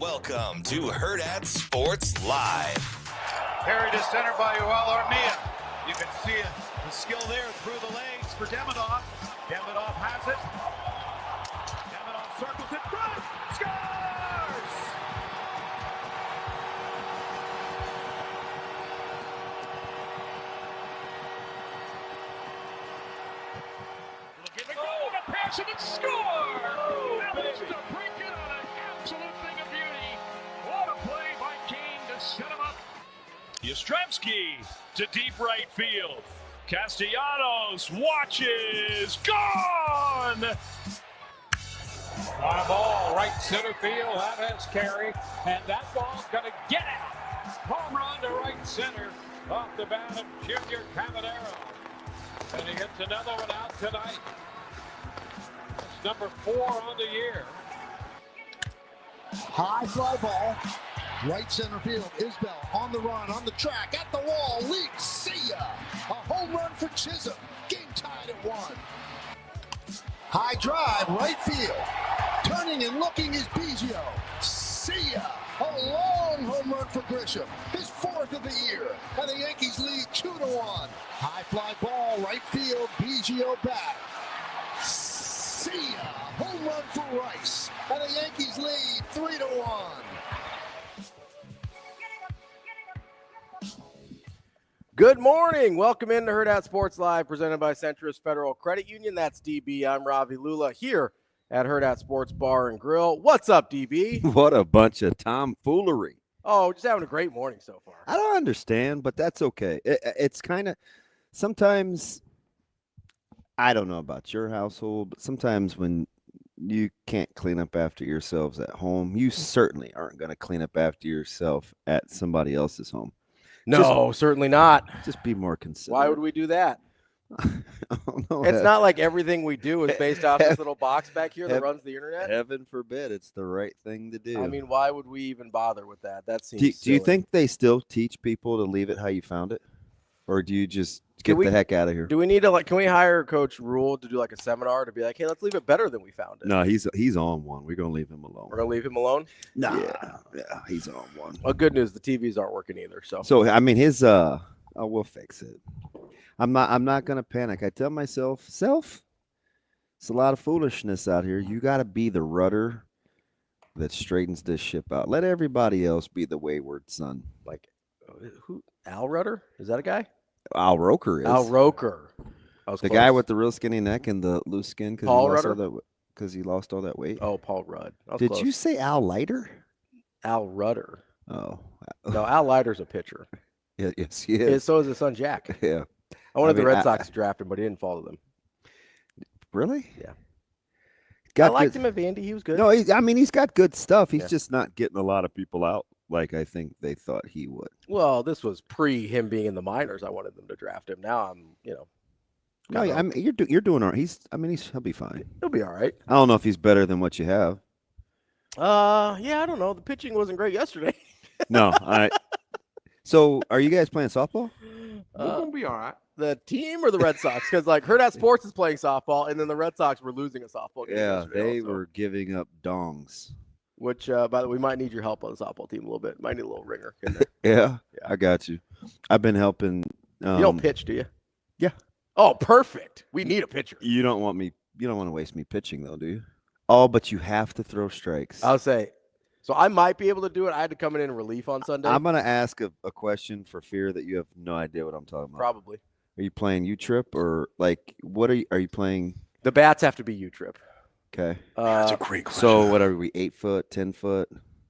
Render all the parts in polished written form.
Welcome to Hurrdat Sports Live. Carried to center by Joel Armia. You can see it, the skill there through the legs for Demidov. Demidov has it. Demidov circles it front. Scores! It'll give it go. A pass and score! That is to break it on an absolute thing of beauty. What a play by Kane to set him up. Yastrzemski to deep right field. Castellanos watches. Gone! On a ball, right center field. That has Carey. And that ball's going to get out. Home run to right center off the bat of Junior Caminero. And he gets another one out tonight. It's number 4 on the year. High fly ball, right center field. Isbell on the run, on the track, at the wall, leaps, see ya! A home run for Chisholm, game tied at 1. High drive, right field. Turning and looking is Biggio. See ya! A long home run for Grisham, his 4th of the year, and the Yankees lead 2-1. High fly ball, right field, Biggio back. See ya! Home run for Rice, and the Yankees lead 3-1. Good morning. Welcome into Hurrdat Sports Live, presented by Centrist Federal Credit Union. That's DB. I'm Ravi Lulla here at Hurrdat Sports Bar and Grill. What's up, DB? What a bunch of tomfoolery. Oh, just having a great morning so far. I don't understand, but that's okay. It's kind of sometimes, I don't know about your household, but sometimes when you can't clean up after yourselves at home, you certainly aren't going to clean up after yourself at somebody else's home. No, certainly not. Just be more considerate. Why would we do that? I don't know. It's not like everything we do is based off this little box back here that runs the internet. Heaven forbid it's the right thing to do. I mean, why would we even bother with that? That seems Do you silly. think they still teach people to leave it how you found it? Or do you just get the heck out of here? Do we need to, can we hire Coach Rhule to do like a seminar to be like, hey, let's leave it better than we found it? No, he's on one. We're going to leave him alone. We're going to leave him alone? Nah, yeah, he's on one. Well, good news, the TVs aren't working either. So I mean, his we'll fix it. I'm not gonna panic. I tell myself, it's a lot of foolishness out here. You got to be the rudder that straightens this ship out. Let everybody else be the wayward son. Like, who? Al Rudder? Is that a guy? Al Roker is. Al Roker. The guy with the real skinny neck and the loose skin because he lost all that weight. Oh, Paul Rudd. Did you say Al Leiter? Al Rudder. Oh. No, Al Leiter's a pitcher. Yeah, yes, he is. So is his son, Jack. Yeah. I wanted the Red Sox to draft him, but he didn't follow them. Really? Yeah. I liked him at Vandy. He was good. No, he's got good stuff. He's just not getting a lot of people out like I think they thought he would. Well, this was pre him being in the minors. I wanted them to draft him. Now I'm, No, I mean you're doing all right. He'll be fine. He'll be all right. I don't know if he's better than what you have. Yeah, I don't know. The pitching wasn't great yesterday. No, So, are you guys playing softball? We're gonna be all right. The team or the Red Sox? Because Hurrdat Sports is playing softball, and then the Red Sox were losing a softball game. Yeah, they also. were giving up dongs. Which, by the way, we might need your help on the softball team a little bit. Might need a little ringer in there. Yeah, I got you. I've been helping. You don't pitch, do you? Yeah. Oh, perfect. We need a pitcher. You don't want to waste me pitching, though, do you? Oh, but you have to throw strikes. I'll say. So I might be able to do it. I had to come in relief on Sunday. I'm going to ask a question for fear that you have no idea what I'm talking about. Probably. Are you playing U-Trip or what are you playing? The bats have to be U-Trip. Okay. That's a great question. So what are we, 8 foot, 10 foot?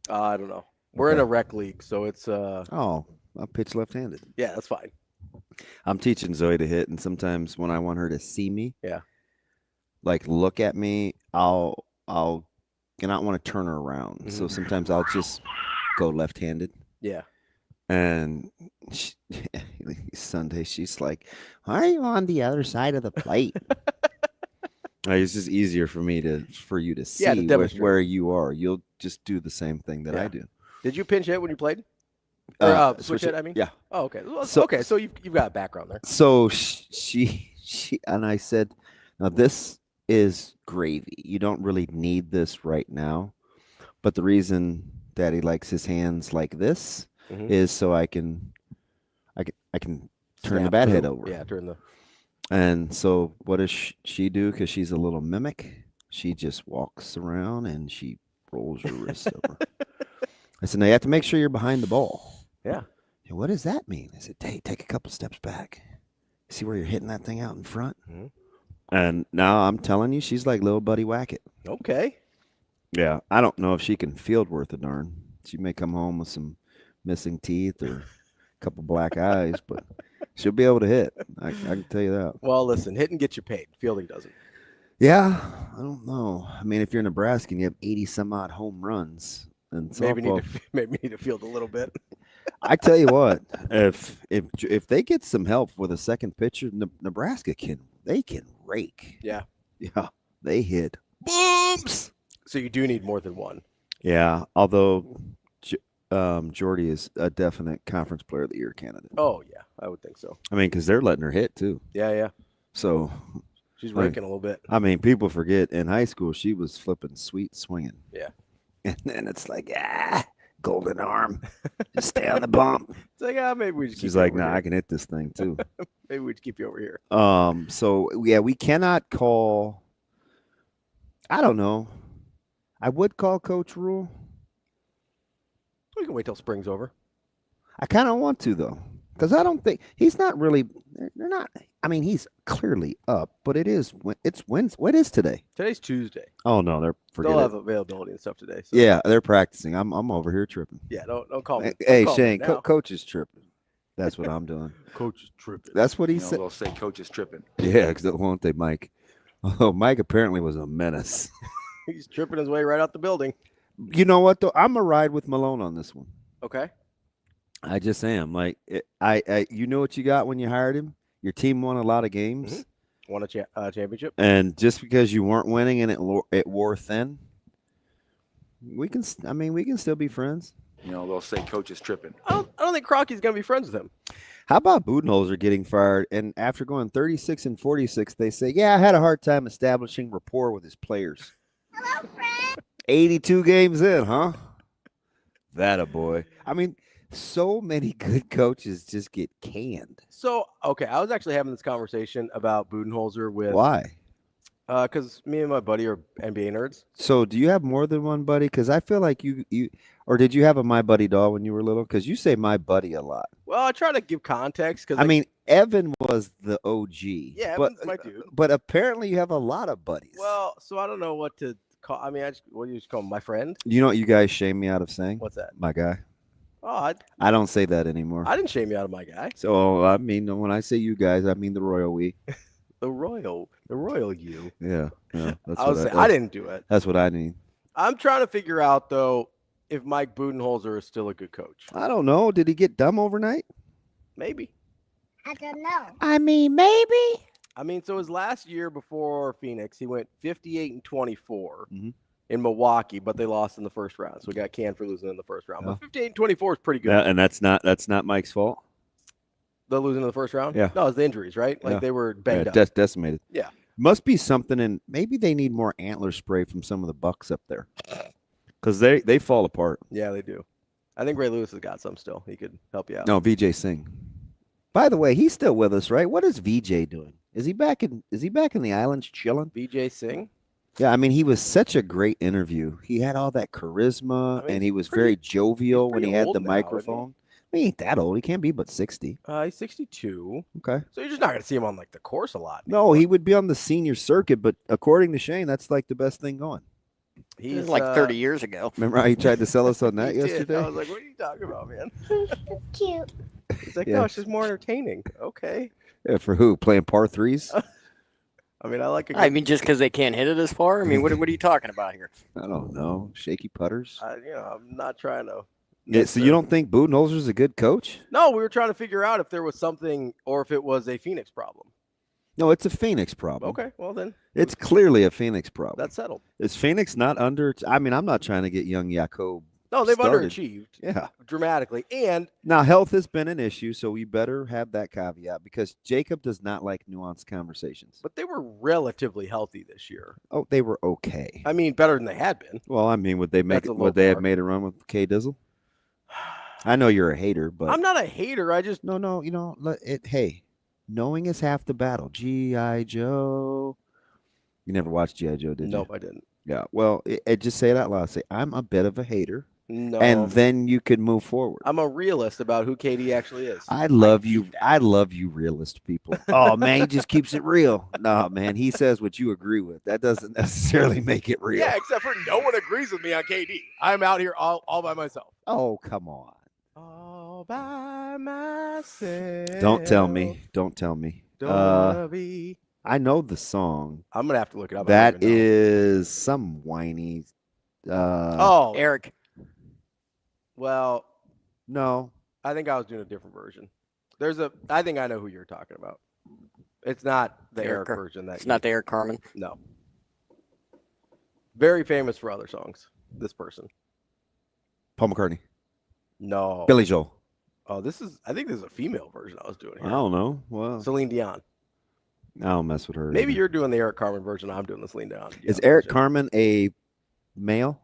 I don't know. We're in a rec league, so it's I'll pitch left-handed. Yeah, that's fine. I'm teaching Zoe to hit, and sometimes when I want her to see me, look at me, I'll not want to turn her around. Mm-hmm. So sometimes I'll just go left-handed. Yeah. And Sunday, she's like, "Why are you on the other side of the plate?" It's just easier for you to see where you are. You'll just do the same thing that I do. Did you pinch hit when you played? Switch hit, I mean? Yeah. Oh, okay. So you've got a background there. So she and I said, now this is gravy. You don't really need this right now. But the reason Daddy likes his hands like this is so I can turn the bat head over. Yeah, turn the. And so what does she do? Because she's a little mimic. She just walks around and she rolls her wrist over. I said, now you have to make sure you're behind the ball. Yeah. What does that mean? I said, hey, take a couple steps back. See where you're hitting that thing out in front? And now I'm telling you, she's like little Buddy Wackett. Okay. Yeah. I don't know if she can field worth a darn. She may come home with some missing teeth or a couple black eyes, but she'll be able to hit. I can tell you that. Well, listen, hitting gets you paid. Fielding doesn't. Yeah. I don't know. I mean, if you're Nebraska and you have 80 some odd home runs, and maybe need to field a little bit. I tell you what, if they get some help with a second pitcher, Nebraska can rake. Yeah. Yeah. They hit booms. So you do need more than one. Yeah. Although Jordy is a definite Conference Player of the Year candidate. Oh yeah, I would think so. I mean, because they're letting her hit too. Yeah. So she's raking a little bit. I mean, people forget in high school she was flipping sweet swinging. Yeah. And then it's like, golden arm. Just stay on the bump. It's like, maybe we just She's like, nah, I can hit this thing too. Maybe we just keep you over here. So yeah, we cannot call. I don't know. I would call Coach Rhule. We can wait till spring's over. I kind of want to though, because I don't think he's not really. They're not. I mean, he's clearly up, but it's Wednesday. What is today? Today's Tuesday. Oh no, they're they'll have availability and stuff today. So. Yeah, they're practicing. I'm over here tripping. Yeah, don't call me. Hey Shane, Coach is tripping. That's what I'm doing. Coach is tripping. That's what he said. They'll say Coach is tripping. Yeah, won't they, Mike? Oh, Mike apparently was a menace. He's tripping his way right out the building. You know what though? I'm a ride with Malone on this one. Okay. I just am. Like you know what you got when you hired him. Your team won a lot of games. Won a championship. And just because you weren't winning and it wore thin, we can still be friends. They'll say Coach is tripping. I don't think Crocky's going to be friends with him. How about Budenholzer getting fired? And after going 36-46, they say, yeah, I had a hard time establishing rapport with his players. Hello, friend. 82 games in, huh? That a boy. I mean, so many good coaches just get canned. So, okay, I was actually having this conversation about Budenholzer with. Why? Because me and my buddy are NBA nerds. So, do you have more than one buddy? Because I feel like you, or did you have a my buddy doll when you were little? Because you say my buddy a lot. Well, I try to give context. Because I mean, Evan was the OG. Yeah, Evan's my dude. But apparently, you have a lot of buddies. Well, so I don't know what to call. I mean, what do you just call him? My friend? You know what you guys shame me out of saying? What's that? My guy. Oh, I don't say that anymore. I didn't shame you out of my guy. So I mean, when I say you guys, I mean the royal we. the royal you. Yeah. That's I didn't do it. That's what I mean. I'm trying to figure out though if Mike Budenholzer is still a good coach. I don't know. Did he get dumb overnight? Maybe. I don't know. I mean, maybe. I mean, so his last year before Phoenix, he went 58-24. In Milwaukee, but they lost in the first round. So we got canned for losing in the first round. But 58-24 is pretty good. Yeah, and that's not Mike's fault. They're losing in the first round? Yeah. No, it's the injuries, right? Like they were banged up. Decimated. Yeah. Must be something, and maybe they need more antler spray from some of the Bucks up there. Because they fall apart. Yeah, they do. I think Ray Lewis has got some still. He could help you out. No, VJ Singh. By the way, he's still with us, right? What is VJ doing? Is he back in the islands chilling? VJ Singh? Yeah, I mean, he was such a great interview. He had all that charisma, and he was very jovial when he had the microphone. He ain't that old. He can't be but 60. He's 62. Okay. So you're just not going to see him on, like, the course a lot anymore. No, he would be on the senior circuit, but according to Shane, that's, like, the best thing going. He's like 30 years ago. Remember how he tried to sell us on that yesterday? I was like, what are you talking about, man? Cute. He's like, no, it's just more entertaining. Okay. Yeah, for who? Playing par threes? I mean, I mean, just because they can't hit it as far? I mean, what are you talking about here? I don't know. Shaky putters? I'm not trying to. Yeah, so you don't think Budenholzer's a good coach? No, we were trying to figure out if there was something or if it was a Phoenix problem. No, it's a Phoenix problem. Okay, well then. It's clearly a Phoenix problem. That's settled. Is Phoenix not under? I mean, I'm not trying to get young Jakob No, they've started. underachieved. Yeah. Dramatically. And now health has been an issue, so we better have that caveat because Jacob does not like nuanced conversations. But they were relatively healthy this year. Oh, they were okay. I mean, better than they had been. Well, I mean, would they have made a run with K Dizzle? I know you're a hater, but I'm not a hater. I just no. Hey, knowing is half the battle. G.I. Joe. You never watched G.I. Joe, did you? Nope, I didn't. Yeah. Well, just say it out loud. Say, I'm a bit of a hater. No. And then you could move forward. I'm a realist about who KD actually is. I love you. I love you realist people. Oh, man, he just keeps it real. No, man, he says what you agree with. That doesn't necessarily make it real. Yeah, except for no one agrees with me on KD. I'm out here all by myself. Oh, come on. All by myself. Don't tell me. Don't tell me. Don't wanna be. I know the song. I'm going to have to look it up. That is some whiny. Eric. Well, no. I think I was doing a different version. I think I know who you're talking about. It's not the Eric version. It's not the Eric Carmen. No. Very famous for other songs. This person. Paul McCartney. No. Billy Joel. Oh, I think this is a female version I was doing here. I don't know. Well, Celine Dion. I don't mess with her. Maybe you're doing the Eric Carmen version. I'm doing the Celine Dion. Is Eric Carmen a male?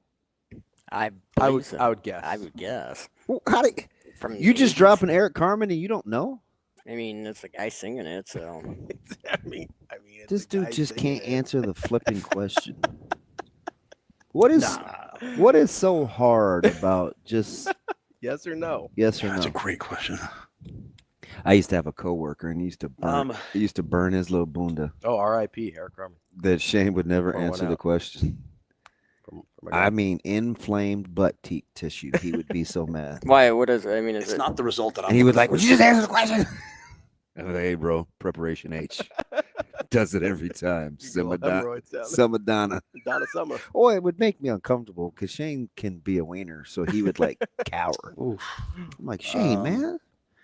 I would guess. I would guess. Well, From you just 80s. dropping Eric Carmen and you don't know? I mean, it's a guy singing it, so. I mean, this dude just can't answer the flipping question. What is so hard about just yes or no? Yes or no? That's a great question. I used to have a coworker and he used to burn his little bunda. Oh, R.I.P. Eric Carmen. That Shane would never answer the question. I mean, inflamed butt tissue. He would be so mad. Why? What is it? I mean, It's not the result that I'm. And he would like, would you just answer the question? I'm like, hey, bro, preparation H. Does it every time. Some Madonna. Donna Summer. Oh, it would make me uncomfortable because Shane can be a wiener, so he would like cower. I'm like, Shane, man.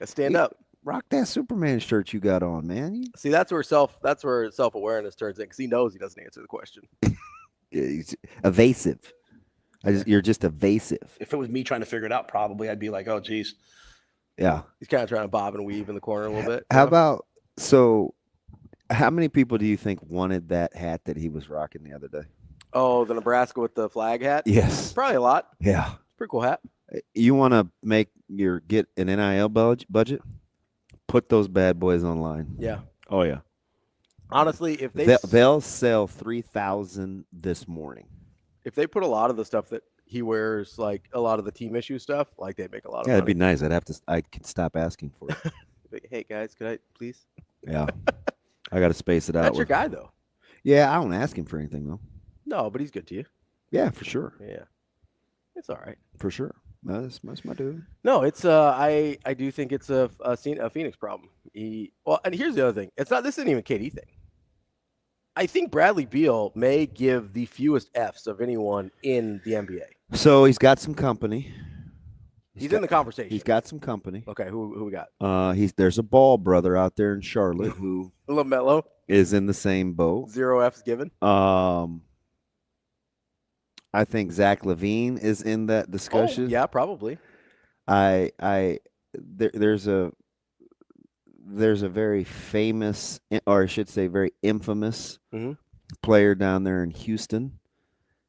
Stand up. Rock that Superman shirt you got on, man. See, that's where self-awareness turns in because he knows he doesn't answer the question. Yeah, he's evasive. You're just evasive. If it was me trying to figure it out, probably I'd be like, oh, geez. Yeah. He's kind of trying to bob and weave in the corner a little bit. How many people do you think wanted that hat that he was rocking the other day? Oh, the Nebraska with the flag hat? Yes. Probably a lot. Yeah. Pretty cool hat. You want to get an NIL budget? Put those bad boys online. Yeah. Oh, yeah. Honestly, if they'll sell 3,000 this morning. If they put a lot of the stuff that he wears, like a lot of the team issue stuff, like they'd make a lot of money. That'd be nice. I could stop asking for it. Hey guys, could I please? Yeah. I got to space it out. That's your guy though. Yeah, I don't ask him for anything though. No, but he's good to you. Yeah, for sure. Yeah. It's all right. For sure. That's my dude. No, it's I do think it's a Phoenix problem. And here's the other thing. This isn't even a KD thing. I think Bradley Beal may give the fewest Fs of anyone in the NBA. So he's got some company. He's in the conversation. He's got some company. Okay, who we got? There's a Ball brother out there in Charlotte who LaMelo is in the same boat. 0 Fs given. I think Zach LaVine is in that discussion. Oh, yeah, probably. There's a very famous, or I should say very infamous player down there in Houston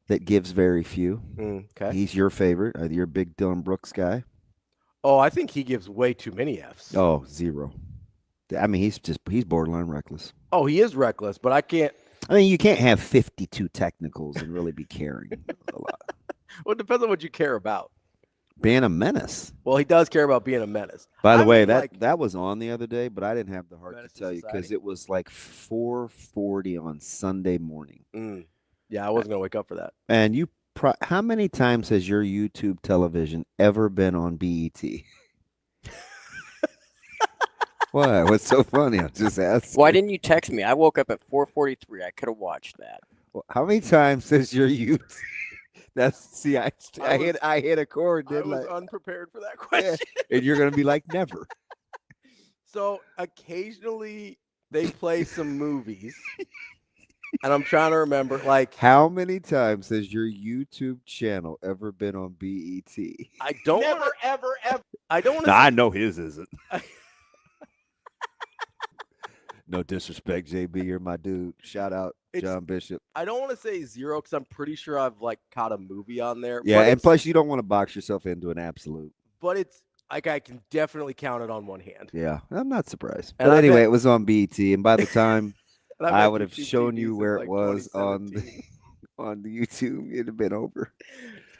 that gives very few. Okay. He's your favorite. You're a big Dylan Brooks guy. Oh, I think he gives way too many Fs. Oh, 0. I mean, he's borderline reckless. Oh, he is reckless, but I can't. I mean, you can't have 52 technicals and really be caring a lot. Well, it depends on what you care about. Being a menace. Well, he does care about being a menace. By the way, that was on the other day, but I didn't have the heart to tell you because it was like 4:40 on Sunday morning. Yeah, I wasn't going to wake up for that. And how many times has your YouTube television ever been on BET? Why? What's so funny? I'm just asking. Why didn't you text me? I woke up at 4:43. I could have watched that. Well, how many times has your YouTube? I hit a chord. I was unprepared for that question. Yeah, and you're gonna be like, never. So occasionally they play some movies. And I'm trying to remember, like, how many times has your YouTube channel ever been on BET? I don't Never, ever, ever. I don't want Now, to. I know his isn't. No disrespect, JB. You're my dude. Shout out John Bishop. I don't want to say 0 because I'm pretty sure I've like caught a movie on there. Yeah, but and plus you don't want to box yourself into an absolute. But it's like I can definitely count it on one hand. Yeah, I'm not surprised. And But I anyway, bet- it was on BET, and by the time I would have YouTube shown TV you since, where like, it was on 2017. on the YouTube, it'd have been over.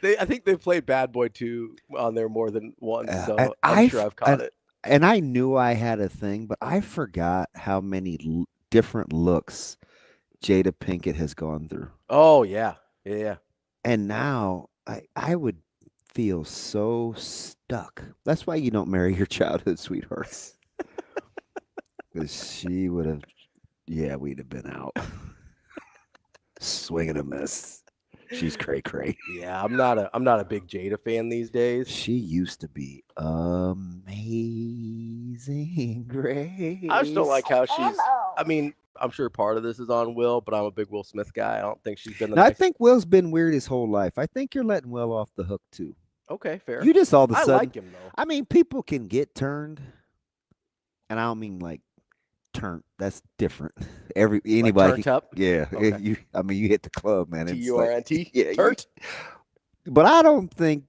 I think they played Bad Boy 2 on there more than once, so and I'm sure I've caught it. And I knew I had a thing, but I forgot how many different looks Jada Pinkett has gone through. Oh yeah, yeah. And now I would feel so stuck. That's why you don't marry your childhood sweethearts. Because she would have, we'd have been out. Swinging a miss. She's cray-cray. Yeah, I'm not a big Jada fan these days. She used to be amazing grace. I just don't like how she's. I mean, I'm sure part of this is on Will, but I'm a big Will Smith guy. I don't think she's been the. Now, I think Will's been weird his whole life. I think you're letting Will off the hook too. Okay, fair. You just all of a sudden. I like him though. I mean, people can get turned, and I don't mean like turned. That's different. Anybody. Like turned up? Yeah. Okay. You hit the club, man. It's T-U-R-N-T? Yeah. Turned? But I don't think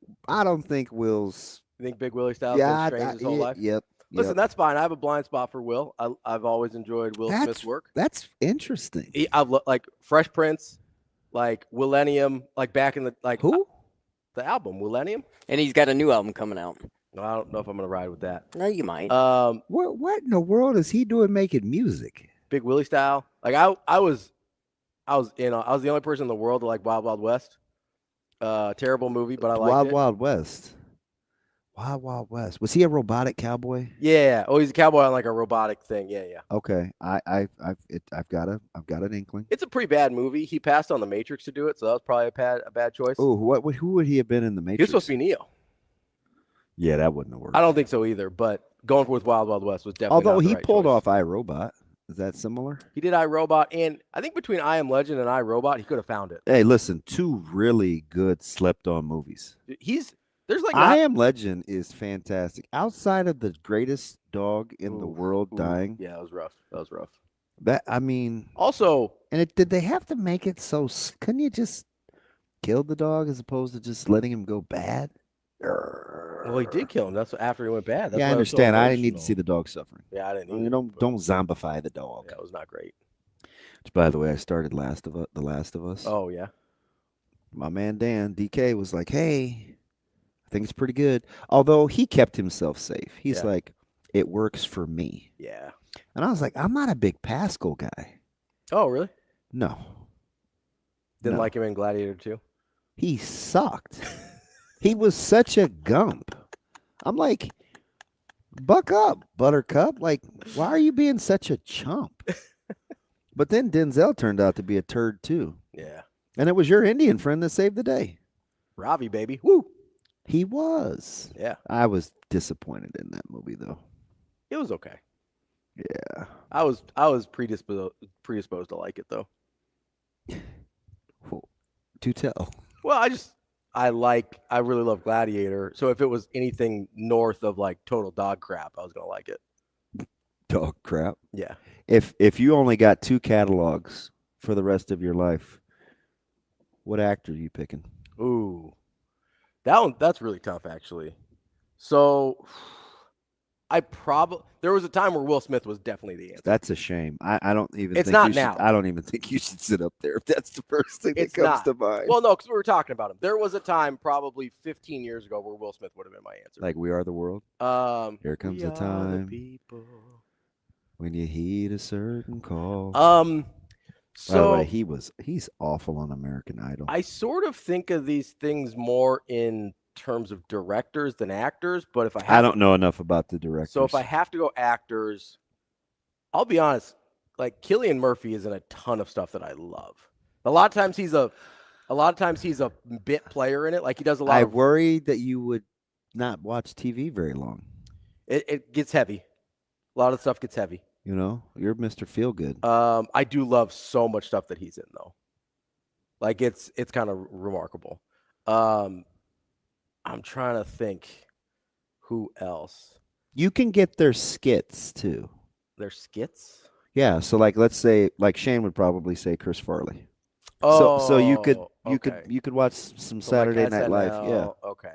Will's. You think Big Willie Styles been strange his whole life? Yep. Listen, that's fine. I have a blind spot for Will. I've always enjoyed Will Smith's work. That's interesting. I've like Fresh Prince, like Millennium, like back in the like who? The album Millennium, and he's got a new album coming out. No, I don't know if I'm gonna ride with that. No, you might. What in the world is he doing making music? Big Willie style. Like I was the only person in the world to like Wild Wild West. Terrible movie, but I liked it. Wild West. Wild Wild West. Was he a robotic cowboy? Yeah. Oh, he's a cowboy on like a robotic thing. Yeah, yeah. Okay. I've got an inkling. It's a pretty bad movie. He passed on The Matrix to do it, so that was probably a bad choice. Oh, who would he have been in The Matrix? He was supposed to be Neo. Yeah, that wouldn't have worked. I don't think so either, but going with Wild Wild West was definitely Although not the he right pulled choice. off iRobot. Is that similar? He did iRobot, and I think between I Am Legend and iRobot, he could have found it. Hey, listen, two really good slept-on movies. There's like I Am Legend is fantastic. Outside of the greatest dog in the world dying. Yeah, that was rough. Also, did they have to make it so? Couldn't you just kill the dog as opposed to just letting him go bad? Well, he did kill him. That's after he went bad. That's I why it was so understand. I didn't need to emotional. see the dog suffering. Yeah, I didn't. You don't zombify the dog. Yeah, it was not great. Which, by the way, I started The Last of Us. Oh yeah. My man Dan DK was like, "Hey, I think it's pretty good." Although he kept himself safe. He's like, "It works for me." Yeah. And I was like, "I'm not a big Pascal guy." Oh really? No. Didn't like him in Gladiator 2? He sucked. He was such a gump. I'm like, buck up, Buttercup. Like, why are you being such a chump? But then Denzel turned out to be a turd too. Yeah. And it was your Indian friend that saved the day. Ravi, baby. Woo. He was. Yeah. I was disappointed in that movie though. It was okay. Yeah. I was predisposed to like it though. To tell. Well, I really love Gladiator. So if it was anything north of like total dog crap, I was gonna like it. Dog crap. Yeah. If you only got 2 catalogs for the rest of your life, what actor are you picking? Ooh. That's really tough actually. So there was a time where Will Smith was definitely the answer. That's a shame. I don't even It's think not you should, now. I don't even think you should sit up there if that's the first thing that comes to mind. Well, no, because we were talking about him. There was a time probably 15 years ago where Will Smith would have been my answer. Like We Are the World? Here comes we a are time the people. when you heed a certain call. So by the way, he's awful on American Idol. I sort of think of these things more in terms of directors than actors, but if I don't know enough about the directors. So if I have to go actors, I'll be honest, like Cillian Murphy is in a ton of stuff that I love. A lot of times he's a bit player in it. Like he does a lot. I worry that you would not watch TV very long. It gets heavy. A lot of stuff gets heavy. You know, you're Mr. Feelgood. I do love so much stuff that he's in though. Like it's kind of remarkable. I'm trying to think who else. You can get their skits too. Their skits? Yeah. So like, let's say, like Shane would probably say Chris Farley. Oh, so you could watch some So like Saturday Night Live. SNL, Yeah. Okay.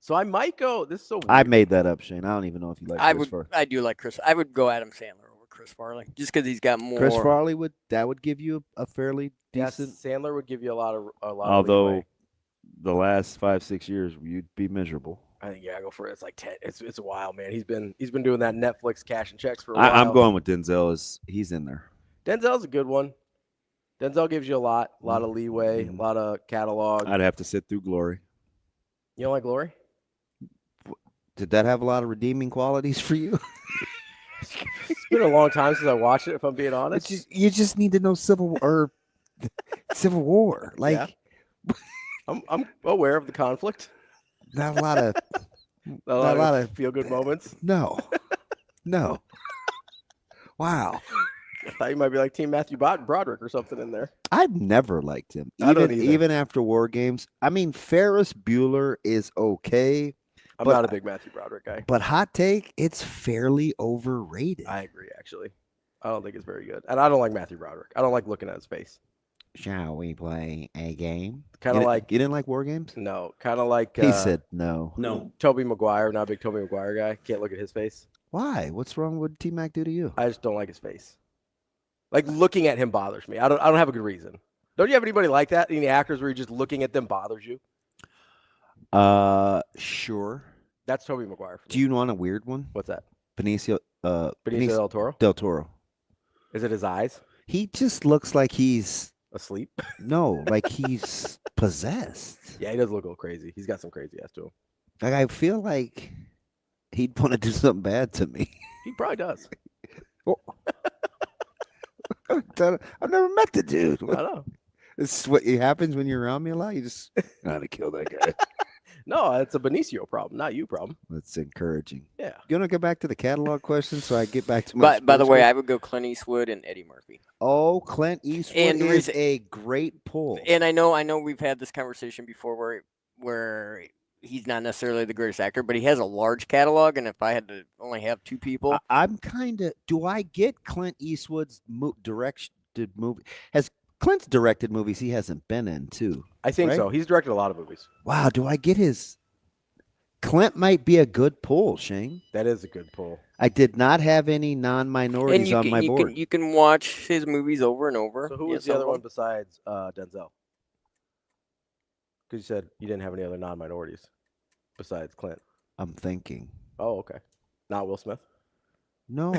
So I might go. This is so weird. I made that up, Shane. I don't even know if you like Chris Farley. I do like Chris. I would go Adam Sandler over Chris Farley just because he's got more. Chris Farley would give you a fairly decent. Yes, Sandler would give you a lot of Although leeway. the last 5-6 years you'd be miserable. I think I go for it. It's like 10. It's a while, man. He's been doing that Netflix cash and checks for a while. I'm going with Denzel. He's in there. Denzel's a good one. Denzel gives you a lot of leeway, a lot of catalog. I'd have to sit through Glory. You don't like Glory? Did that have a lot of redeeming qualities for you? It's been a long time since I watched it, if I'm being honest. You just need to know Civil War. Like, yeah. I'm aware of the conflict. Not a lot of feel good moments. No. Wow. I thought you might be like Team Matthew Broderick or something in there. I've never liked him. I don't either. Even after War Games. I mean, Ferris Bueller is okay. I'm not a big Matthew Broderick guy. But hot take, it's fairly overrated. I agree, actually. I don't think it's very good. And I don't like Matthew Broderick. I don't like looking at his face. Shall we play a game? Kind of like... You didn't like War Games? No. Kind of like... He said no. No. Tobey Maguire. Not a big Tobey Maguire guy. Can't look at his face. Why? What's wrong? What did T-Mac do to you? I just don't like his face. Like, looking at him bothers me. I don't have a good reason. Don't you have anybody like that? Any actors where you're just looking at them bothers you? Sure. That's Tobey Maguire. Do you want a weird one? What's that? Benicio del Toro? Del Toro. Is it his eyes? He just looks like he's... asleep? No, like he's possessed. Yeah, he does look a little crazy. He's got some crazy ass to him. Like, I feel like he'd want to do something bad to me. He probably does. I've never met the dude. I know. It's what happens when you're around me a lot. You just gotta kill that guy. No, it's a Benicio problem, not you problem. That's encouraging. Yeah. You want to go back to the catalog question so I get back to my... By the way, I would go Clint Eastwood and Eddie Murphy. Oh, Clint Eastwood is a great pull. And I know we've had this conversation before where he's not necessarily the greatest actor, but he has a large catalog, and if I had to only have two people... I'm kind of... Do I get Clint Eastwood's directed movie? Has Clint's directed movies he hasn't been in, too? I think so. He's directed a lot of movies. Wow, do I get his... Clint might be a good pull, Shane. That is a good pull. I did not have any non-minorities on my board. You can watch his movies over and over. So who was the other one besides Denzel? Because you said you didn't have any other non-minorities besides Clint. I'm thinking. Oh, okay. Not Will Smith? No.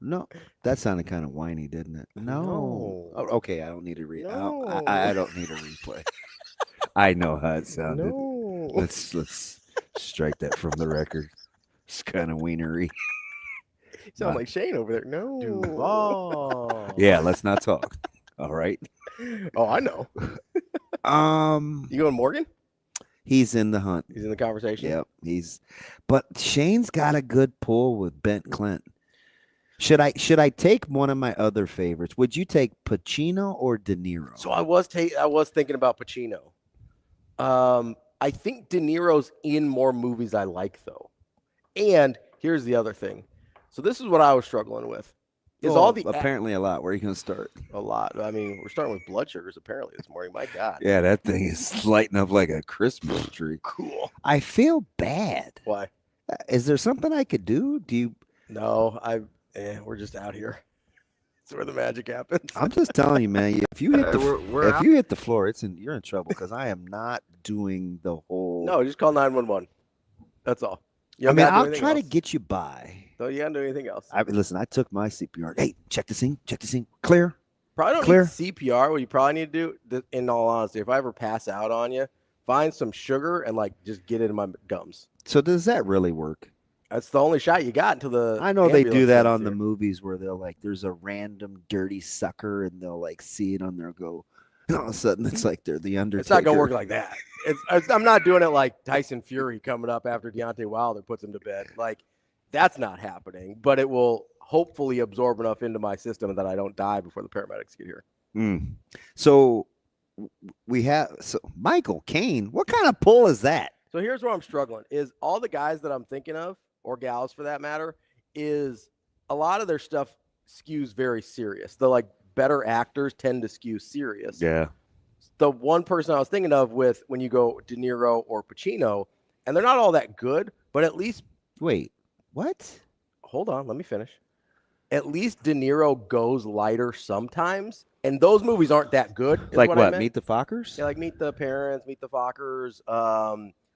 No. That sounded kind of whiny, didn't it? No. Oh, okay, I don't need to read. No. I don't need a replay. I know how it sounded. No. Let's strike that from the record. It's kind of wienery. You sound like Shane over there. No. Duval. Yeah, let's not talk. All right. Oh, I know. You going Morgan? He's in the hunt. He's in the conversation. Yep. But Shane's got a good pull with Bent Clint. Should I take one of my other favorites? Would you take Pacino or De Niro? So I was thinking about Pacino. I think De Niro's in more movies I like though. And here's the other thing. So this is what I was struggling with. Apparently a lot. Where are you going to start? A lot. I mean, we're starting with blood sugars apparently this morning. My God. Yeah, that thing is lighting up like a Christmas tree. Cool. I feel bad. Why? Is there something I could do? No, we're just out here. That's where the magic happens. I'm just telling you, man. If you hit you hit the floor, you're in trouble because I am not doing the whole. No, just call 911. That's all. I'll try to get you by. So you gotta do anything else. Listen, I took my CPR. Hey, check the scene. Clear. Probably don't Clear. need CPR. What you probably need to do, in all honesty, if I ever pass out on you, find some sugar and just get it in my gums. So does that really work? That's the only shot you got until the. I know they do that on the movies where they'll there's a random dirty sucker and they'll see it on there go. And all of a sudden it's like they're the Undertaker. It's not gonna work like that. I'm not doing it like Tyson Fury coming up after Deontay Wilder puts him to bed. That's not happening. But it will hopefully absorb enough into my system that I don't die before the paramedics get here. So Michael Caine, what kind of pull is that? So here's where I'm struggling is all the guys that I'm thinking of, or gals for that matter, is a lot of their stuff skews very serious. The like better actors tend to skew serious. Yeah. The one person I was thinking of with when you go De Niro or Pacino, and they're not all that good, but at least wait, what? Hold on, let me finish. At least De Niro goes lighter sometimes, and those movies aren't that good. Like what? Meet the Fockers? Yeah, like Meet the Parents, Meet the Fockers.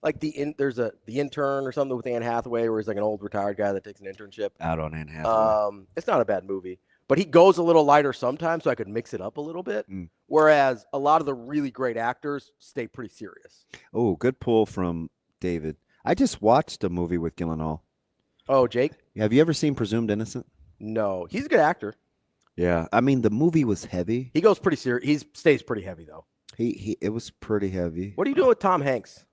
Like there's the Intern or something with Anne Hathaway, where he's like an old retired guy that takes an internship. Out on Anne Hathaway. It's not a bad movie, but he goes a little lighter sometimes, so I could mix it up a little bit. Whereas a lot of the really great actors stay pretty serious. Oh, good pull from David. I just watched a movie with Gyllenhaal. Oh, Jake? Have you ever seen Presumed Innocent? No, he's a good actor. Yeah, I mean the movie was heavy. He goes pretty serious. He stays pretty heavy though. It was pretty heavy. What are you doing with Tom Hanks?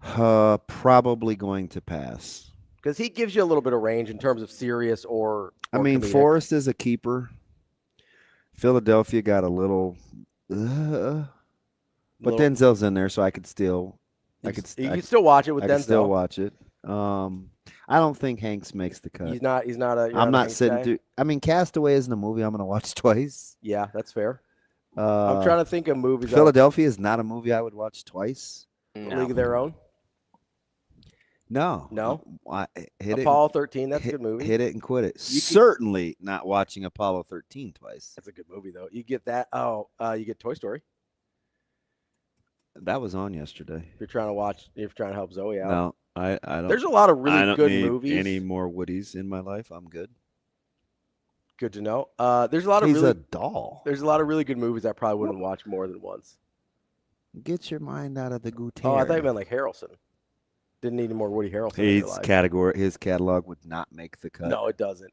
Probably going to pass because he gives you a little bit of range in terms of serious or I mean, comedic. Forrest is a keeper. Philadelphia got a little, but Denzel's in there, so I could still, you can still watch it with Denzel. I can still watch it. I don't think Hanks makes the cut. He's not. I'm not sitting through. I mean, Castaway isn't a movie I'm going to watch twice. Yeah, that's fair. I'm trying to think of movies. Philadelphia is not a movie I would watch twice. No. League of Their Own. No. Apollo 13. That's a good movie. Hit it and quit it. Certainly not watching Apollo 13 twice. That's a good movie though. You get that. Oh, you get Toy Story. That was on yesterday. If you're trying to help Zoe out. No, I don't. There's a lot of really good need movies. Any more Woodies in my life? I'm good. Good to know. There's a lot of He's a doll. There's a lot of really good movies I probably wouldn't watch more than once. Get your mind out of the gutter. Oh, I thought you meant like Harrelson. Didn't need any more Woody Harrelson. His catalog would not make the cut. No, it doesn't.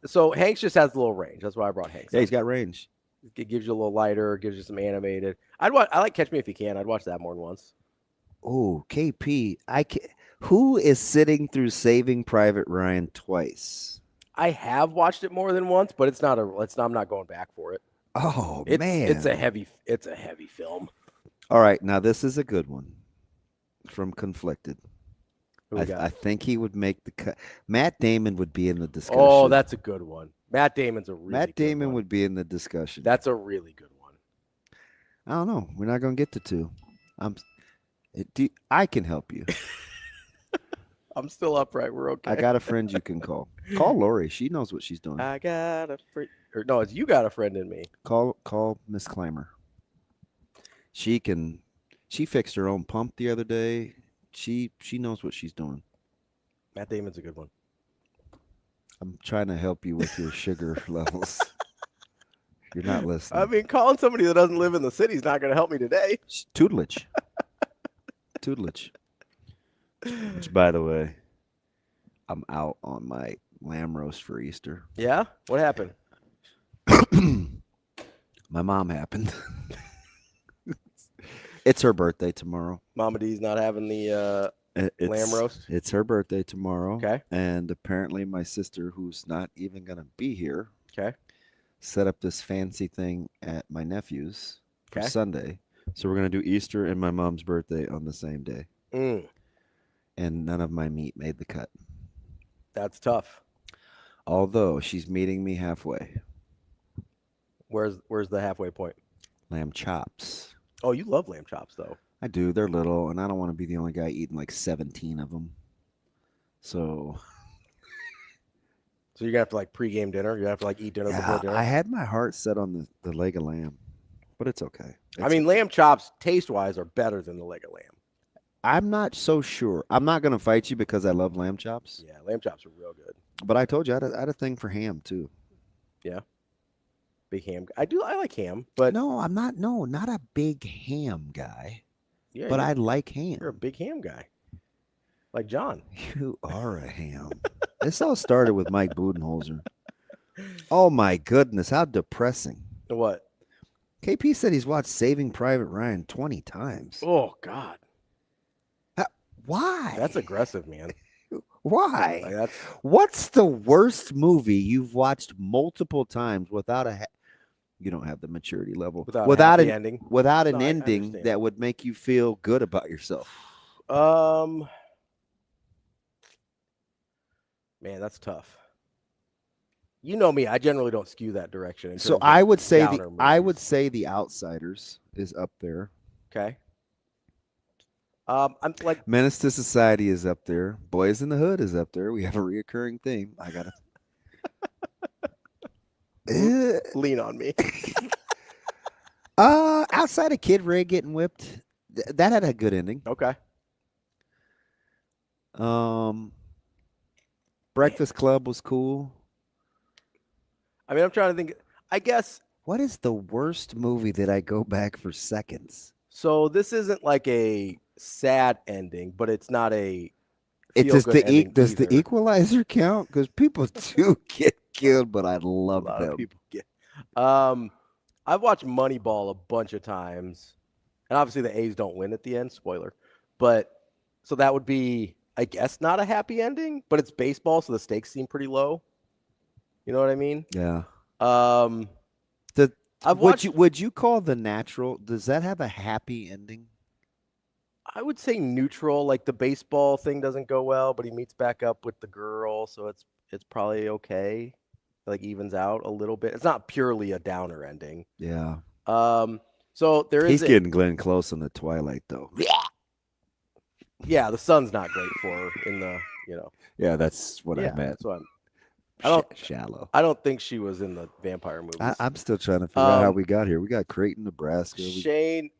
So Hanks just has a little range. That's why I brought Hanks. Yeah, he's got range. It gives you a little lighter, gives you some animated. I like Catch Me If You Can. I'd watch that more than once. Oh, KP. Who is sitting through Saving Private Ryan twice? I have watched it more than once, but I'm not going back for it. Oh, man. It's a heavy film. All right, now this is a good one from Conflicted. I think he would make the cut. Matt Damon would be in the discussion. Oh, that's a good one. Matt Damon's a really Matt Damon one. Would be in the discussion. That's a really good one. I don't know. We're not going to get to two. I can help you. I'm still upright. We're okay. I got a friend you can call. Call Lori. She knows what she's doing. I got a friend. No, it's you got a friend in me. Call Miss Clymer. She fixed her own pump the other day. She knows what she's doing. Matt Damon's a good one. I'm trying to help you with your sugar levels. You're not listening. I mean, calling somebody that doesn't live in the city is not going to help me today. Tutelage. Which, by the way, I'm out on my lamb roast for Easter. Yeah? What happened? My mom happened. It's her birthday tomorrow. Mama D's not having the lamb roast? It's her birthday tomorrow. Okay. And apparently my sister, who's not even going to be here, okay, set up this fancy thing at my nephew's for Sunday. So we're going to do Easter and my mom's birthday on the same day. And none of my meat made the cut. That's tough. Although she's meeting me halfway. Where's the halfway point? Lamb chops. Oh, you love lamb chops, though. I do. They're little, and I don't want to be the only guy eating like 17 of them. So you're going to have to like pregame dinner? You're going to have to like eat dinner before dinner? I had my heart set on the leg of lamb, but it's okay. Lamb chops, taste-wise, are better than the leg of lamb. I'm not so sure. I'm not going to fight you because I love lamb chops. Yeah, lamb chops are real good. But I told you I had a thing for ham, too. Yeah. Big ham. I like ham, but no, I'm not. No, not a big ham guy. Yeah, but I like ham. You're a big ham guy, like John. You are a ham. This all started with Mike Budenholzer. Oh my goodness, how depressing! What? KP said he's watched Saving Private Ryan 20 times. Oh God. Why? That's aggressive, man. Why? Like, that's What's the worst movie you've watched multiple times without you don't have the maturity level without a happy ending. without an No, I ending understand. that would make you feel good about yourself? Man, that's tough. You know me, I generally don't skew that direction. In So terms of I would say downer movies. The Outsiders is up there. Okay. I'm like Menace to Society is up there. Boys in the Hood is up there. We have a reoccurring theme. I gotta lean on me. Outside of Kid Ray getting whipped, that had a good ending. Okay. Breakfast Club was cool. I mean, I'm trying to think. I guess. What is the worst movie that I go back for seconds? So this isn't like a sad ending, but it's not a. Does does the Equalizer count? Because people do get killed, but I love a lot them. of people get. I've watched Moneyball a bunch of times, and obviously the A's don't win at the end. Spoiler, but so that would be, I guess, not a happy ending, but it's baseball, so the stakes seem pretty low. You know what I mean? Yeah. Would you call The Natural? Does that have a happy ending? I would say neutral. Like the baseball thing doesn't go well, but he meets back up with the girl, so it's probably okay. Like evens out a little bit. It's not purely a downer ending. Yeah. So there is. He's getting Glenn Close on the Twilight, though. Yeah, the sun's not great for her in the. Yeah, that's what I meant. That's what I'm. Shallow. I don't think she was in the vampire movies. I'm still trying to figure out how we got here. We got Creighton, Nebraska. Shane,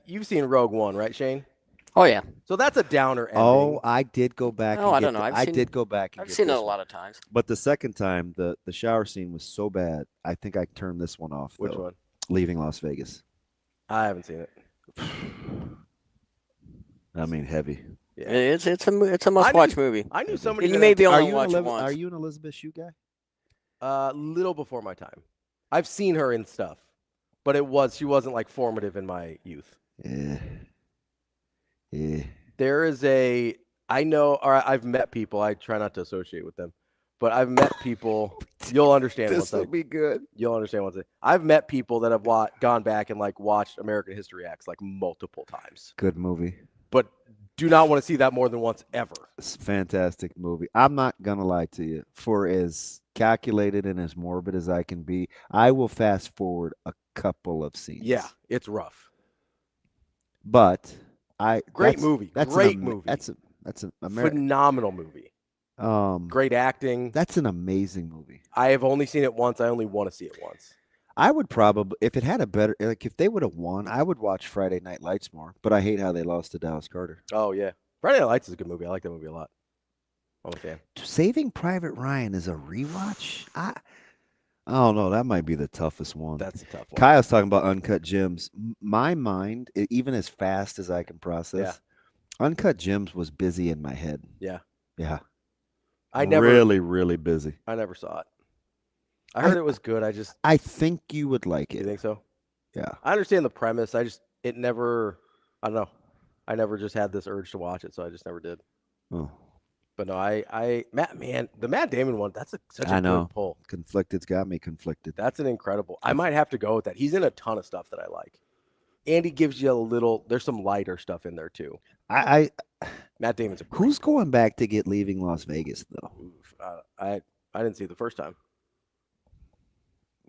you've seen Rogue One, right, Shane? Oh yeah. So that's a downer ending. Oh, I did go back. I don't know. I did go back. I've seen it a lot of times. But the second time, the shower scene was so bad. I think I turned this one off. Which one? Leaving Las Vegas. I haven't seen it. I mean, heavy. Yeah. It's a must-watch movie. I knew somebody. You maybe only watch it once. Are you an Elizabeth Shue guy? Little before my time. I've seen her in stuff, but she wasn't like formative in my youth. Yeah. There is I've met people. I try not to associate with them, but I've met people. You'll understand. This will be good. You'll understand what's it. I've met people that have gone back and like watched American History X like multiple times. Good movie. But do not want to see that more than once ever. It's a fantastic movie. I'm not gonna lie to you. For as calculated and as morbid as I can be, I will fast forward a couple of scenes. Yeah, it's rough. But great movie. Great movie. That's an phenomenal movie. Great acting. That's an amazing movie. I have only seen it once. I only want to see it once. I would probably, if it had a better, like if they would have won, I would watch Friday Night Lights more. But I hate how they lost to Dallas Carter. Oh yeah, Friday Night Lights is a good movie. I like that movie a lot. I'm a fan. Saving Private Ryan is a rewatch. I don't know. That might be the toughest one. That's a tough one. Kyle's talking about Uncut Gems. My mind, even as fast as I can process, Uncut Gems was busy in my head. Yeah. Yeah. Really busy. I never saw it. I heard it was good. I think you would like it. You think so? Yeah. I understand the premise. I don't know. I never just had this urge to watch it, so I just never did. Oh. But no, the Matt Damon one, that's such a good pull. Conflicted's got me conflicted. That's an incredible. I might have to go with that. He's in a ton of stuff that I like. And he gives you there's some lighter stuff in there too. Matt Damon's who's going back to get Leaving Las Vegas though? I didn't see it the first time.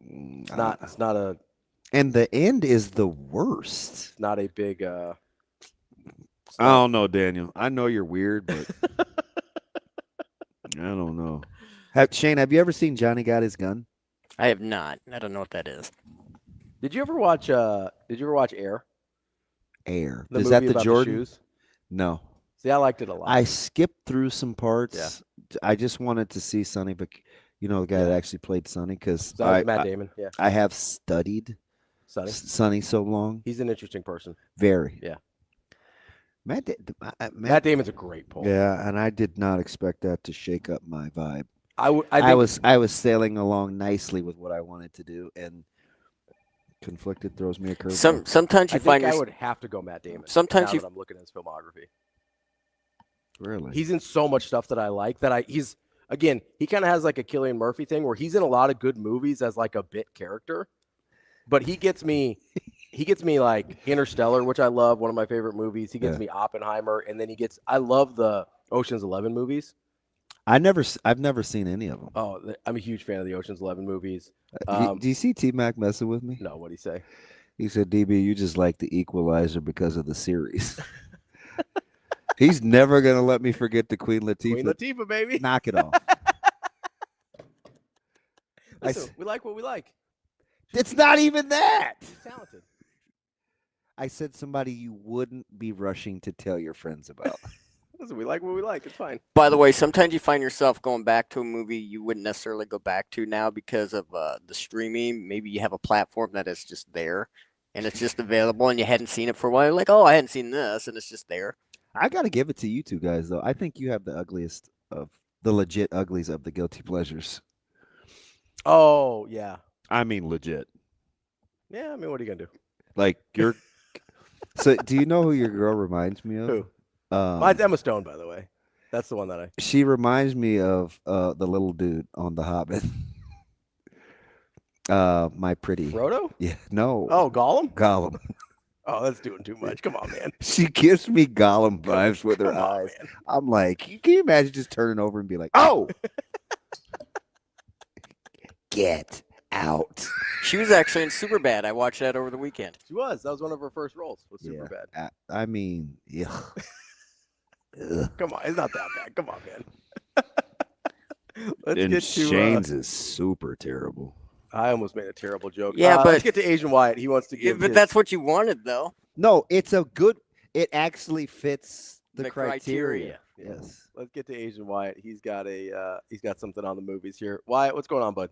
It's not a. And the end is the worst. It's not a big. I don't know, Daniel. I know you're weird, but I don't know. Shane, have you ever seen Johnny Got His Gun? I have not. I don't know what that is. Did you ever watch Air? Air. The is movie that the about Jordan? The shoes? No. See, I liked it a lot. I skipped through some parts. Yeah. I just wanted to see Sonny, but the guy that actually played Sonny, because Matt Damon. Yeah. I have studied Sonny so long. He's an interesting person. Very. Yeah. Matt Damon's a great pull. Yeah, and I did not expect that to shake up my vibe. I was sailing along nicely with what I wanted to do, and Conflicted throws me a curve. Sometimes you find I would have to go Matt Damon. Sometimes I'm looking at his filmography. Really? He's in so much stuff that I like he's again, he kind of has like a Cillian Murphy thing where he's in a lot of good movies as like a bit character. But he gets me like Interstellar, which I love, one of my favorite movies. He gets me Oppenheimer, and then I love the Ocean's 11 movies. I've never seen any of them. Oh, I'm a huge fan of the Ocean's 11 movies. Do you see T-Mac messing with me? No, what'd he say? He said, DB, you just like the Equalizer because of the series. He's never going to let me forget the Queen Latifah. Queen Latifah, baby. Knock it off. Listen, we like what we like. It's not even that. He's talented. I said somebody you wouldn't be rushing to tell your friends about. Listen, we like what we like. It's fine. By the way, sometimes you find yourself going back to a movie you wouldn't necessarily go back to now because of the streaming. Maybe you have a platform that is just there and it's just available and you hadn't seen it for a while. You're like, oh, I hadn't seen this, and it's just there. I got to give it to you two guys, though. I think you have the ugliest of the legit uglies of the guilty pleasures. Oh, yeah. I mean, legit. Yeah, I mean, what are you going to do? Like, you're. So, do you know who your girl reminds me of? Who? Mine's Emma Stone, by the way. That's the one that She reminds me of the little dude on The Hobbit. My pretty. Frodo? Yeah, no. Oh, Gollum? Gollum. Oh, that's doing too much. Come on, man. She gives me Gollum vibes with her eyes. Man. I'm like, can you imagine just turning over and be like, oh, get out. She was actually in Superbad. I watched that over the weekend. She was. That was one of her first roles. Was Superbad. Yeah. I mean, yeah. Come on. It's not that bad. Come on, man. Let's And get to Shane's is super terrible. I almost made a terrible joke. Yeah, but let's get to Asian Wyatt. He wants to give. But that's what you wanted, though. No, it actually fits the criteria. Yes. Let's get to Asian Wyatt. He's got something on the movies here. Wyatt, what's going on, bud?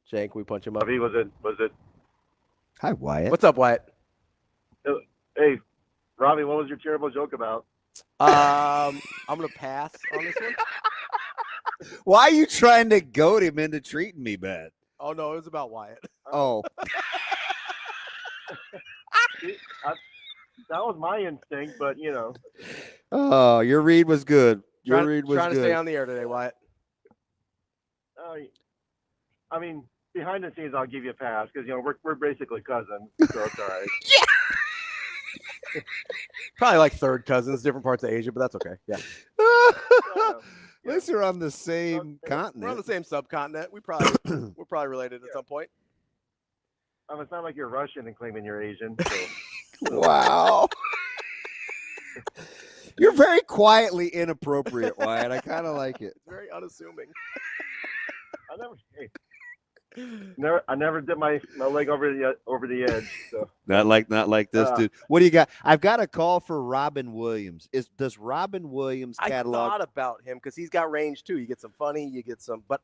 Shane, can we punch him up? Ravi, was it? Hi, Wyatt. What's up, Wyatt? Hey, Ravi, what was your terrible joke about? I'm gonna pass on this one. Why are you trying to goad him into treating me bad? Oh no, it was about Wyatt. Oh. That was my instinct, but you know. Oh, your read was good. Your read was trying good. to stay on the air today, Wyatt. I mean, behind the scenes, I'll give you a pass because you know we're basically cousins, so it's all right. Probably like third cousins, different parts of Asia, but that's okay. Yeah. At least we're on the same continent. We're on the same subcontinent. We're probably related at some point. It's not like you're Russian and claiming you're Asian. So. Wow. You're very quietly inappropriate, Wyatt. I kind of like it. Very unassuming. I never did my leg over the edge. So. Not like this, dude. What do you got? I've got a call for Robin Williams. Does Robin Williams catalog? I thought about him because he's got range too. You get some funny, you get some. But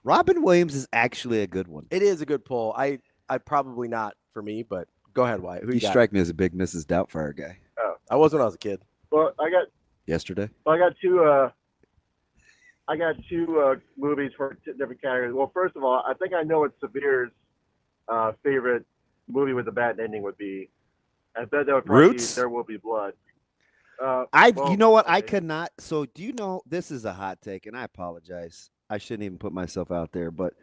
Robin Williams is actually a good one. It is a good pull. I probably not for me, but go ahead, Wyatt. Who you got? Strike me as a big Mrs. Doubtfire guy. Oh. I was when I was a kid. Well, Yesterday. Well, I got two movies for different categories. Well, first of all, I think I know what Severe's favorite movie with a bad ending would be. I bet that would probably Roots? be There Will Be Blood. You know what? Okay. I cannot. So, do you know this is a hot take, and I apologize. I shouldn't even put myself out there, but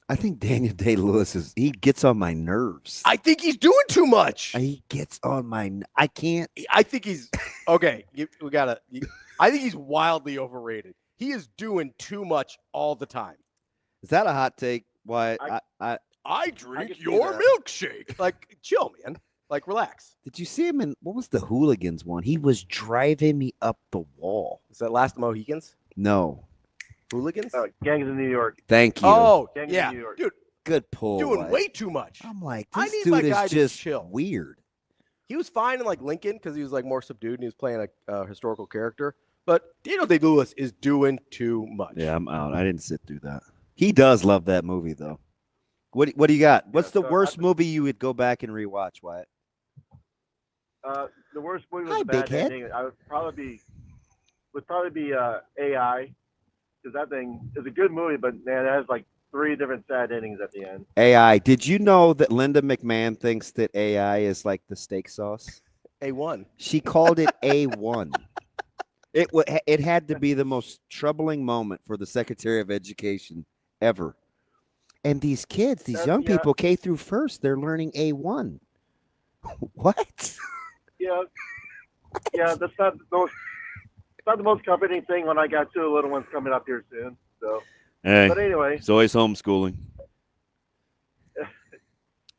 I think Daniel Day-Lewis he gets on my nerves. I think he's doing too much. He gets on my. I can't. I think he's okay. I think he's wildly overrated. He is doing too much all the time. Is that a hot take? Why? I drink your milkshake. Like, chill, man. Like, relax. Did you see him in what was the Hooligans one? He was driving me up the wall. Is that Last Mohicans? No. Hooligans? Gangs in New York. Thank you. Oh, Gangs yeah. in New York. Dude, good pull. Doing way too much. I'm like, I this need dude my is guy to just chill. Weird. He was fine in like Lincoln because he was like more subdued and he was playing a historical character. But Daniel Day-Lewis is doing too much. Yeah, I'm out. I didn't sit through that. He does love that movie, though. What do you got? What's the worst movie you would go back and rewatch, Wyatt? The worst movie with a bad ending, I would probably be AI, because that thing is a good movie, but man, it has like 3 different sad endings at the end. AI. Did you know that Linda McMahon thinks that AI is like the steak sauce? A1. She called it A1. It had to be the most troubling moment for the Secretary of Education ever. And these kids, these young people, K through first, they're learning A1. What? Yeah, that's not the most comforting thing when I got two little ones coming up here soon. So, hey, but anyway, it's always homeschooling.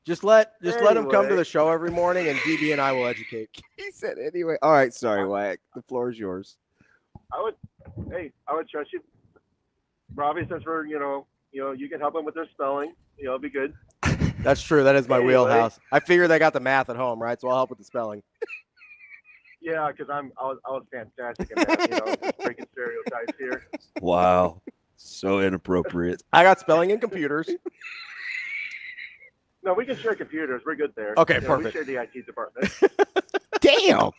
Just let him come to the show every morning, and DB and I will educate. He said anyway. All right, sorry, Wyatt. The floor is yours. I would trust you, Ravi, since we're you can help them with their spelling. It'll be good. That's true. That is my wheelhouse. I figured they got the math at home, right? So I'll help with the spelling. Yeah, because I was fantastic at that. Just breaking stereotypes here. Wow, so inappropriate. I got spelling and computers. No, we can share computers. We're good there. Okay, perfect. We share the IT department. Damn.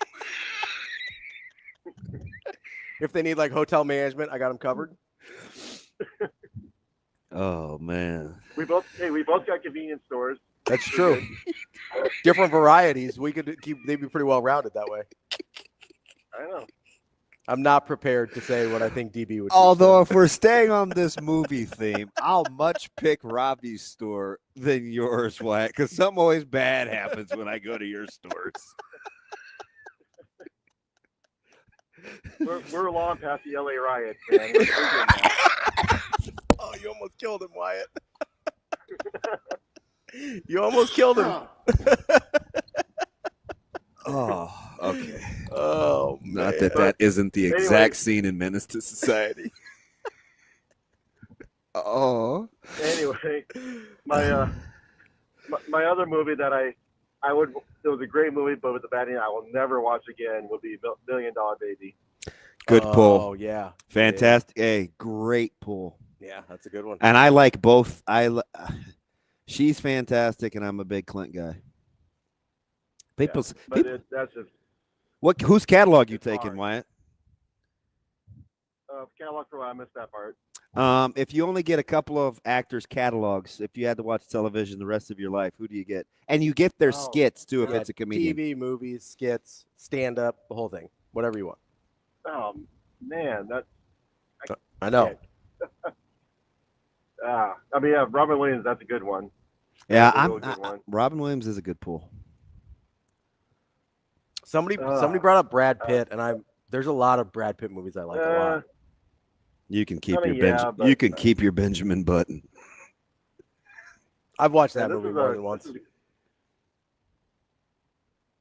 If they need like hotel management, I got them covered. Oh man. We both got convenience stores. That's true. Different varieties. They'd be pretty well rounded that way. I know. I'm not prepared to say what I think DB would. Although, if we're staying on this movie theme, I'll much pick Ravi's store than yours, Wyatt, because something always bad happens when I go to your stores. We're long past the LA riots, man. Oh, you almost killed him, Wyatt. You almost killed him. Oh, okay. Oh, not that isn't the exact scene in Menace to Society. Oh. Anyway, my other movie that it was a great movie, but with the bad ending I will never watch again would be $1 Million Baby. Good pull. Oh yeah, fantastic. Yeah. Hey, great pull. Yeah, that's a good one. And I like both. She's fantastic, and I'm a big Clint guy. That's just whose catalog you taking, Wyatt? Catalog for I missed that part. If you only get a couple of actors' catalogs, if you had to watch television the rest of your life, who do you get? And you get their skits too, if it's a comedian. TV, movies, skits, stand up, the whole thing, whatever you want. Oh man, I know. Robin Williams, that's a good one. Yeah, Robin Williams is a good pull. Somebody brought up Brad Pitt, and there's a lot of Brad Pitt movies I like a lot. You can keep keep your Benjamin Button. I've watched that movie more than once.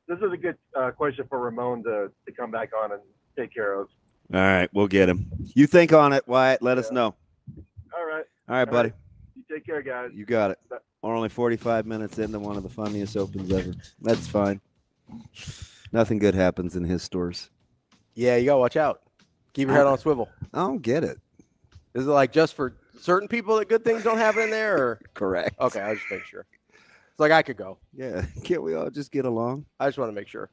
This is a good question for Ramon to come back on and take care of. All right, we'll get him. You think on it, Wyatt. Let us know. All right, buddy. You take care, guys. You got it. We're only 45 minutes into one of the funniest opens ever. That's fine. Nothing good happens in his stores. Yeah, you gotta watch out. Keep your head on a swivel. I don't get it. Is it like just for certain people that good things don't happen in there? Or? Correct. Okay, I just make sure. It's like I could go. Yeah, can't we all just get along? I just want to make sure.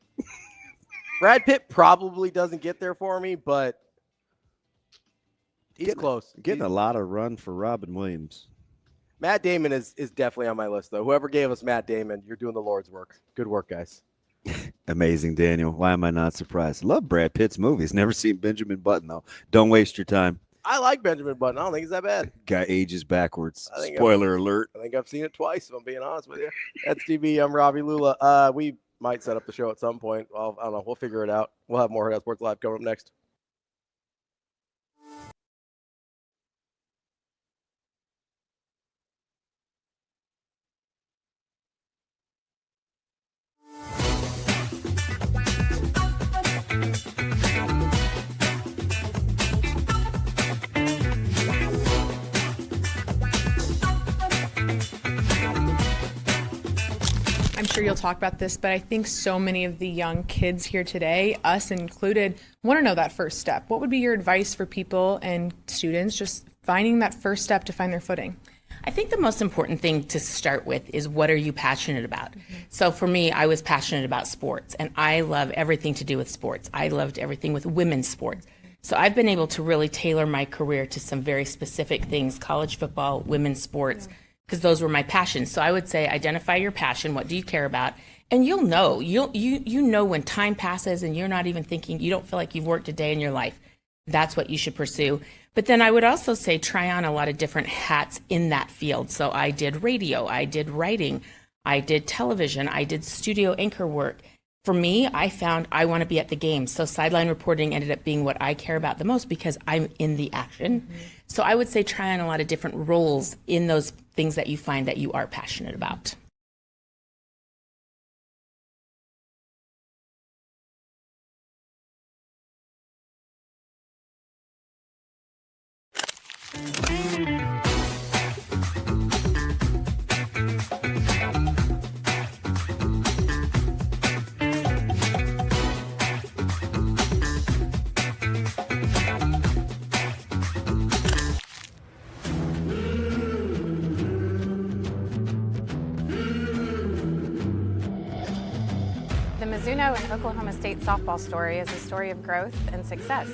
Brad Pitt probably doesn't get there for me, but he's close. Getting a lot of run for Robin Williams. Matt Damon is definitely on my list, though. Whoever gave us Matt Damon, you're doing the Lord's work. Good work, guys. Amazing, Daniel. Why am I not surprised? Love Brad Pitt's movies. Never seen Benjamin Button, though. Don't waste your time. I like Benjamin Button. I don't think it's that bad. Guy ages backwards. Spoiler alert. I think I've seen it twice, if I'm being honest with you. That's DB. I'm Ravi Lulla. We might set up the show at some point. Well, I don't know. We'll figure it out. We'll have more Hurrdat Sports Live coming up next. I'm sure you'll talk about this, but I think so many of the young kids here today, us included, want to know that first step. What would be your advice for people and students just finding that first step to find their footing? I think the most important thing to start with is, what are you passionate about? So for me, I was passionate about sports, and I love everything to do with sports. I loved everything with women's sports. So I've been able to really tailor my career to some very specific things: college football, women's sports, because those were my passions. So I would say, identify your passion. What do you care about? And you'll know, you know when time passes and you're not even thinking, you don't feel like you've worked a day in your life. That's what you should pursue. But then I would also say try on a lot of different hats in that field. So I did radio, I did writing, I did television, I did studio anchor work. For me, I found I want to be at the game. So sideline reporting ended up being what I care about the most because I'm in the action. Mm-hmm. So I would say try on a lot of different roles in those things that you find that you are passionate about. The Mizuno and Oklahoma State softball story is a story of growth and success.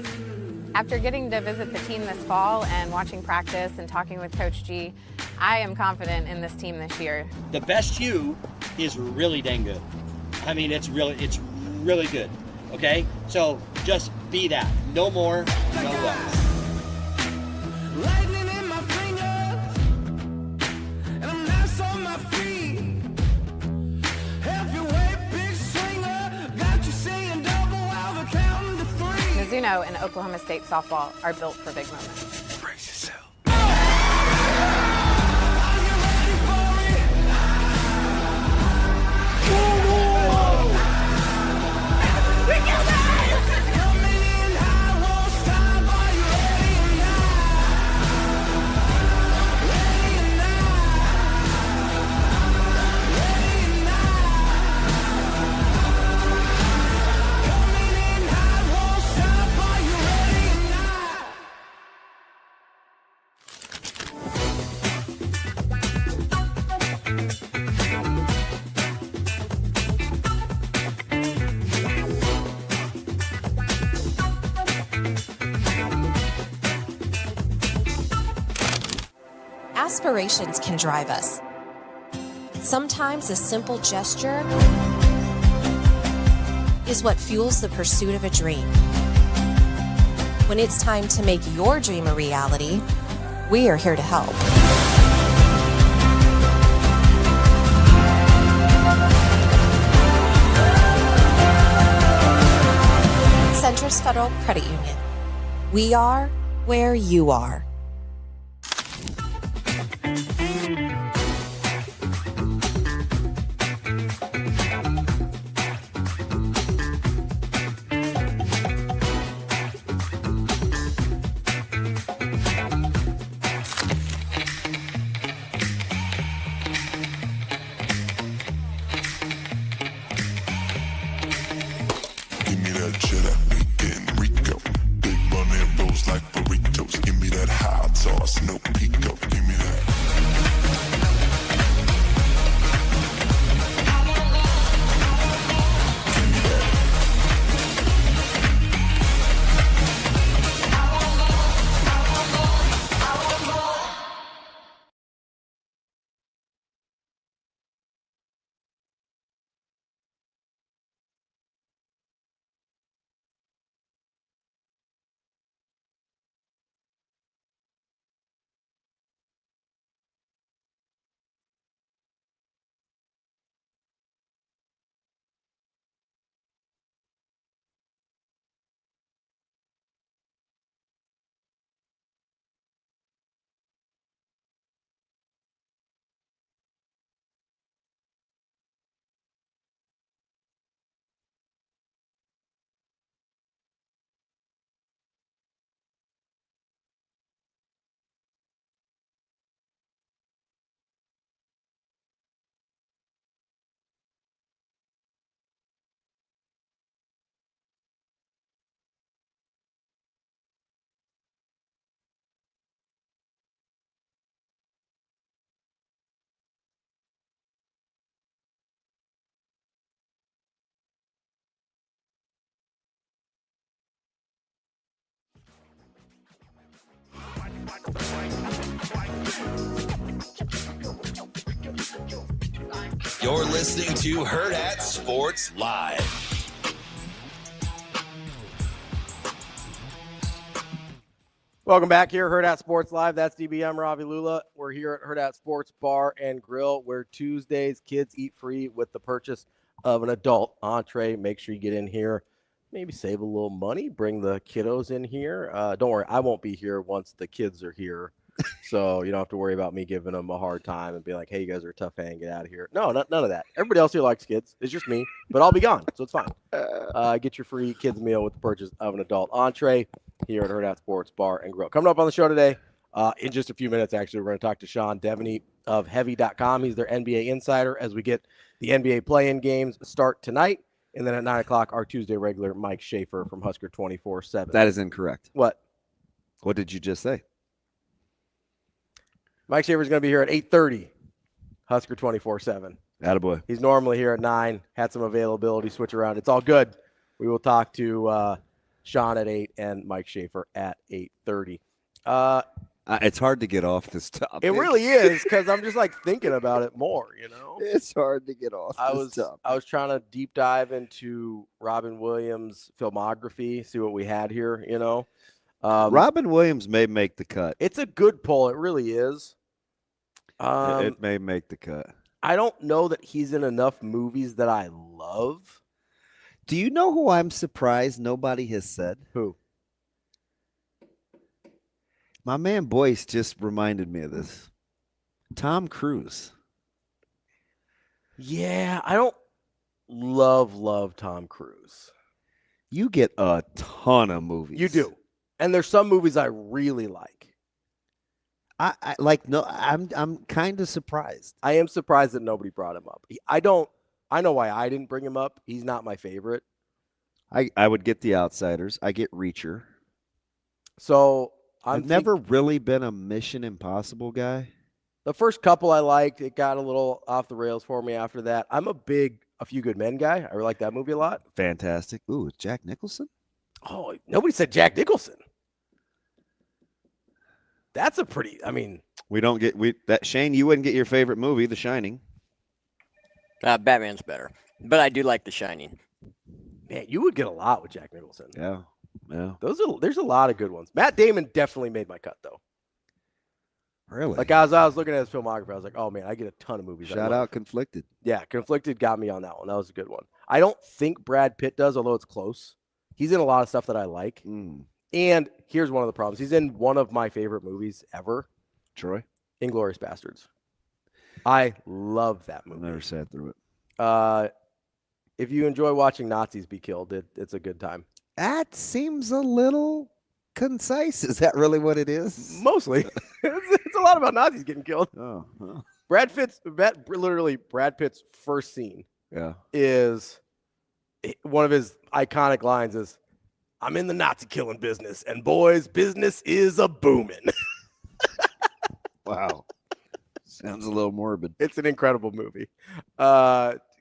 After getting to visit the team this fall and watching practice and talking with Coach G, I am confident in this team this year. The best you is really dang good. I mean, it's really good, okay? So just be that. No more, no less. Lightning in my fingers, and I'm nice on my feet. Heavyweight big swinger, got you saying double while they're counting to three. Mizuno and Oklahoma State softball are built for big moments. Brace yourself. Aspirations can drive us. Sometimes a simple gesture is what fuels the pursuit of a dream. When it's time to make your dream a reality, we are here to help. Centris Federal Credit Union. We are where you are. You're listening to Hurrdat Sports Live. Welcome back here, Hurrdat Sports Live. That's DB. I'm Ravi Lulla. We're here at Hurrdat Sports Bar and Grill, where Tuesdays kids eat free with the purchase of an adult entree. Make sure you get in here. Maybe save a little money. Bring the kiddos in here. Don't worry, I won't be here once the kids are here. So you don't have to worry about me giving them a hard time and be like, hey, you guys are a tough hang. Get out of here. No, none of that. Everybody else here likes kids. It's just me. But I'll be gone, so it's fine. Get your free kids meal with the purchase of an adult entree here at Hurrdat Sports Bar and Grill. Coming up on the show today, in just a few minutes, actually, we're going to talk to Sean Deveney of Heavy.com. He's their NBA insider as we get the NBA play-in games start tonight. And then at 9 o'clock, our Tuesday regular, Mike Schaefer from Husker247. That is incorrect. What? What did you just say? Mike Schaefer's going to be here at 8:30, Husker247. Attaboy. He's normally here at 9. Had some availability, switch around. It's all good. We will talk to Sean at 8 and Mike Schaefer at 8:30. It's hard to get off this topic. It really is, because I'm just like thinking about it more, you know? It's hard to get off this topic. I was trying to deep dive into Robin Williams' filmography, see what we had here, you know? Robin Williams may make the cut. It's a good poll. It really is. It may make the cut. I don't know that he's in enough movies that I love. Do you know who I'm surprised nobody has said? Who? My man Boyce just reminded me of this. Tom Yeah, I don't love Tom Cruise. You get a ton of movies. You do. And there's some movies I really like. I'm kind of surprised. I am surprised that nobody brought him up. I know why I didn't bring him up. He's not my favorite. I would get The Outsiders. I get Reacher. So I've never really been a Mission Impossible guy. The first couple I liked. It got a little off the rails for me after that. I'm a big A Few Good Men guy. I really like that movie a lot. Fantastic. Ooh, Jack Nicholson? Oh, nobody said Jack Nicholson. That's a pretty, Shane, you wouldn't get your favorite movie, The Shining. Batman's better, but I do like The Shining. Man, you would get a lot with Jack Nicholson. Yeah. There's a lot of good ones. Matt Damon definitely made my cut, though. Really? Like, as I was looking at his filmography, I was like, oh, man, I get a ton of movies. Shout out Conflicted. Yeah, Conflicted got me on that one. That was a good one. I don't think Brad Pitt does, although it's close. He's in a lot of stuff that I like. And here's one of the problems. He's in one of my favorite movies ever. Troy? Inglourious Bastards. I love that movie. Never sat through it. If you enjoy watching Nazis be killed, it's a good time. That seems a little concise. Is that really what it is? Mostly. It's a lot about Nazis getting killed. Oh. Huh. Brad Pitt's first scene is one of his iconic lines is, I'm in the Nazi killing business, and boys, business is a booming. Wow. Sounds a little morbid. It's an incredible movie.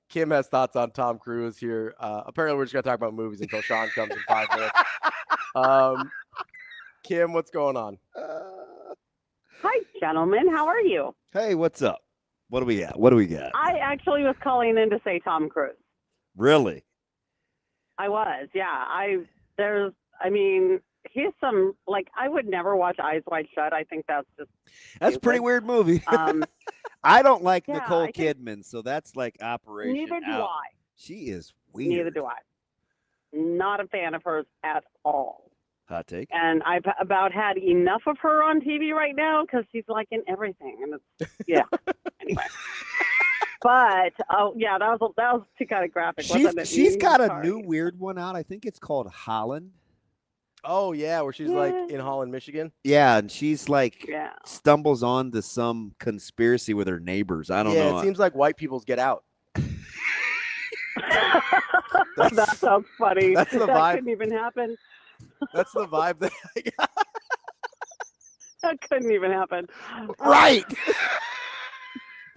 Kim has thoughts on Tom Cruise here. Apparently, we're just going to talk about movies until Sean comes in 5 minutes. Kim, what's going on? Hi, gentlemen. How are you? Hey, what's up? What do we got? I actually was calling in to say Tom Cruise. Really? I was, yeah. He's some, I would never watch Eyes Wide Shut. I think that's a pretty weird movie. I don't like Nicole Kidman, so that's like Operation Neither do Out. I. She is weird. Neither do I. Not a fan of hers at all. Hot take. And I've about had enough of her on TV right now because she's like in everything. And it's, yeah. Anyway. But, that was too kind of graphic. She's got a new weird one out. I think it's called Holland. Oh, yeah, where she's like in Holland, Michigan. Yeah, and she's stumbles on to some conspiracy with her neighbors. I don't know. Yeah, it seems like white people's Get Out. That sounds funny. That's the vibe. That couldn't even happen. That's the vibe that I got. That couldn't even happen. Right.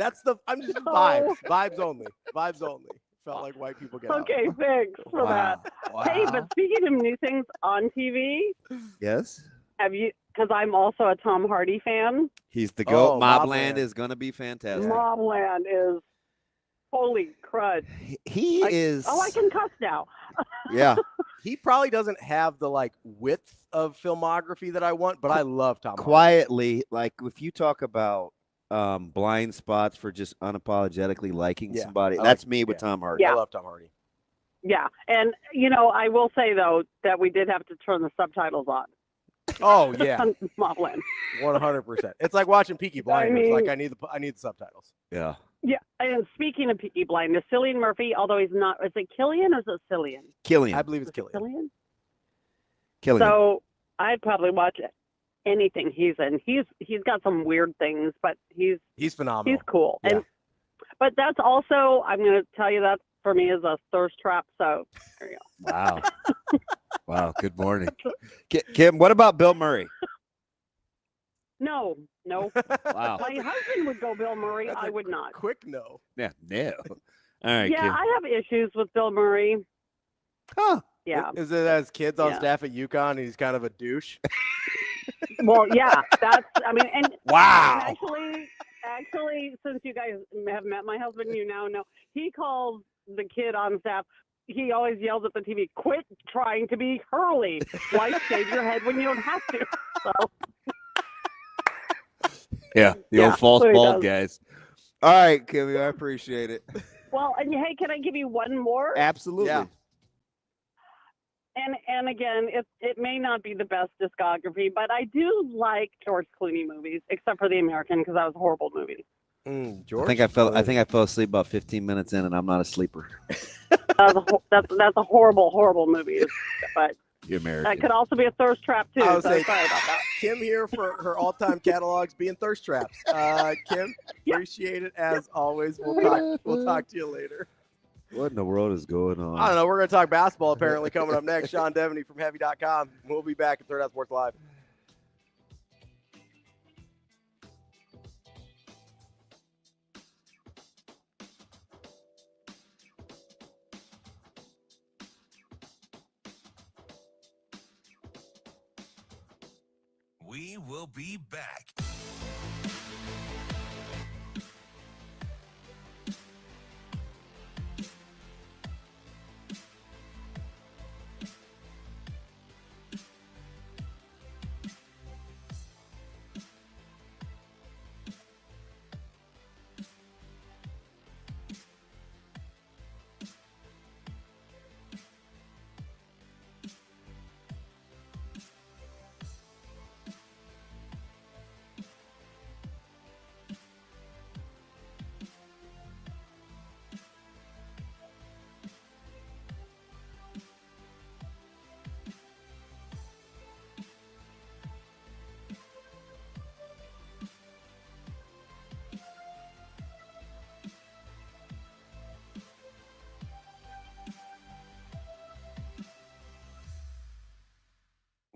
I'm just vibes. Vibes only. Vibes only. Felt like white people Get Out. Okay, thanks for that. Wow. Hey, but speaking of new things on TV, yes, have you? Because I'm also a Tom Hardy fan. He's the GOAT. Mobland is going to be fantastic. Mobland is Holy crud. He is. Oh, I can cuss now. Yeah. He probably doesn't have the like width of filmography that I want, but I love Tom Hardy. Quietly, like if you talk about blind spots for just unapologetically liking somebody, that's me with Tom Hardy. Yeah. I love Tom Hardy. Yeah. And, I will say, though, that we did have to turn the subtitles on. Oh, yeah. Moblin. 100%. It's like watching Peaky Blinders. Like I need the subtitles. Yeah. Yeah. And speaking of Peaky Blinders, Cillian Murphy, although he's not, is it Killian or is it Cillian? Killian. I believe it's Killian. Killian. So I'd probably watch anything he's in. He's got some weird things, but he's phenomenal. He's cool. Yeah. But that's also, I'm going to tell you, that for me is a thirst trap. So there you go. Wow. Wow. Good morning. Kim, what about Bill Murray? No. Wow. My husband would go Bill Murray. I would not. Quick no. Yeah, no. All right, Yeah, Kim. I have issues with Bill Murray. Huh. Yeah. Is it as kids on staff at UConn? And he's kind of a douche. Well, yeah, and wow. And actually, since you guys have met my husband, you now know he calls the kid on staff. He always yells at the TV, "Quit trying to be Hurley. Like, shave your head when you don't have to." So. Yeah, the old false so he bald does. guys. All right, Kimmy, I appreciate it. Well, and hey, can I give you one more? Absolutely. Yeah. And again, it may not be the best discography, but I do like George Clooney movies, except for The American, because that was a horrible movie. George. I think I fell asleep about 15 minutes in, and I'm not a sleeper. That's a horrible movie. But You're American. that could also be a thirst trap too. I So would say sorry about that. Kim here for her all-time catalogs being thirst traps. Kim, appreciate it as always. We'll talk to you later. What in the world is going on? I don't know. We're going to talk basketball apparently coming up next. Sean Deveney from Heavy.com. We'll be back at Hurrdat Sports Live. We will be back.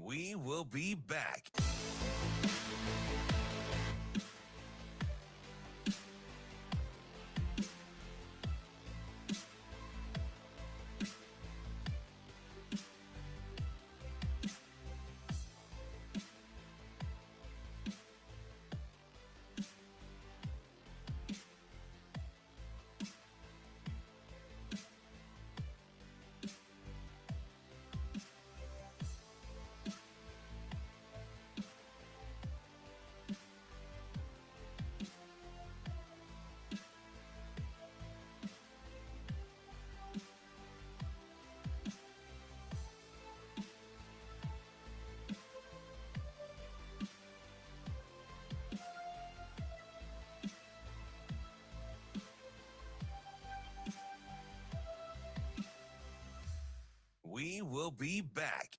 We will be back. We will be back.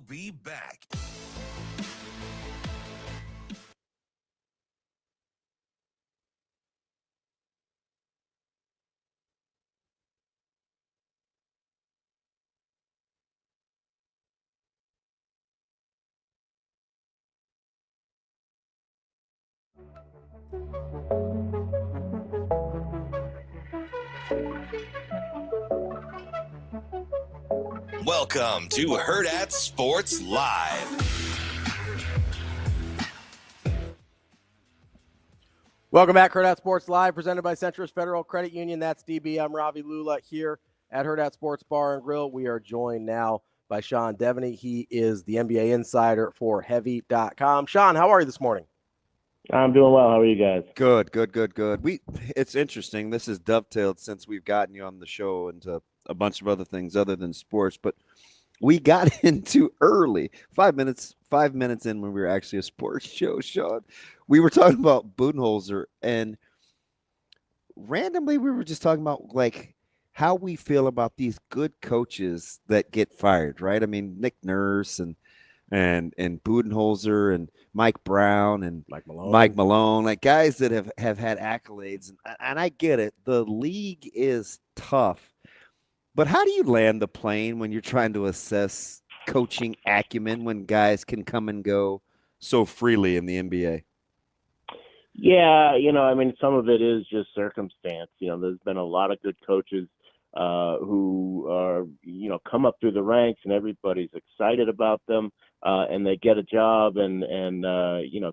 be back. Welcome to Hurrdat Sports Live. Welcome back, Hurrdat Sports Live, presented by Centris Federal Credit Union. That's DB. I'm Ravi Lulla here at Hurrdat Sports Bar and Grill. We are joined now by Sean Deveney. He is the NBA insider for Heavy.com. Sean, how are you this morning? I'm doing well. How are you guys? Good. It's interesting. This is dovetailed since we've gotten you on the show into a bunch of other things other than sports, but we got into early, 5 minutes in when we were actually a sports show, Sean. We were talking about Budenholzer, and randomly we were just talking about like how we feel about these good coaches that get fired, right? I mean, Nick Nurse and Budenholzer and Mike Brown and Mike Malone, like guys that have had accolades. And I get it. The league is tough. But how do you land the plane when you're trying to assess coaching acumen when guys can come and go so freely in the NBA? Yeah, I mean, some of it is just circumstance. There's been a lot of good coaches who are, come up through the ranks and everybody's excited about them, and they get a job and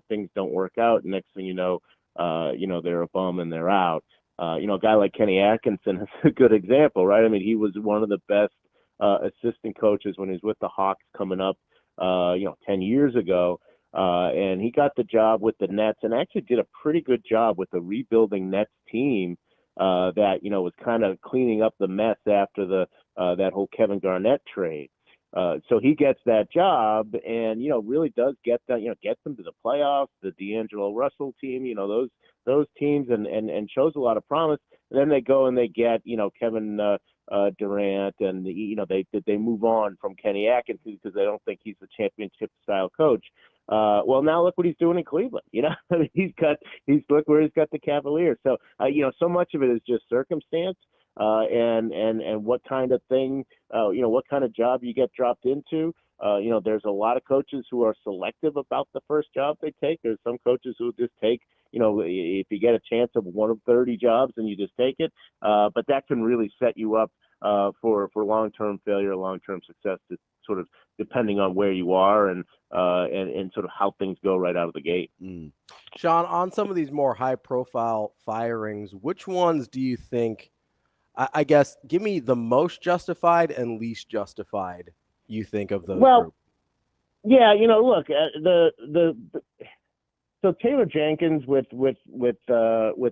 things don't work out. And next thing you know, they're a bum and they're out. A guy like Kenny Atkinson is a good example, right? I mean, he was one of the best assistant coaches when he was with the Hawks coming up, 10 years ago. And he got the job with the Nets and actually did a pretty good job with the rebuilding Nets team that, was kind of cleaning up the mess after that whole Kevin Garnett trade. So he gets that job and, really does get that, gets them to the playoffs, the D'Angelo Russell team, those teams and shows a lot of promise. And then they go and they get, Kevin Durant and, they move on from Kenny Atkinson because they don't think he's a championship style coach. Well, now look what he's doing in Cleveland. I mean, look where he's got the Cavaliers. So, so much of it is just circumstance. And what kind of thing, what kind of job you get dropped into. There's a lot of coaches who are selective about the first job they take. There's some coaches who just take, if you get a chance of one of 30 jobs, then you just take it. But that can really set you up for long-term failure, long-term success, to sort of depending on where you are and sort of how things go right out of the gate. Sean, on some of these more high-profile firings, which ones do you think, I guess, give me the most justified and least justified you think of those group? Yeah, look, so Taylor Jenkins with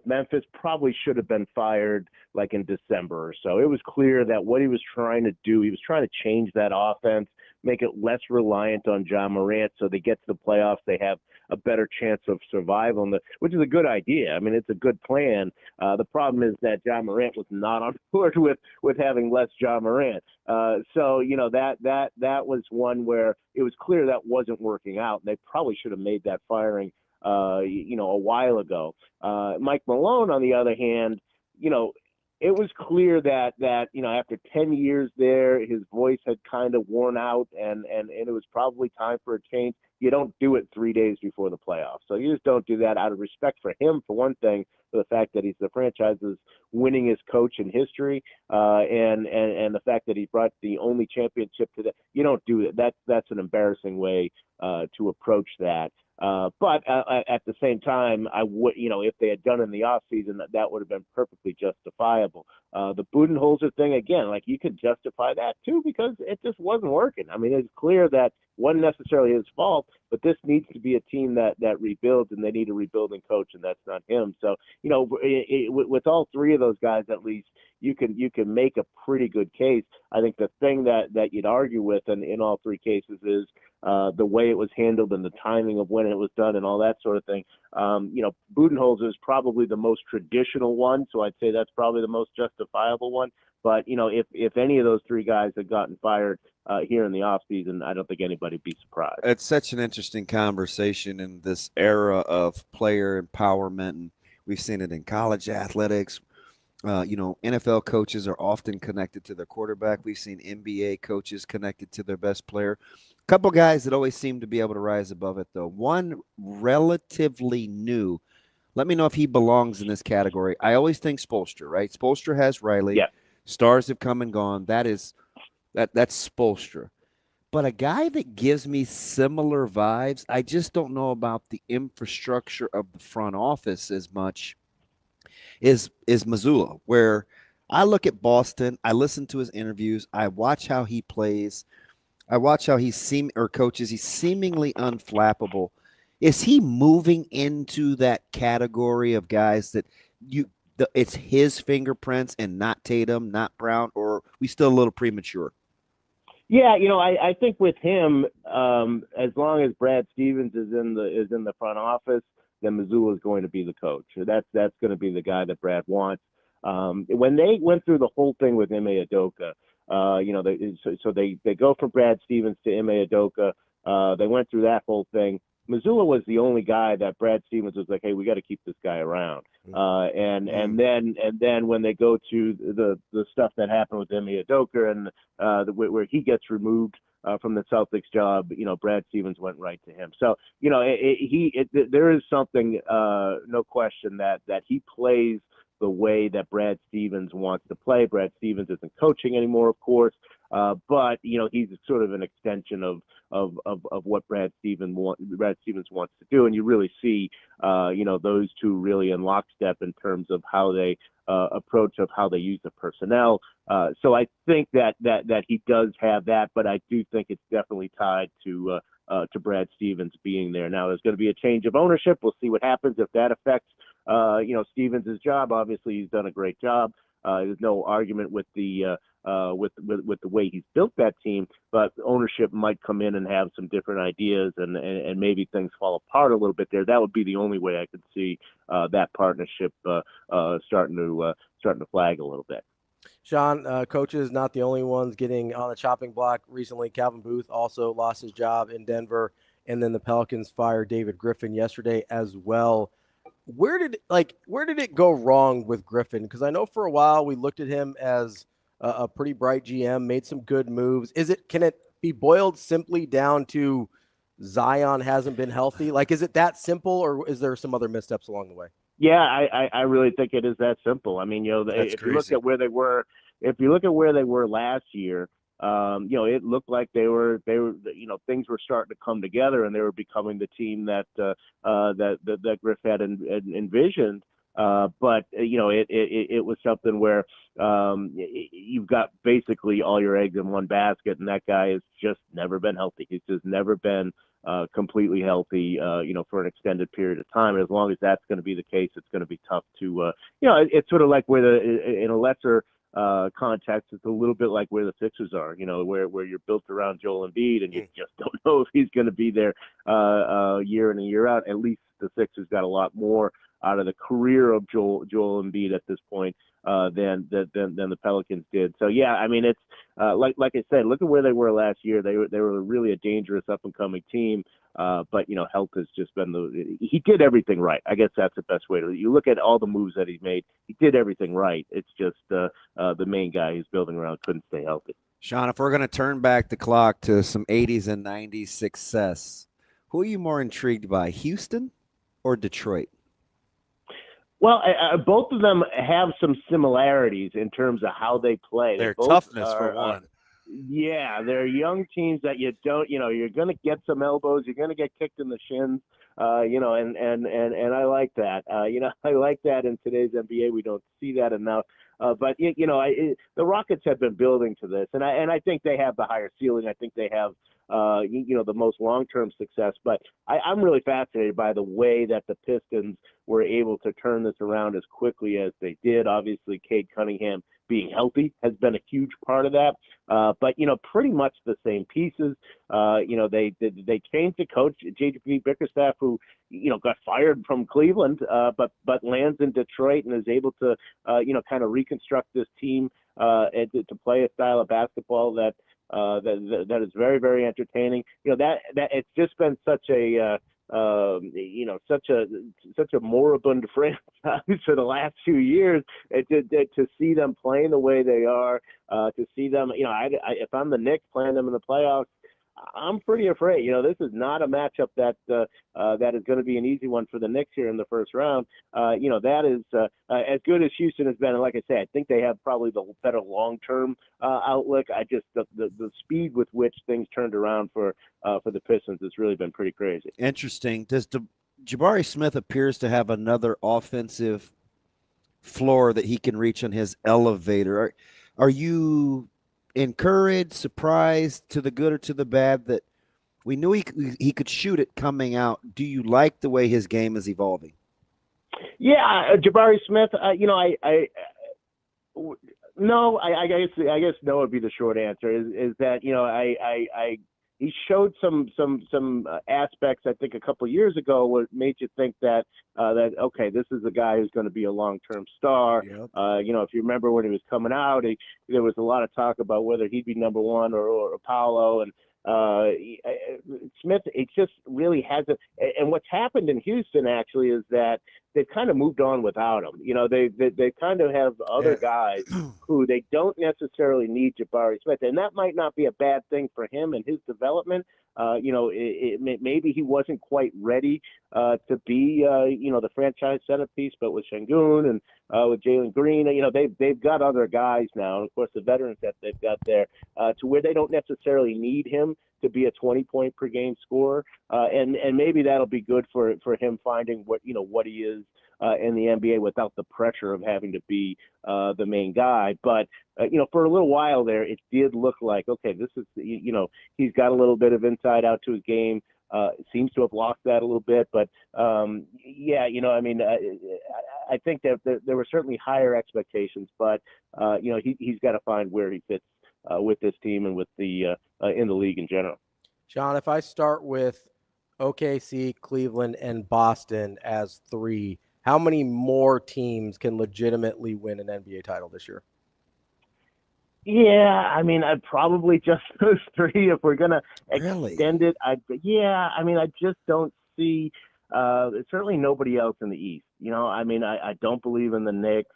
Memphis probably should have been fired like in December or so. It was clear that what he was trying to do, he was trying to change that offense, make it less reliant on Ja Morant, so they get to the playoffs, they have a better chance of survival, which is a good idea. I mean, it's a good plan. The problem is that Ja Morant was not on board with having less Ja Morant. So that was one where it was clear that wasn't working out. They probably should have made that firing a while ago. Mike Malone, on the other hand, it was clear that after 10 years there, his voice had kind of worn out, and it was probably time for a change. You don't do it 3 days before the playoffs. So you just don't do that out of respect for him, for one thing, for the fact that he's the franchise's winningest coach in history, and the fact that he brought the only championship to that. You don't do that. That's an embarrassing way to approach that. But at the same time, I would, if they had done it in the offseason, that would have been perfectly justifiable. The Budenholzer thing, again, like you could justify that too, because it just wasn't working. I mean, it's clear that wasn't necessarily his fault, but this needs to be a team that rebuilds, and they need a rebuilding coach, and that's not him. So, with all three of those guys, at least, you can make a pretty good case. I think the thing that you'd argue with in all three cases is the way it was handled and the timing of when it was done and all that sort of thing. Budenholzer is probably the most traditional one, so I'd say that's probably the most justifiable one. But, if any of those three guys had gotten fired here in the offseason, I don't think anybody'd be surprised. It's such an interesting conversation in this era of player empowerment, and we've seen it in college athletics. NFL coaches are often connected to their quarterback. We've seen NBA coaches connected to their best player. A couple guys that always seem to be able to rise above it, though. One relatively new. Let me know if he belongs in this category. I always think Spoelstra, right? Spoelstra has Riley. Yeah. Stars have come and gone. That's Spoelstra. But a guy that gives me similar vibes, I just don't know about the infrastructure of the front office as much, is Mazzulla, where I look at Boston, I listen to his interviews, I watch how he plays, I watch how coaches. He's seemingly unflappable. Is he moving into that category of guys that it's his fingerprints and not Tatum, not Brown, or are we still a little premature? Yeah, I think with him, as long as Brad Stevens is in the front office, then Mazzulla is going to be the coach. That's going to be the guy that Brad wants. When they went through the whole thing with Ime Udoka, they go from Brad Stevens to Ime Udoka. They went through that whole thing. Mazzulla was the only guy that Brad Stevens was like, hey, we got to keep this guy around. And then when they go to the stuff that happened with Ime Udoka and where he gets removed from the Celtics job, Brad Stevens went right to him. So there is something, no question that he plays the way that Brad Stevens wants to play. Brad Stevens isn't coaching anymore, of course, but he's sort of an extension of what Brad Stevens wants to do, and you really see those two really in lockstep in terms of how they approach of how they use the personnel. So I think that he does have that, but I do think it's definitely tied to Brad Stevens being there. Now there's going to be a change of ownership. We'll see what happens if that affects Stevens' job. Obviously, he's done a great job. There's no argument with the way he's built that team, but ownership might come in and have some different ideas, and maybe things fall apart a little bit there. That would be the only way I could see that partnership starting to flag a little bit. Sean, coaches not the only ones getting on the chopping block recently. Calvin Booth also lost his job in Denver, and then the Pelicans fired David Griffin yesterday as well. Where did it go wrong with Griffin? Because I know for a while we looked at him as a pretty bright GM, made some good moves. Can it be boiled simply down to Zion hasn't been healthy? Like, is it that simple, or is there some other missteps along the way? Yeah, I really think it is that simple. I mean, if you look at where they were last year, it looked like they were things were starting to come together, and they were becoming the team that Griff had envisioned. But it was something where you've got basically all your eggs in one basket, and that guy has just never been healthy. He's just never been completely healthy, for an extended period of time. And as long as that's going to be the case, it's going to be tough to, it's sort of like in a lesser context, it's a little bit like where the Sixers are, where you're built around Joel Embiid, and you just don't know if he's going to be there year in and year out. At least the Sixers got a lot more out of the career of Joel Embiid at this point than the Pelicans did. So yeah, I mean, it's like I said, look at where they were last year. They were really a dangerous up and coming team. But health has just been he did everything right. I guess that's the best way to. You look at all the moves that he made. He did everything right. It's just the main guy he's building around couldn't stay healthy. Sean, if we're going to turn back the clock to some 80s and 90s success, who are you more intrigued by, Houston or Detroit? Well, both of them have some similarities in terms of how they play. Their toughness, for one. Yeah, they're young teams that you're going to get some elbows. You're going to get kicked in the shins, and I like that. I like that in today's NBA. We don't see that enough. But the Rockets have been building to this, and I think they have the higher ceiling. I think they have the most long-term success. But I'm really fascinated by the way that the Pistons were able to turn this around as quickly as they did. Obviously, Cade Cunningham being healthy has been a huge part of that. But pretty much the same pieces. They changed the coach, JP Bickerstaff, who got fired from Cleveland, but lands in Detroit and is able to kind of reconstruct this team and to play a style of basketball that is very, very entertaining. That it's just been such a such a moribund franchise for the last few years. To see them playing the way they are, to see them, if I'm the Knicks playing them in the playoffs, I'm pretty afraid. This is not a matchup that is going to be an easy one for the Knicks here in the first round. That is as good as Houston has been. And like I say, I think they have probably the better long-term outlook. I just the speed with which things turned around for the Pistons has really been pretty crazy. Interesting. Jabari Smith appears to have another offensive floor that he can reach on his elevator. Are you encouraged, surprised, to the good or to the bad, that we knew he could shoot it coming out? Do you like the way his game is evolving? Yeah, Jabari Smith. I guess no would be the short answer. Is that he showed some aspects, I think, a couple of years ago, what made you think that okay, this is a guy who's going to be a long-term star. Yep. If you remember when he was coming out, there was a lot of talk about whether he'd be number one or Apollo, and Smith, it just really hasn't. And what's happened in Houston actually is that they've kind of moved on without him. They kind of have other guys who they don't necessarily need Jabari Smith, and that might not be a bad thing for him and his development. Maybe he wasn't quite ready to be the franchise centerpiece, but with Şengün and with Jalen Green, they've got other guys now, and of course the veterans that they've got there, to where they don't necessarily need him to be a 20-point per game scorer, and maybe that'll be good for him finding what he is in the NBA without the pressure of having to be the main guy. But for a little while there, it did look like, okay, this is he's got a little bit of inside out to his game. Seems to have lost that a little bit, but I think that there were certainly higher expectations, but he's got to find where he fits with this team and with the in the league in general. John, if I start with OKC, Cleveland, and Boston as 3, how many more teams can legitimately win an NBA title this year? Yeah, I'd probably just those 3 if we're going to extend it. I just don't see certainly nobody else in the East. I don't believe in the Knicks.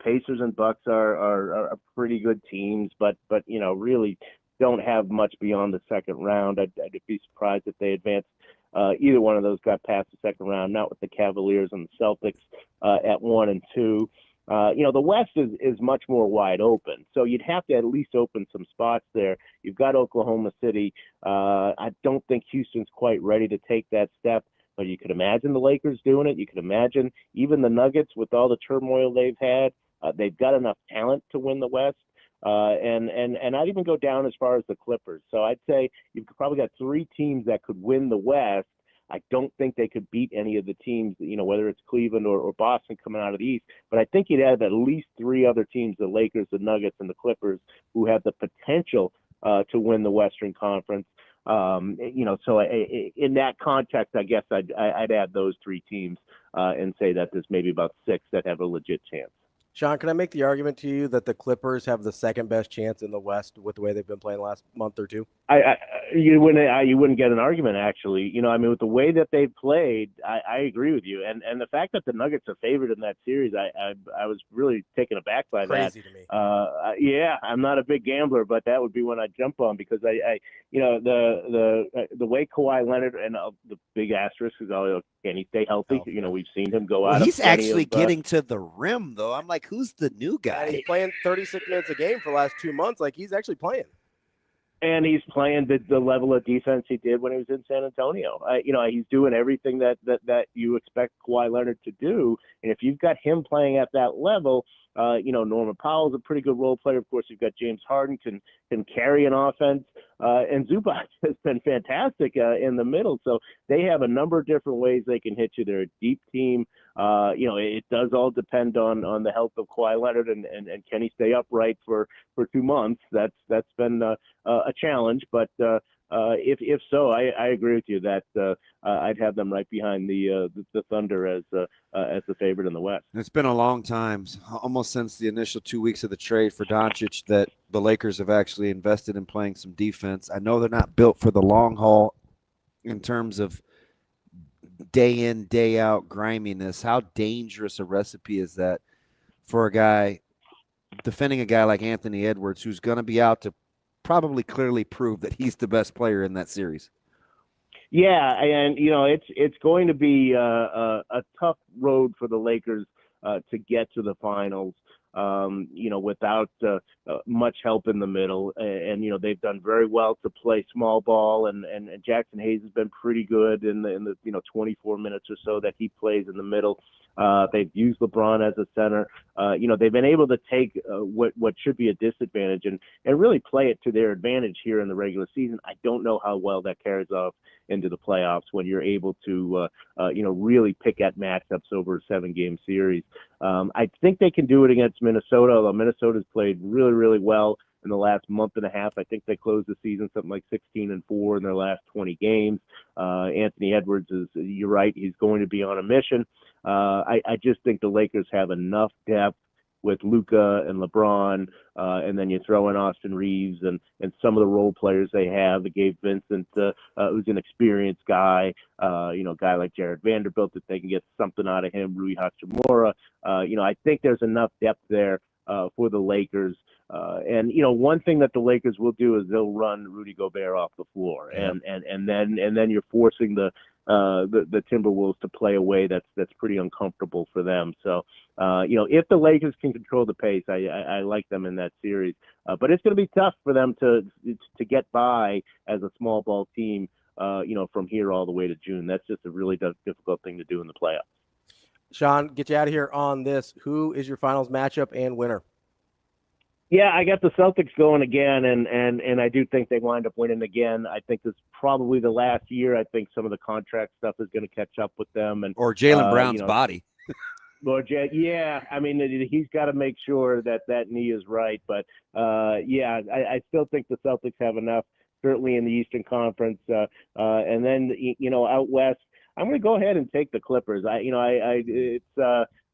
Pacers and Bucks are pretty good teams, but really don't have much beyond the second round. I'd be surprised if they advanced. Either one of those got past the second round, not with the Cavaliers and the Celtics at 1 and 2. The West is much more wide open, so you'd have to at least open some spots there. You've got Oklahoma City. I don't think Houston's quite ready to take that step, but you could imagine the Lakers doing it. You could imagine even the Nuggets with all the turmoil they've had. They've got enough talent to win the West. And I'd even go down as far as the Clippers. So I'd say you've probably got 3 teams that could win the West. I don't think they could beat any of the teams, whether it's Cleveland or Boston coming out of the East. But I think you'd have at least 3 other teams, the Lakers, the Nuggets, and the Clippers, who have the potential to win the Western Conference. So in that context, I guess I'd add those 3 teams and say that there's maybe about 6 that have a legit chance. Sean, can I make the argument to you that the Clippers have the second best chance in the West with the way they've been playing the last month or 2? You wouldn't get an argument, actually. With the way that they've played, I agree with you. And the fact that the Nuggets are favored in that series, I was really taken aback by that. Crazy to me. Yeah, I'm not a big gambler, but that would be one I'd jump on because the way Kawhi Leonard and the big asterisk is, can he stay healthy? We've seen him go out. Well, he's actually getting to the rim, though. I'm like, who's the new guy? And he's playing 36 minutes a game for the last 2 months. Like, he's actually playing. And he's playing the level of defense he did when he was in San Antonio. He's doing everything that you expect Kawhi Leonard to do. And if you've got him playing at that level, Norman Powell's a pretty good role player. Of course, you've got James Harden can carry an offense. And Zubac has been fantastic in the middle. So they have a number of different ways they can hit you. They're a deep team. it does all depend on the health of Kawhi Leonard and can he stay upright for 2 months. That's been a challenge, but if so, I agree with you that I'd have them right behind the Thunder as the favorite in the West. It's been a long time, almost since the initial 2 weeks of the trade for Doncic, that the Lakers have actually invested in playing some defense. I know they're not built for the long haul in terms of day in, day out griminess. How dangerous a recipe is that for a guy defending a guy like Anthony Edwards, who's going to be out to probably clearly prove that he's the best player in that series? Yeah, and it's going to be a tough road for the Lakers to get to the finals. Without much help in the middle, and they've done very well to play small ball, and Jackson Hayes has been pretty good in the 24 minutes or so that he plays in the middle. They've used LeBron as a center. They've been able to take what should be a disadvantage and really play it to their advantage here in the regular season. I don't know how well that carries off into the playoffs when you're able to really pick at matchups over a 7-game series. I think they can do it against Minnesota, although Minnesota's played really, really well in the last month and a half. I think they closed the season something like 16-4 in their last 20 games. Anthony Edwards you're right, he's going to be on a mission. I just think the Lakers have enough depth with Luka and LeBron, and then you throw in Austin Reeves and some of the role players they have. Gabe Vincent, who's an experienced guy, a guy like Jared Vanderbilt, that they can get something out of him, Rui Hachimura. I think there's enough depth there for the Lakers. And one thing that the Lakers will do is they'll run Rudy Gobert off the floor, and then you're forcing the Timberwolves to play a way that's pretty uncomfortable for them. So if the Lakers can control the pace, I like them in that series. But it's going to be tough for them to get by as a small ball team. From here all the way to June. That's just a really difficult thing to do in the playoffs. Sean, get you out of here on this. Who is your finals matchup and winner? Yeah, I got the Celtics going again, and I do think they wind up winning again. I think this is probably the last year. I think some of the contract stuff is going to catch up with them, or Jaylen Brown's body. Yeah, I mean, he's got to make sure that knee is right. But I still think the Celtics have enough, certainly in the Eastern Conference, and then out west, I'm going to go ahead and take the Clippers.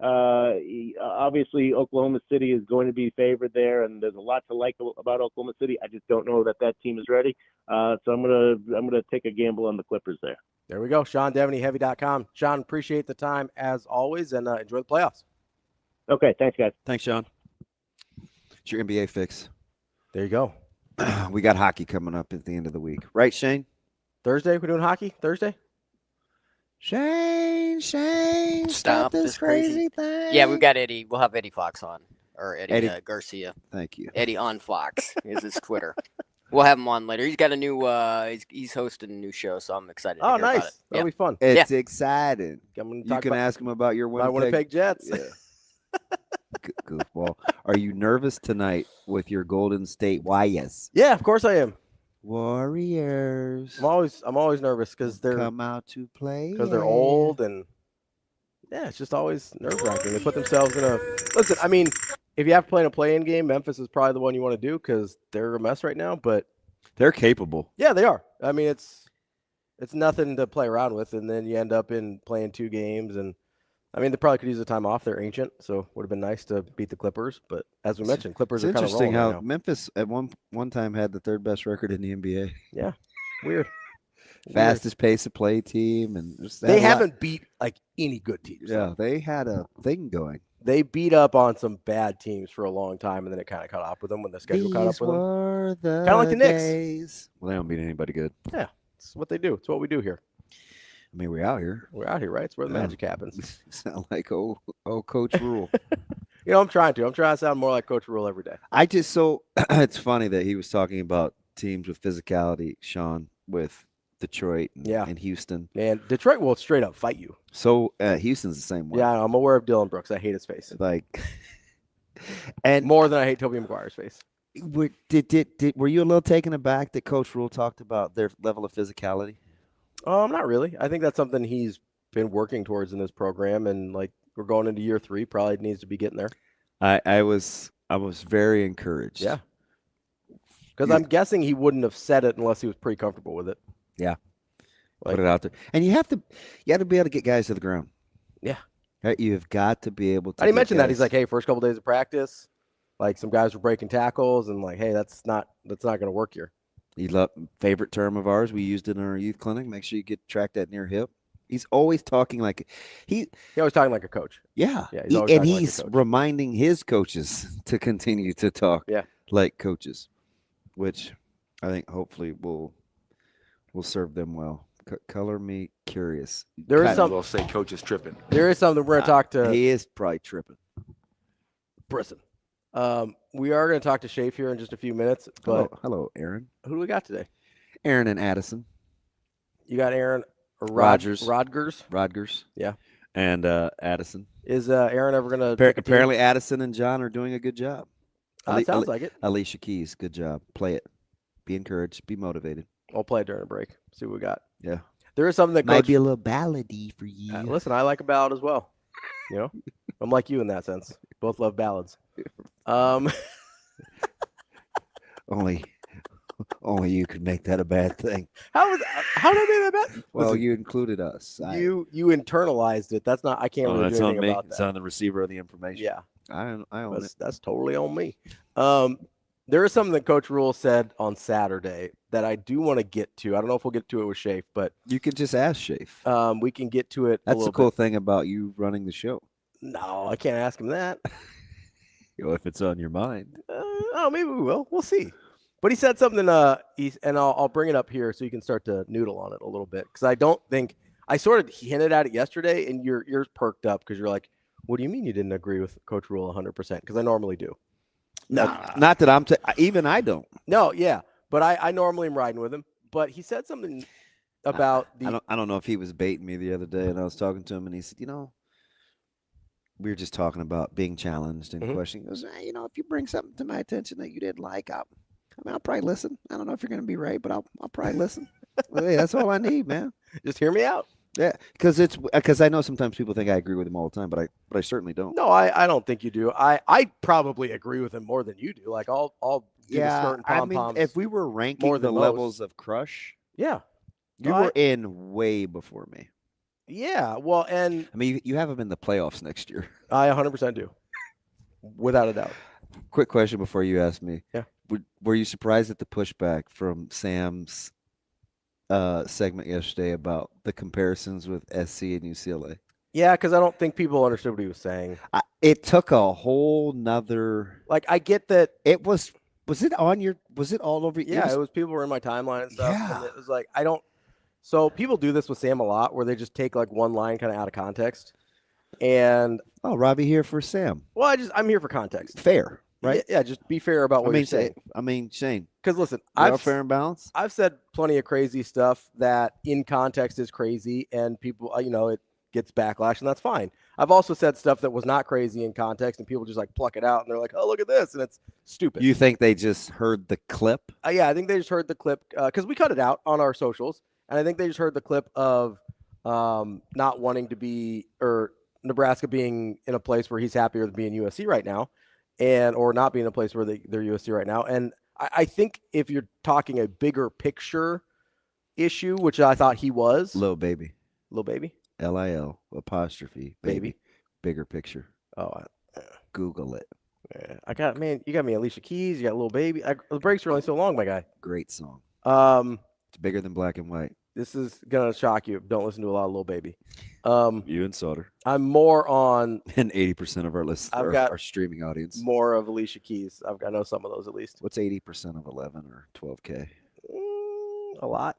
Obviously Oklahoma City is going to be favored there, and there's a lot to like about Oklahoma City. I just don't know that team is ready. So I'm gonna take a gamble on the Clippers there. There we go. Sean Deveney, Heavy.com. Sean, appreciate the time as always, and enjoy the playoffs. Okay, thanks guys. Thanks, Sean. It's your NBA fix. There you go. We got hockey coming up at the end of the week, right, Shane? Thursday, we're doing hockey Thursday. Shane, stop this crazy thing. Yeah, we've got Eddie. We'll have Eddie Fox on, or Eddie. Garcia. Thank you. Eddie on Fox is his Twitter. We'll have him on later. He's got a new. He's hosting a new show, so I'm excited. Oh, to hear nice! About it. That'll be fun. It's exciting. You can ask him about your Winnipeg Jets. Yeah. Goofball. Are you nervous tonight with your Golden State Warriors? Yeah, of course I am. Warriors. I'm always nervous because they're come out to play because they're old, and it's just always nerve-wracking. They put themselves in a listen. I mean, if you have to play in a play-in game, Memphis is probably the one you want to do because they're a mess right now. But they're capable. Yeah, they are. I mean, it's nothing to play around with, and then you end up in playing 2 games, and I mean, they probably could use the time off. They're ancient, so it would have been nice to beat the Clippers. But as we mentioned, Clippers are kind of rolling interesting how right now. Memphis at one time had the 3rd best record in the NBA. Yeah, weird. Fastest pace of play team, and they haven't beat like any good teams. Yeah, they had a thing going. They beat up on some bad teams for a long time, and then it kind of caught up with them when the schedule caught up with them. Kind of like the Knicks. Well, they don't beat anybody good. Yeah, it's what they do. It's what we do here. I mean, we're out here. We're out here, right? It's where the magic happens. Sound like Coach Rhule. I'm trying to sound more like Coach Rhule every day. It's funny that he was talking about teams with physicality, Sean, with Detroit and Houston. Man, Detroit will straight up fight you. So Houston's the same way. Yeah, I'm aware of Dylan Brooks. I hate his face. And more than I hate Tobey Maguire's face. Were you a little taken aback that Coach Rhule talked about their level of physicality? Not really. I think that's something he's been working towards in this program, and like we're going into year 3, probably needs to be getting there. I was very encouraged. Yeah. Because I'm guessing he wouldn't have said it unless he was pretty comfortable with it. Yeah. Like, Put it out there. And you have to be able to get guys to the ground. Yeah. Right? You have got to be able to. And he mentioned that. He's like, hey, first couple days of practice, like some guys were breaking tackles, and like, hey, that's not going to work here. He favorite term of ours. We used it in our youth clinic. Make sure you track that near hip. He's always talking like he always talking like a coach. Yeah. Yeah. He's reminding his coaches to continue to talk like coaches, which I think hopefully will serve them well. Color me curious. There is something. We'll say coach is tripping. There is something we're going to talk to. He is probably tripping. Brisson. We are going to talk to Schaefer here in just a few minutes. But hello, Aaron. Who do we got today? Aaron and Addison. You got Aaron Rodgers. Rodgers. Yeah. And Addison. Is Aaron ever going to? Apparently, Addison and John are doing a good job. Sounds like it. Alicia Keys, good job. Play it. Be encouraged. Be motivated. I'll play it during a break. See what we got. Yeah. There is something that might be a little ballady for you. Listen, I like a ballad as well. You know, I'm like you in that sense. Both love ballads. Only you could make that a bad thing. How did I make that bad? Well, Listen, you included us. You internalized it. That's not. I can't really do anything about that. It's on the receiver of the information. Yeah, I own it. That's totally on me. There is something that Coach Rhule said on Saturday that I do want to get to. I don't know if we'll get to it with Schaefer, but you can just ask Schaefer. We can get to it. That's the cool thing about you running the show. No, I can't ask him that. If it's on your mind. Maybe we will. We'll see. But he said something. And I'll bring it up here so you can start to noodle on it a little bit, because I don't think I sort of hinted at it yesterday, and your ears perked up because you're like, "What do you mean you didn't agree with Coach Rhule 100%?" Because I normally do. No, not that even I don't. No, yeah, but I normally am riding with him. But he said something about I don't know if he was baiting me the other day, and I was talking to him, and he said, we were just talking about being challenged and questioning. He goes, if you bring something to my attention that you didn't like, I'll probably listen. I don't know if you're going to be right, but I'll probably listen. Well, hey, that's all I need, man. Just hear me out. Yeah, because I know sometimes people think I agree with him all the time, but I certainly don't. No, I don't think you do. I probably agree with him more than you do. Like I'll do the skirt and pom-poms. If we were ranking the levels of crush, yeah, you were in way before me. Yeah, well, and I mean, you have them in the playoffs next year. I 100% do, without a doubt. Quick question before you ask me. Yeah, were you surprised at the pushback from Sam's segment yesterday about the comparisons with SC and UCLA? Yeah, because I don't think people understood what he was saying. It took a whole nother. Like, I get that it was. Was it all over? Yeah, it was people were in my timeline and stuff. Yeah. And it was like, so people do this with Sam a lot, where they just take like one line kind of out of context. And Ravi here for Sam. Well, I'm here for context. Fair, right? Yeah, just be fair about what you're saying. Shane. Because listen, fair and balanced. I've said plenty of crazy stuff that in context is crazy, and people, it gets backlash, and that's fine. I've also said stuff that was not crazy in context, and people just like pluck it out, and they're like, "Oh, look at this," and it's stupid. You think they just heard the clip? Yeah, I think they just heard the clip because we cut it out on our socials, and I think they just heard the clip of not wanting to be, or Nebraska being in a place where he's happier than being USC right now, or not being in a place where they're USC right now. And I think if you're talking a bigger picture issue, which I thought he was. Lil baby. LIL apostrophe baby. Bigger picture. Google it. Yeah. You got me Alicia Keys. You got Lil Baby. The breaks are only so long, my guy. Great song. It's bigger than Black and White. This is gonna shock you. Don't listen to a lot of Lil Baby. You and Sauter. I'm more on. And 80% of our listeners our streaming audience. More of Alicia Keys. I know some of those at least. What's 80% of 11 or 12K? A lot.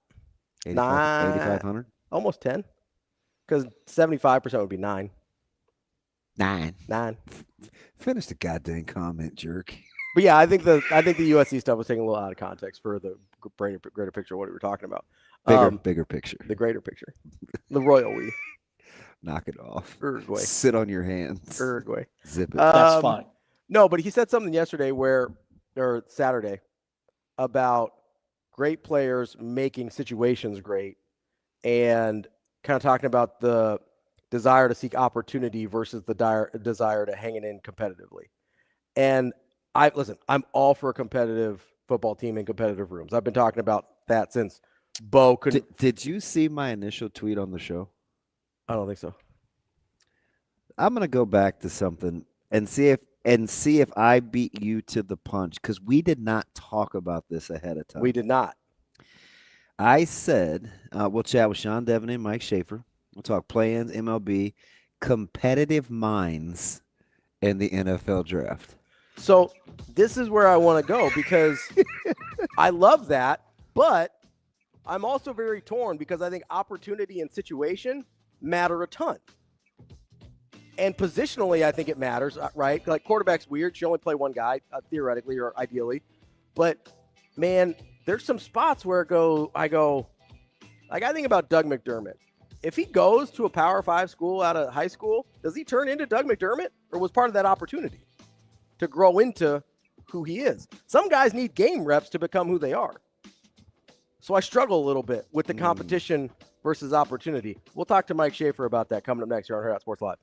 8,500. Almost 10. Because 75% would be 9. 9. Finish the goddamn comment, jerk. But yeah, I think the USC stuff was taken a little out of context for the greater picture of what we were talking about. Bigger picture. The greater picture. The royal we. Knock it off. Uruguay. Sit on your hands. Uruguay. Zip it. That's fine. No, but he said something yesterday or Saturday about great players making situations great, and kind of talking about the desire to seek opportunity versus the desire to hang it in competitively. And I'm all for a competitive football team in competitive rooms. I've been talking about that since Bo couldn't. Did you see my initial tweet on the show? I don't think so. I'm going to go back to something and see if I beat you to the punch, because we did not talk about this ahead of time. We did not. I said we'll chat with Sean Deveney and Mike Schaefer. We'll talk play-ins, MLB, competitive minds, and the NFL draft. So this is where I want to go, because I love that, but I'm also very torn because I think opportunity and situation matter a ton. And positionally, I think it matters, right? Like, quarterback's weird. You only play one guy, theoretically or ideally. But, man, there's some spots where I think about Doug McDermott. If he goes to a Power 5 school out of high school, does he turn into Doug McDermott, or was part of that opportunity to grow into who he is? Some guys need game reps to become who they are. So I struggle a little bit with the competition versus opportunity. We'll talk to Mike Schaefer about that coming up next here on Hurrdat Sports Live.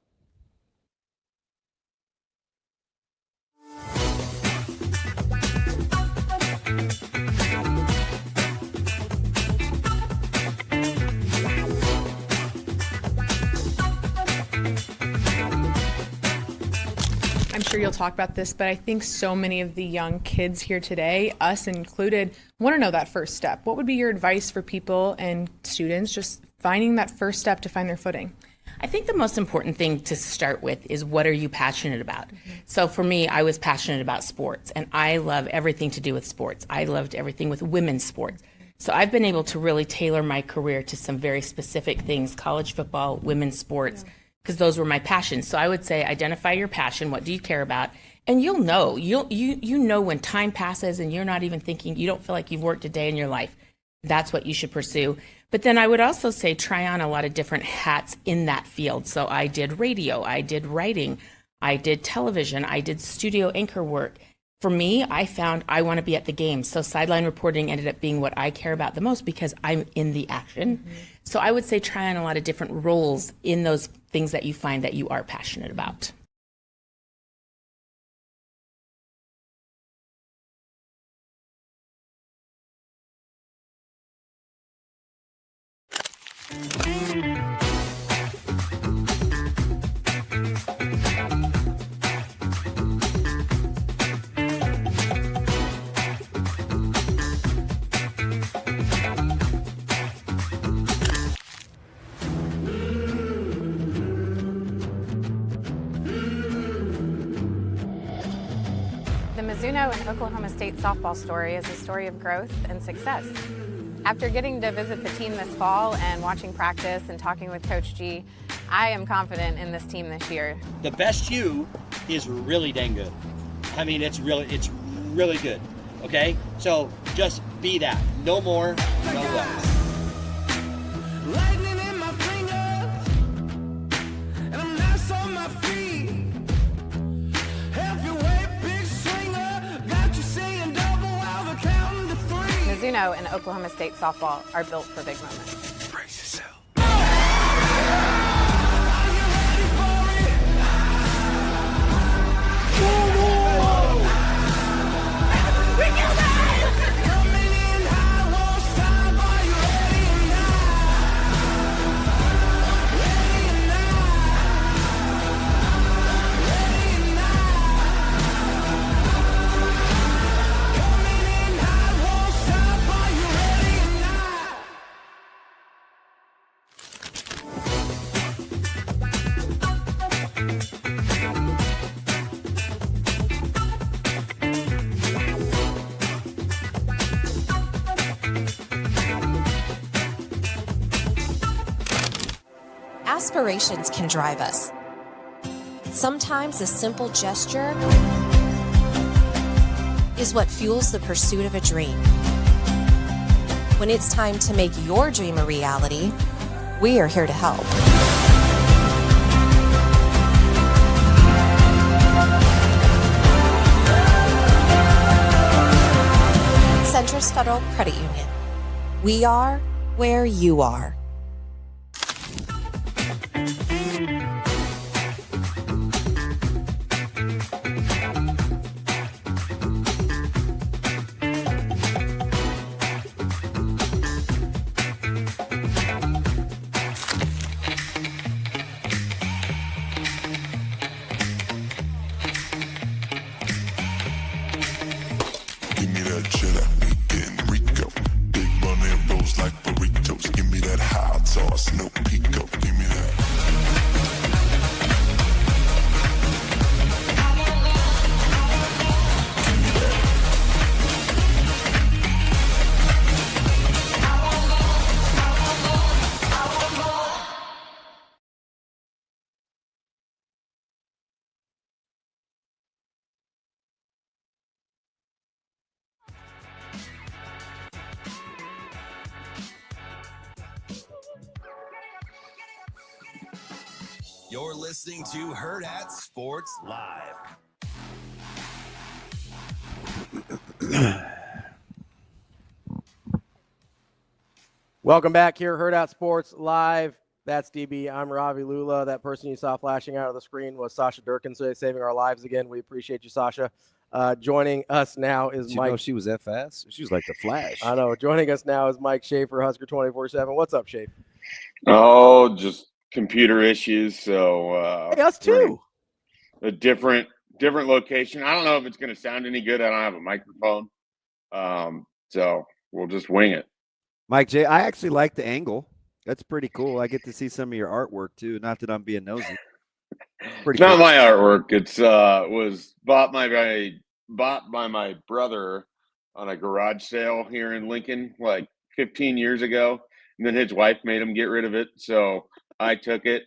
I'm sure you'll talk about this, but I think so many of the young kids here today, us included, want to know that first step. What would be your advice for people and students just finding that first step to find their footing? I think the most important thing to start with is, what are you passionate about? So for me, I was passionate about sports, and I love everything to do with sports. I loved everything with women's sports. So I've been able to really tailor my career to some very specific things: college football, women's sports, because those were my passions. So I would say, identify your passion. What do you care about? And you'll know. You know when time passes and you're not even thinking, you don't feel like you've worked a day in your life. That's what you should pursue. But then I would also say, try on a lot of different hats in that field. So I did radio, I did writing, I did television, I did studio anchor work. For me, I found I want to be at the game. So sideline reporting ended up being what I care about the most, because I'm in the action. So I would say try on a lot of different roles in those things that you find that you are passionate about. The Mizuno and Oklahoma State softball story is a story of growth and success. After getting to visit the team this fall and watching practice and talking with Coach G, I am confident in this team this year. The best you is really dang good. I mean, it's really good. Okay? So just be that. No more, no less. Lightning in my fingers, and I'm nice on my feet. Heavyweight big swinger, got you saying double while the counting to three. Mizuno and Oklahoma State softball are built for big moments. Brace yourself. Aspirations can drive us. Sometimes a simple gesture is what fuels the pursuit of a dream. When it's time to make your dream a reality, we are here to help. Centris Federal Credit Union. We are where you are. You're listening to Hurrdat Sports Live. Welcome back here, Hurrdat Sports Live. That's DB. I'm Ravi Lulla. That person you saw flashing out of the screen was Sasha Durkin, saving our lives again. We appreciate you, Sasha. Joining us now is Did Mike. You know she was that fast? She was like the Flash. I know. Joining us now is Mike Schaefer, Husker247. What's up, Schaefer? Oh, just computer issues. So hey, us too. A different location. I don't know if it's going to sound any good. I don't have a microphone, so we'll just wing it. Mike J, I actually like the angle. That's pretty cool. I get to see some of your artwork too. Not that I'm being nosy. It's not my artwork. It's was bought by my brother on a garage sale here in Lincoln like 15 years ago, and then his wife made him get rid of it. So I took it,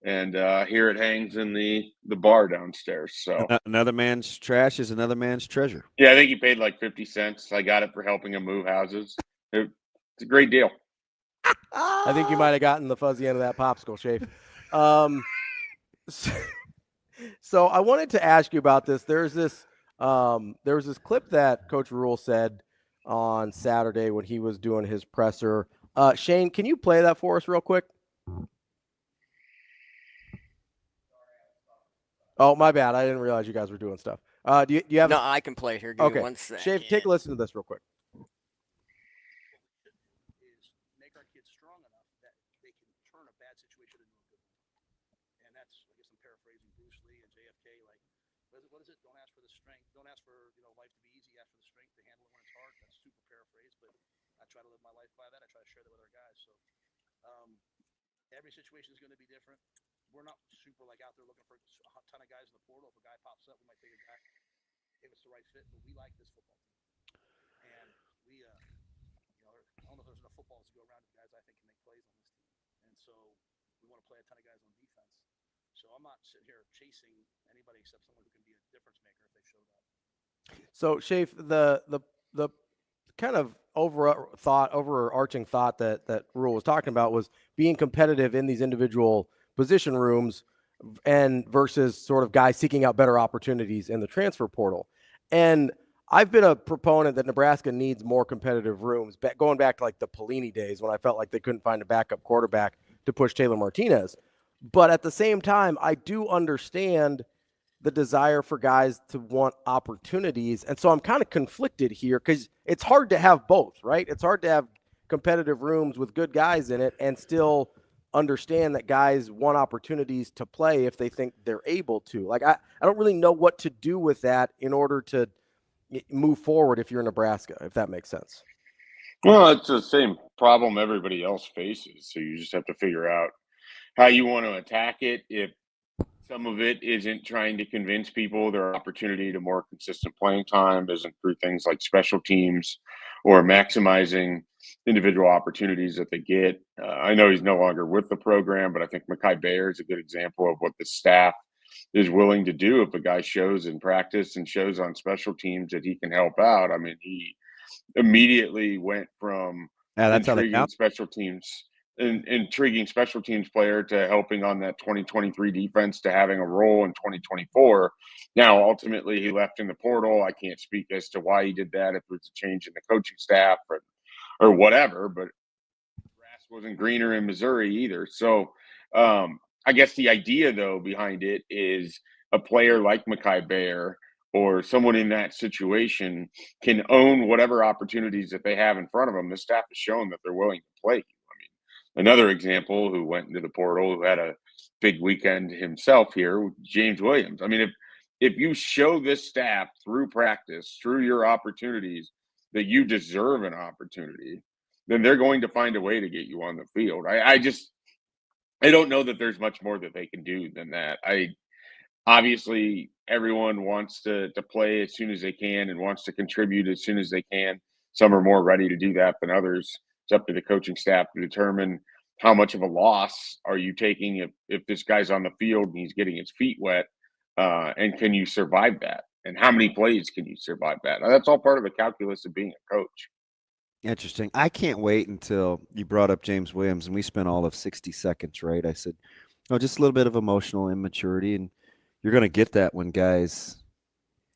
and here it hangs in the bar downstairs. So another man's trash is another man's treasure. Yeah, I think he paid like 50 cents. I got it for helping him move houses. It's a great deal. I think you might have gotten the fuzzy end of that popsicle, Shafe. So I wanted to ask you about this. There was this clip that Coach Rhule said on Saturday when he was doing his presser. Shane, can you play that for us real quick? Oh, my bad. I didn't realize you guys were doing stuff. Do you have? No, I can play here. Give me 1 second. Shave, take a listen to this real quick. What is it? Don't ask for the strength. Don't ask for life to be easy. Ask for the strength to handle it when it's hard. That's super paraphrase, but I try to live my life by that. I try to share that with our guys. So every situation is going to be different. We're not super out there looking for a ton of guys in the portal. If a guy pops up, we might take a guy if it's the right fit. But we like this football team, and we I don't know if there's enough footballs to go around with guys I think can make plays on this team, and so we want to play a ton of guys on defense. So I'm not sitting here chasing anybody except someone who can be a difference maker if they showed up. So, Shafe, the kind of overarching thought that Rhule was talking about was being competitive in these individual position rooms and versus sort of guys seeking out better opportunities in the transfer portal. And I've been a proponent that Nebraska needs more competitive rooms, going back to the Pelini days when I felt like they couldn't find a backup quarterback to push Taylor Martinez. But at the same time, I do understand the desire for guys to want opportunities. And so I'm kind of conflicted here because it's hard to have both, right? It's hard to have competitive rooms with good guys in it and still understand that guys want opportunities to play if they think they're able to. I don't really know what to do with that in order to move forward if you're Nebraska, if that makes sense. Well, it's the same problem everybody else faces. So you just have to figure out how you want to attack it. If some of it isn't trying to convince people their opportunity to more consistent playing time isn't through things like special teams or maximizing individual opportunities that they get. I know he's no longer with the program, but I think Mekhi Bayer is a good example of what the staff is willing to do if a guy shows in practice and shows on special teams that he can help out. I mean, he immediately went from intriguing special teams player to helping on that 2023 defense to having a role in 2024. Now, ultimately, he left in the portal. I can't speak as to why he did that, if it was a change in the coaching staff or whatever, but grass wasn't greener in Missouri either. So I guess the idea, though, behind it is a player like Mekhi Bayer or someone in that situation can own whatever opportunities that they have in front of them. The staff has shown that they're willing to play. Another example who went into the portal, who had a big weekend himself here, James Williams. I mean, if you show this staff through practice, through your opportunities, that you deserve an opportunity, then they're going to find a way to get you on the field. I don't know that there's much more that they can do than that. Obviously, everyone wants to play as soon as they can and wants to contribute as soon as they can. Some are more ready to do that than others. It's up to the coaching staff to determine how much of a loss are you taking if this guy's on the field and he's getting his feet wet, and can you survive that? And how many plays can you survive that? Now, that's all part of the calculus of being a coach. Interesting. I can't wait until you brought up James Williams, and we spent all of 60 seconds, right? I said, No, just a little bit of emotional immaturity, and you're going to get that when guys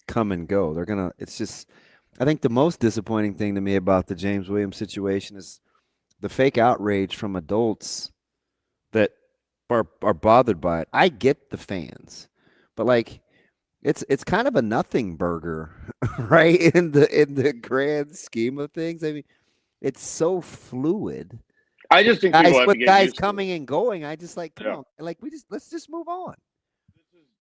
come and go. It's just, I think the most disappointing thing to me about the James Williams situation is the fake outrage from adults that are bothered by it. I get the fans, but like, it's kind of a nothing burger, right? In the grand scheme of things. I mean, it's so fluid. I just think people have to get guys used coming and going. I just like, come on, like let's just move on.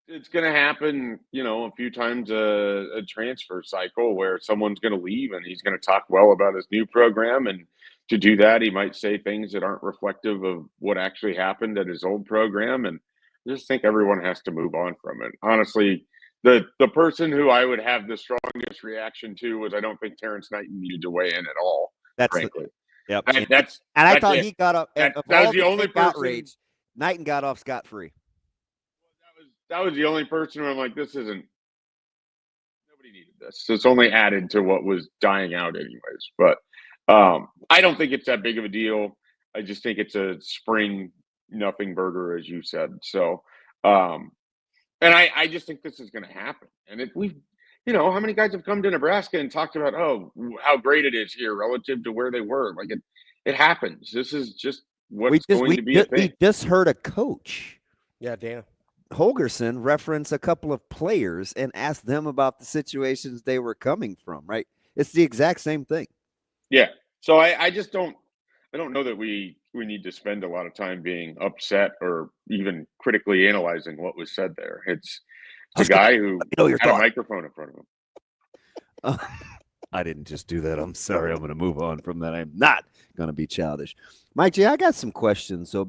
It's going to happen, a few times a transfer cycle where someone's going to leave and he's going to talk well about his new program. And to do that, he might say things that aren't reflective of what actually happened at his old program. And I just think everyone has to move on from it. Honestly, the person who I would have the strongest reaction to was I don't think Terrence Knighton needed to weigh in at all, frankly. Yep. And I thought he got up. That Of was all the only person. outrage, Knighton got off scot-free. That was the only person where I'm like, nobody needed this. It's only added to what was dying out anyways. But I don't think it's that big of a deal. I just think it's a spring nothing burger, as you said. So, and I just think this is going to happen. And how many guys have come to Nebraska and talked about, how great it is here relative to where they were? Like it happens. This is just what's going to be a thing. We just heard a coach. Yeah, Dana Holgerson reference a couple of players and ask them about the situations they were coming from, right? It's the exact same thing. Yeah. So I just don't know that we need to spend a lot of time being upset or even critically analyzing what was said there. It's a guy who had a microphone in front of him. I didn't just do that. I'm sorry. I'm going to move on from that. I'm not going to be childish. Mike J, I got some questions, though,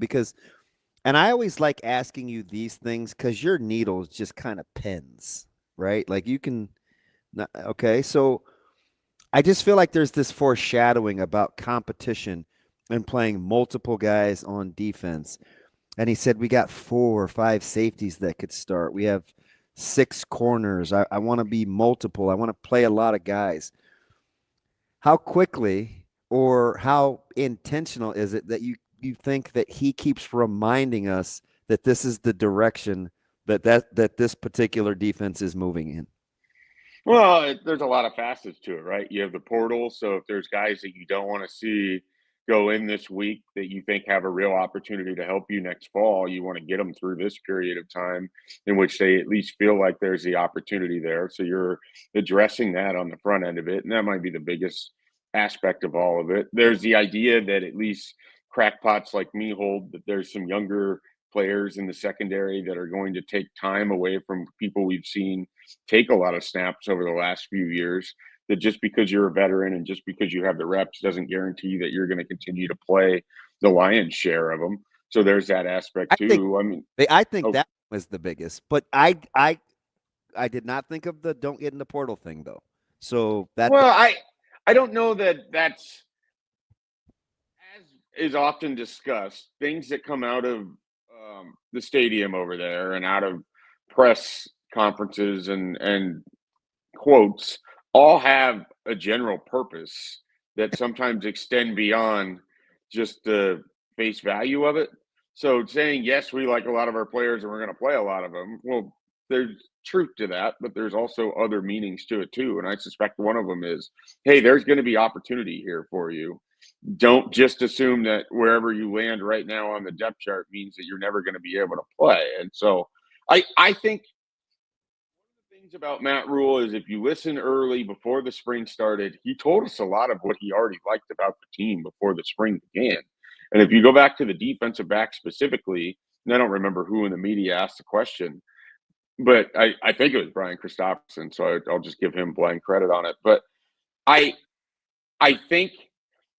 and I always like asking you these things because your needle is just kind of pins, right? Like you can, okay. So I just feel like there's this foreshadowing about competition and playing multiple guys on defense. And he said, we got 4 or 5 safeties that could start. We have 6 corners. I want to be multiple. I want to play a lot of guys. How quickly or how intentional is it that you think that he keeps reminding us that this is the direction that this particular defense is moving in? Well, there's a lot of facets to it, right? You have the portal. So if there's guys that you don't want to see go in this week that you think have a real opportunity to help you next fall, you want to get them through this period of time in which they at least feel like there's the opportunity there. So you're addressing that on the front end of it. And that might be the biggest aspect of all of it. There's the idea that at least crackpots like me hold that there's some younger players in the secondary that are going to take time away from people we've seen take a lot of snaps over the last few years, that just because you're a veteran and just because you have the reps doesn't guarantee that you're going to continue to play the lion's share of them. So there's that aspect too. I think that was the biggest, but I did not think of the don't get in the portal thing though. So I don't know that that's as is often discussed. Things that come out of the stadium over there and out of press conferences and quotes all have a general purpose that sometimes extend beyond just the face value of it. So saying, yes, we like a lot of our players and we're going to play a lot of them. Well, there's truth to that, but there's also other meanings to it too. And I suspect one of them is, hey, there's going to be opportunity here for you. Don't just assume that wherever you land right now on the depth chart means that you're never going to be able to play. And so I think one of the things about Matt Rhule is if you listen early before the spring started, he told us a lot of what he already liked about the team before the spring began. And if you go back to the defensive back specifically, and I don't remember who in the media asked the question, but I think it was Brian Christopherson, so I'll just give him blank credit on it. But I think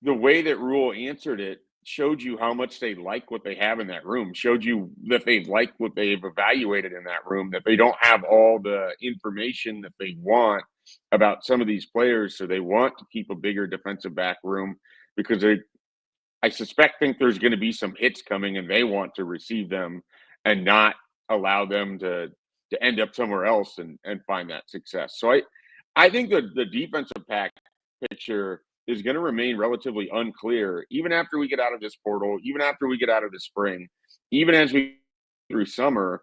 the way that Rhule answered it showed you how much they like what they have in that room, showed you that they like what they've evaluated in that room, that they don't have all the information that they want about some of these players. So they want to keep a bigger defensive back room because I suspect think there's going to be some hits coming and they want to receive them and not allow them to end up somewhere else and find that success. So I think the defensive pack picture is going to remain relatively unclear, even after we get out of this portal, even after we get out of the spring, even as we through summer,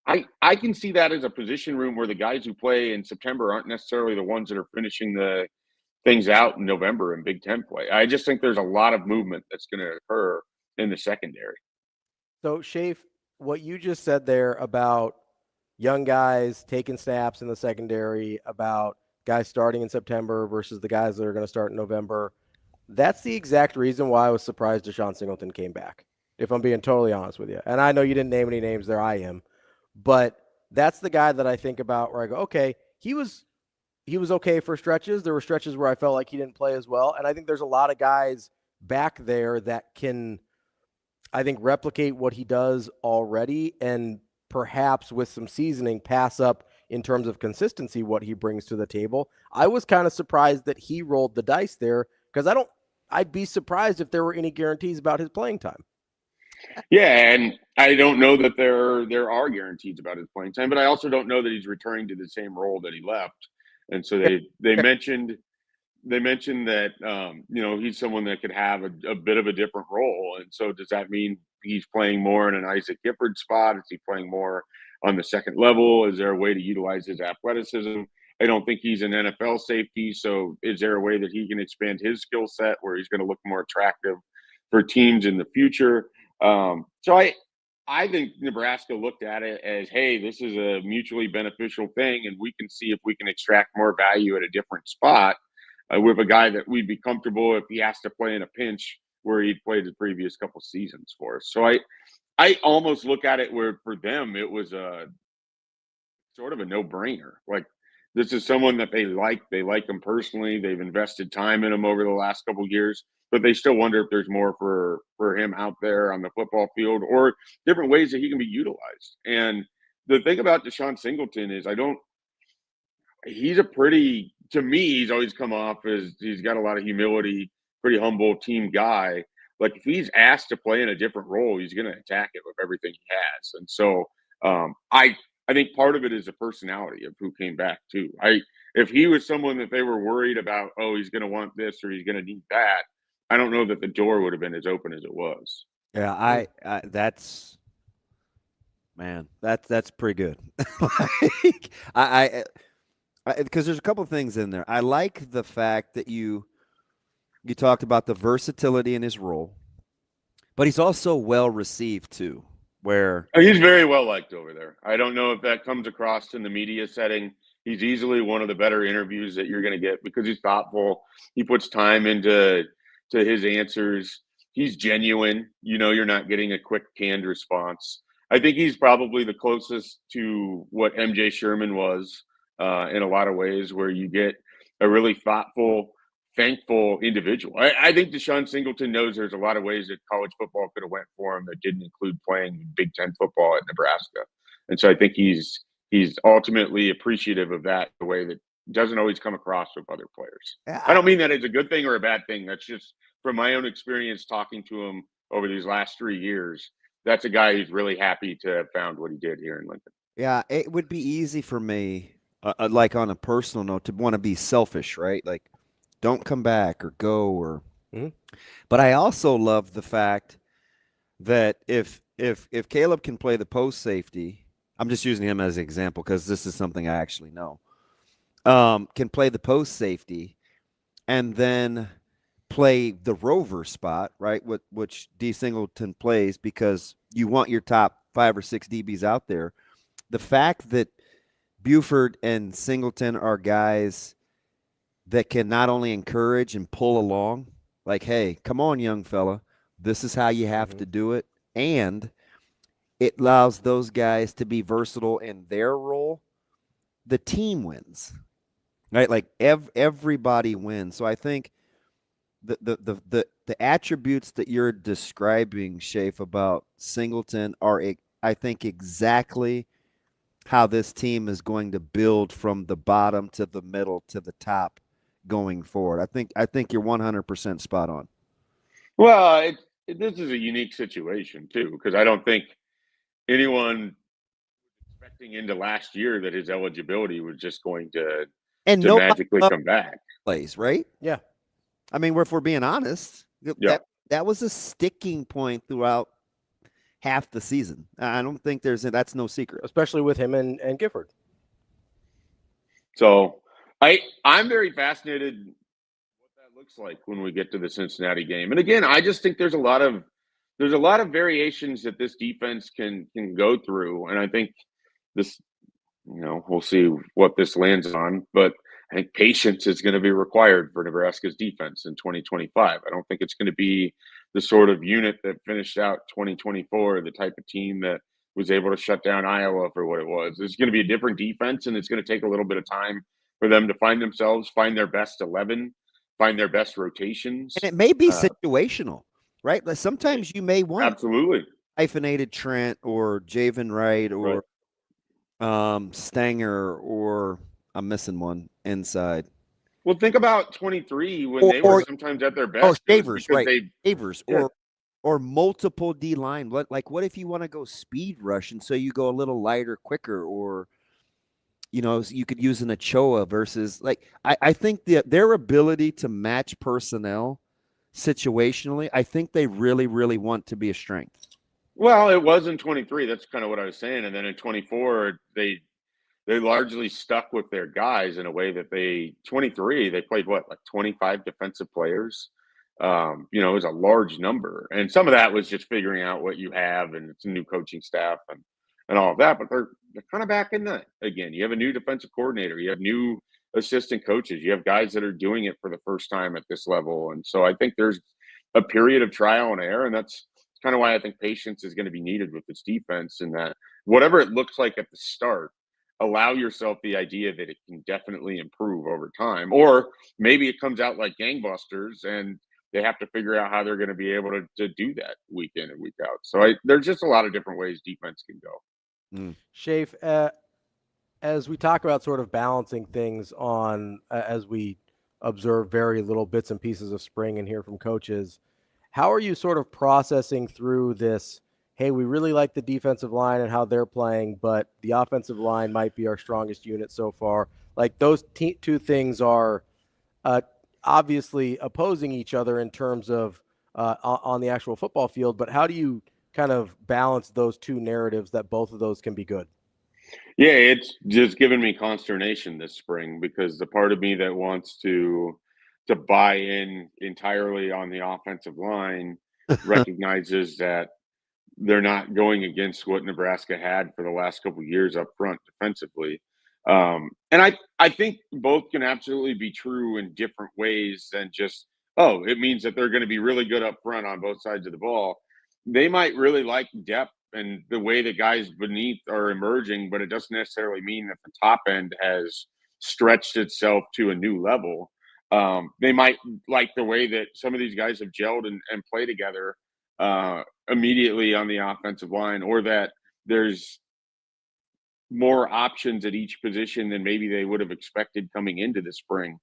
I can see that as a position room where the guys who play in September aren't necessarily the ones that are finishing the things out in November in Big Ten play. I just think there's a lot of movement that's going to occur in the secondary. So, Shafe, what you just said there about young guys taking snaps in the secondary, about guys starting in September versus the guys that are going to start in November, that's the exact reason why I was surprised Deshaun Singleton came back, if I'm being totally honest with you. And I know you didn't name any names there, I am. But that's the guy that I think about where I go, okay, he was okay for stretches. There were stretches where I felt like he didn't play as well. And I think there's a lot of guys back there that can, I think, replicate what he does already and perhaps with some seasoning pass up in terms of consistency what he brings to the table. I was kind of surprised that he rolled the dice there because I'd be surprised if there were any guarantees about his playing time. Yeah, and I don't know that there are guarantees about his playing time, but I also don't know that he's returning to the same role that he left. And so they mentioned that he's someone that could have a bit of a different role. And so does that mean he's playing more in an Isaac Gifford spot? Is he playing more on the second level? Is there a way to utilize his athleticism? I don't think he's an NFL safety. So is there a way that he can expand his skill set where he's going to look more attractive for teams in the future? So I think Nebraska looked at it as, hey, this is a mutually beneficial thing, and we can see if we can extract more value at a different spot with a guy that we'd be comfortable if he has to play in a pinch where he'd played the previous couple seasons for us. So I almost look at it where for them it was a sort of a no-brainer. Like, this is someone that they like. They like him personally. They've invested time in him over the last couple of years, but they still wonder if there's more for him out there on the football field or different ways that he can be utilized. And the thing about Deshaun Singleton is to me, he's always come off as he's got a lot of humility, pretty humble team guy. Like, if he's asked to play in a different role, he's going to attack it with everything he has. And so I think part of it is the personality of who came back too. If he was someone that they were worried about, oh, he's going to want this or he's going to need that, I don't know that the door would have been as open as it was. Yeah, that's pretty good. Because there's a couple of things in there. I like the fact that you talked about the versatility in his role, but he's also well received too. He's very well liked over there. I don't know if that comes across in the media setting. He's easily one of the better interviews that you're going to get because he's thoughtful. He puts time into his answers. He's genuine. You're not getting a quick canned response. I think he's probably the closest to what MJ Sherman was in a lot of ways, where you get a really thoughtful, thankful individual. I think Deshaun Singleton knows there's a lot of ways that college football could have went for him that didn't include playing Big Ten football at Nebraska. And so I think he's ultimately appreciative of that, the way that doesn't always come across with other players. I don't mean that as a good thing or a bad thing. That's just from my own experience talking to him over these last 3 years. That's a guy who's really happy to have found what he did here in Lincoln. Yeah, it would be easy for me, like on a personal note, to want to be selfish, right? Like, don't come back or go or. Mm-hmm. But I also love the fact that if Caleb can play the post safety, I'm just using him as an example because this is something I actually know. Can play the post safety, and then play the rover spot, right? Which D Singleton plays because you want your top 5 or 6 DBs out there. The fact that Buford and Singleton are guys that can not only encourage and pull along, like, hey, come on, young fella, this is how you have to do it. And it allows those guys to be versatile in their role. The team wins, right? Like everybody wins. So I think the attributes that you're describing, Schaefer, about Singleton are, I think, exactly how this team is going to build from the bottom to the middle to the top going forward. I think you're 100% spot on. Well, this is a unique situation too, because I don't think anyone expecting into last year that his eligibility was just going to magically come back. Plays, right? Yeah. I mean, if we're being honest, that was a sticking point throughout half the season. I don't think that's no secret, especially with him and Gifford. So I'm very fascinated what that looks like when we get to the Cincinnati game. And again, I just think there's a lot of variations that this defense can go through, and I think this, we'll see what this lands on, but I think patience is going to be required for Nebraska's defense in 2025. I don't think it's going to be the sort of unit that finished out 2024, the type of team that was able to shut down Iowa for what it was. It's going to be a different defense, and it's going to take a little bit of time for them to find themselves, find their best 11, find their best rotations. And it may be situational, right? Like sometimes you may want absolutely hyphenated Trent or Javen Wright or Stanger, or I'm missing one inside. Well, think about 23 when they were sometimes at their best. Oh, Shavers, right? Shavers, or multiple D line. What if you want to go speed rush and so you go a little lighter, quicker, or you could use an Ochoa versus I think their ability to match personnel situationally, I think they really, really want to be a strength. Well, it was in 23. That's kind of what I was saying. And then in 24, they largely stuck with their guys in a way that 23, they played like 25 defensive players. It was a large number. And some of that was just figuring out what you have, and it's a new coaching staff and all of that. But they're kind of back in that again. You have a new defensive coordinator. You have new assistant coaches. You have guys that are doing it for the first time at this level. And so I think there's a period of trial and error, and that's kind of why I think patience is going to be needed with this defense, and that whatever it looks like at the start, allow yourself the idea that it can definitely improve over time. Or maybe it comes out like gangbusters and they have to figure out how they're going to be able to do that week in and week out. So there's just a lot of different ways defense can go. Schaefer, as we talk about sort of balancing things on as we observe very little bits and pieces of spring and hear from coaches, how are you sort of processing through this? Hey, we really like the defensive line and how they're playing, but the offensive line might be our strongest unit so far. Like those two things are obviously opposing each other in terms of on the actual football field, but how do you kind of balance those two narratives that both of those can be good? Yeah, it's just given me consternation this spring, because the part of me that wants to buy in entirely on the offensive line recognizes that they're not going against what Nebraska had for the last couple of years up front defensively. And I think both can absolutely be true in different ways than just, it means that they're going to be really good up front on both sides of the ball. They might really like depth and the way the guys beneath are emerging, but it doesn't necessarily mean that the top end has stretched itself to a new level. They might like the way that some of these guys have gelled and play together immediately on the offensive line, or that there's more options at each position than maybe they would have expected coming into the spring.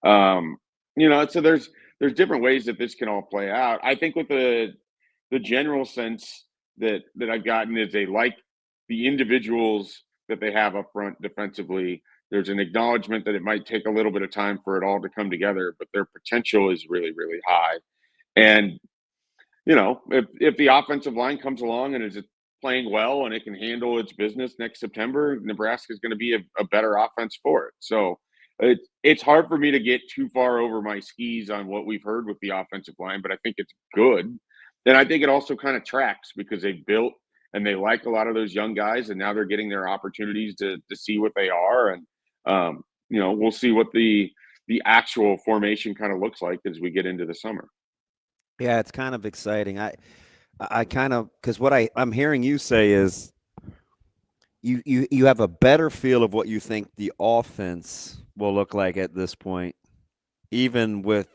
So there's different ways that this can all play out. I think with the general sense that I've gotten is they like the individuals that they have up front defensively. There's an acknowledgement that it might take a little bit of time for it all to come together, but their potential is really, really high. And, if the offensive line comes along and is playing well and it can handle its business next September, Nebraska is going to be a better offense for it. So it's hard for me to get too far over my skis on what we've heard with the offensive line, but I think it's good. And I think it also kind of tracks because they've built and they like a lot of those young guys, and now they're getting their opportunities to see what they are. And, we'll see what the actual formation kind of looks like as we get into the summer. Yeah, it's kind of exciting. I kind of, because what I'm hearing you say is you have a better feel of what you think the offense will look like at this point, even with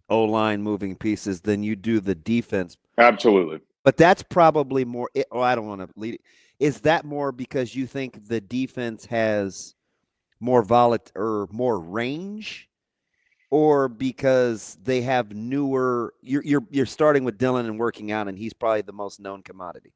O-line moving pieces, than you do the defense. Absolutely. But that's probably more – I don't want to lead it. Is that more because you think the defense has more more range, or because they have newer – you're starting with Dylan and working out, and he's probably the most known commodity?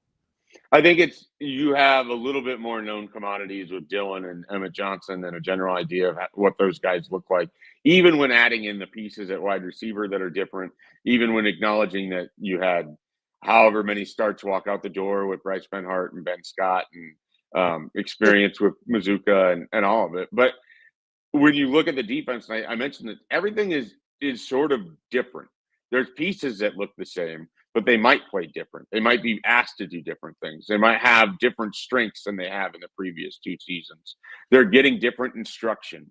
I think you have a little bit more known commodities with Dylan and Emmett Johnson and a general idea of what those guys look like, even when adding in the pieces at wide receiver that are different, even when acknowledging that you had however many starts walk out the door with Bryce Benhart and Ben Scott and experience with Mazuka and all of it. But when you look at the defense, and I mentioned that everything is sort of different. There's pieces that look the same, but they might play different. They might be asked to do different things. They might have different strengths than they have in the previous 2 seasons. They're getting different instruction.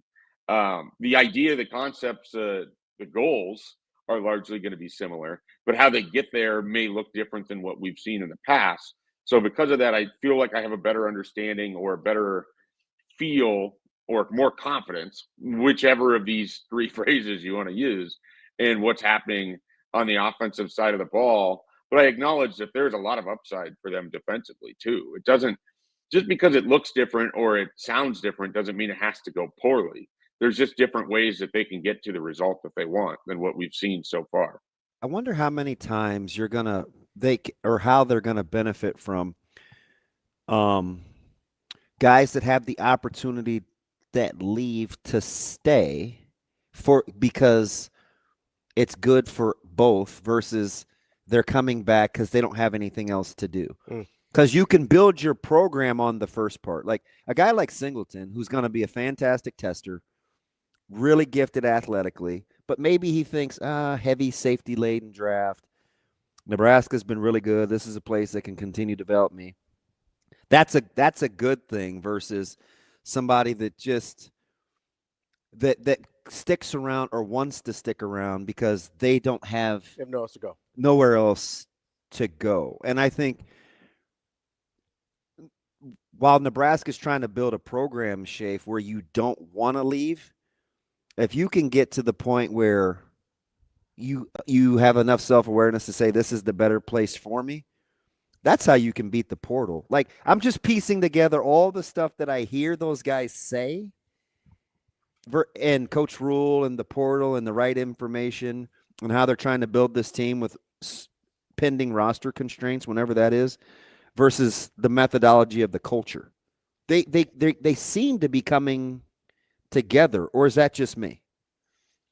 The idea, the concepts, the goals are largely going to be similar, but how they get there may look different than what we've seen in the past. So because of that, I feel like I have a better understanding or a better feel or more confidence, whichever of these 3 phrases you want to use, in what's happening on the offensive side of the ball. But I acknowledge that there's a lot of upside for them defensively too. It doesn't, just because it looks different or it sounds different doesn't mean it has to go poorly. There's just different ways that they can get to the result that they want than what we've seen so far. I wonder how many times how they're gonna benefit from guys that have the opportunity that leave to stay because it's good for both versus they're coming back because they don't have anything else to do. Because you can build your program on the first part. Like a guy like Singleton, who's going to be a fantastic tester, really gifted athletically, but maybe he thinks, heavy safety-laden draft. Nebraska's been really good. This is a place that can continue to develop me. That's a good thing versus somebody that just that sticks around or wants to stick around because they don't have nowhere else to go. And I think while Nebraska's trying to build a program, Schaefer, where you don't want to leave, if you can get to the point where you have enough self-awareness to say this is the better place for me, that's how you can beat the portal. Like, I'm just piecing together all the stuff that I hear those guys say and Coach Rhule and the portal and the right information and how they're trying to build this team with pending roster constraints, whenever that is, versus the methodology of the culture. They seem to be coming together, or is that just me?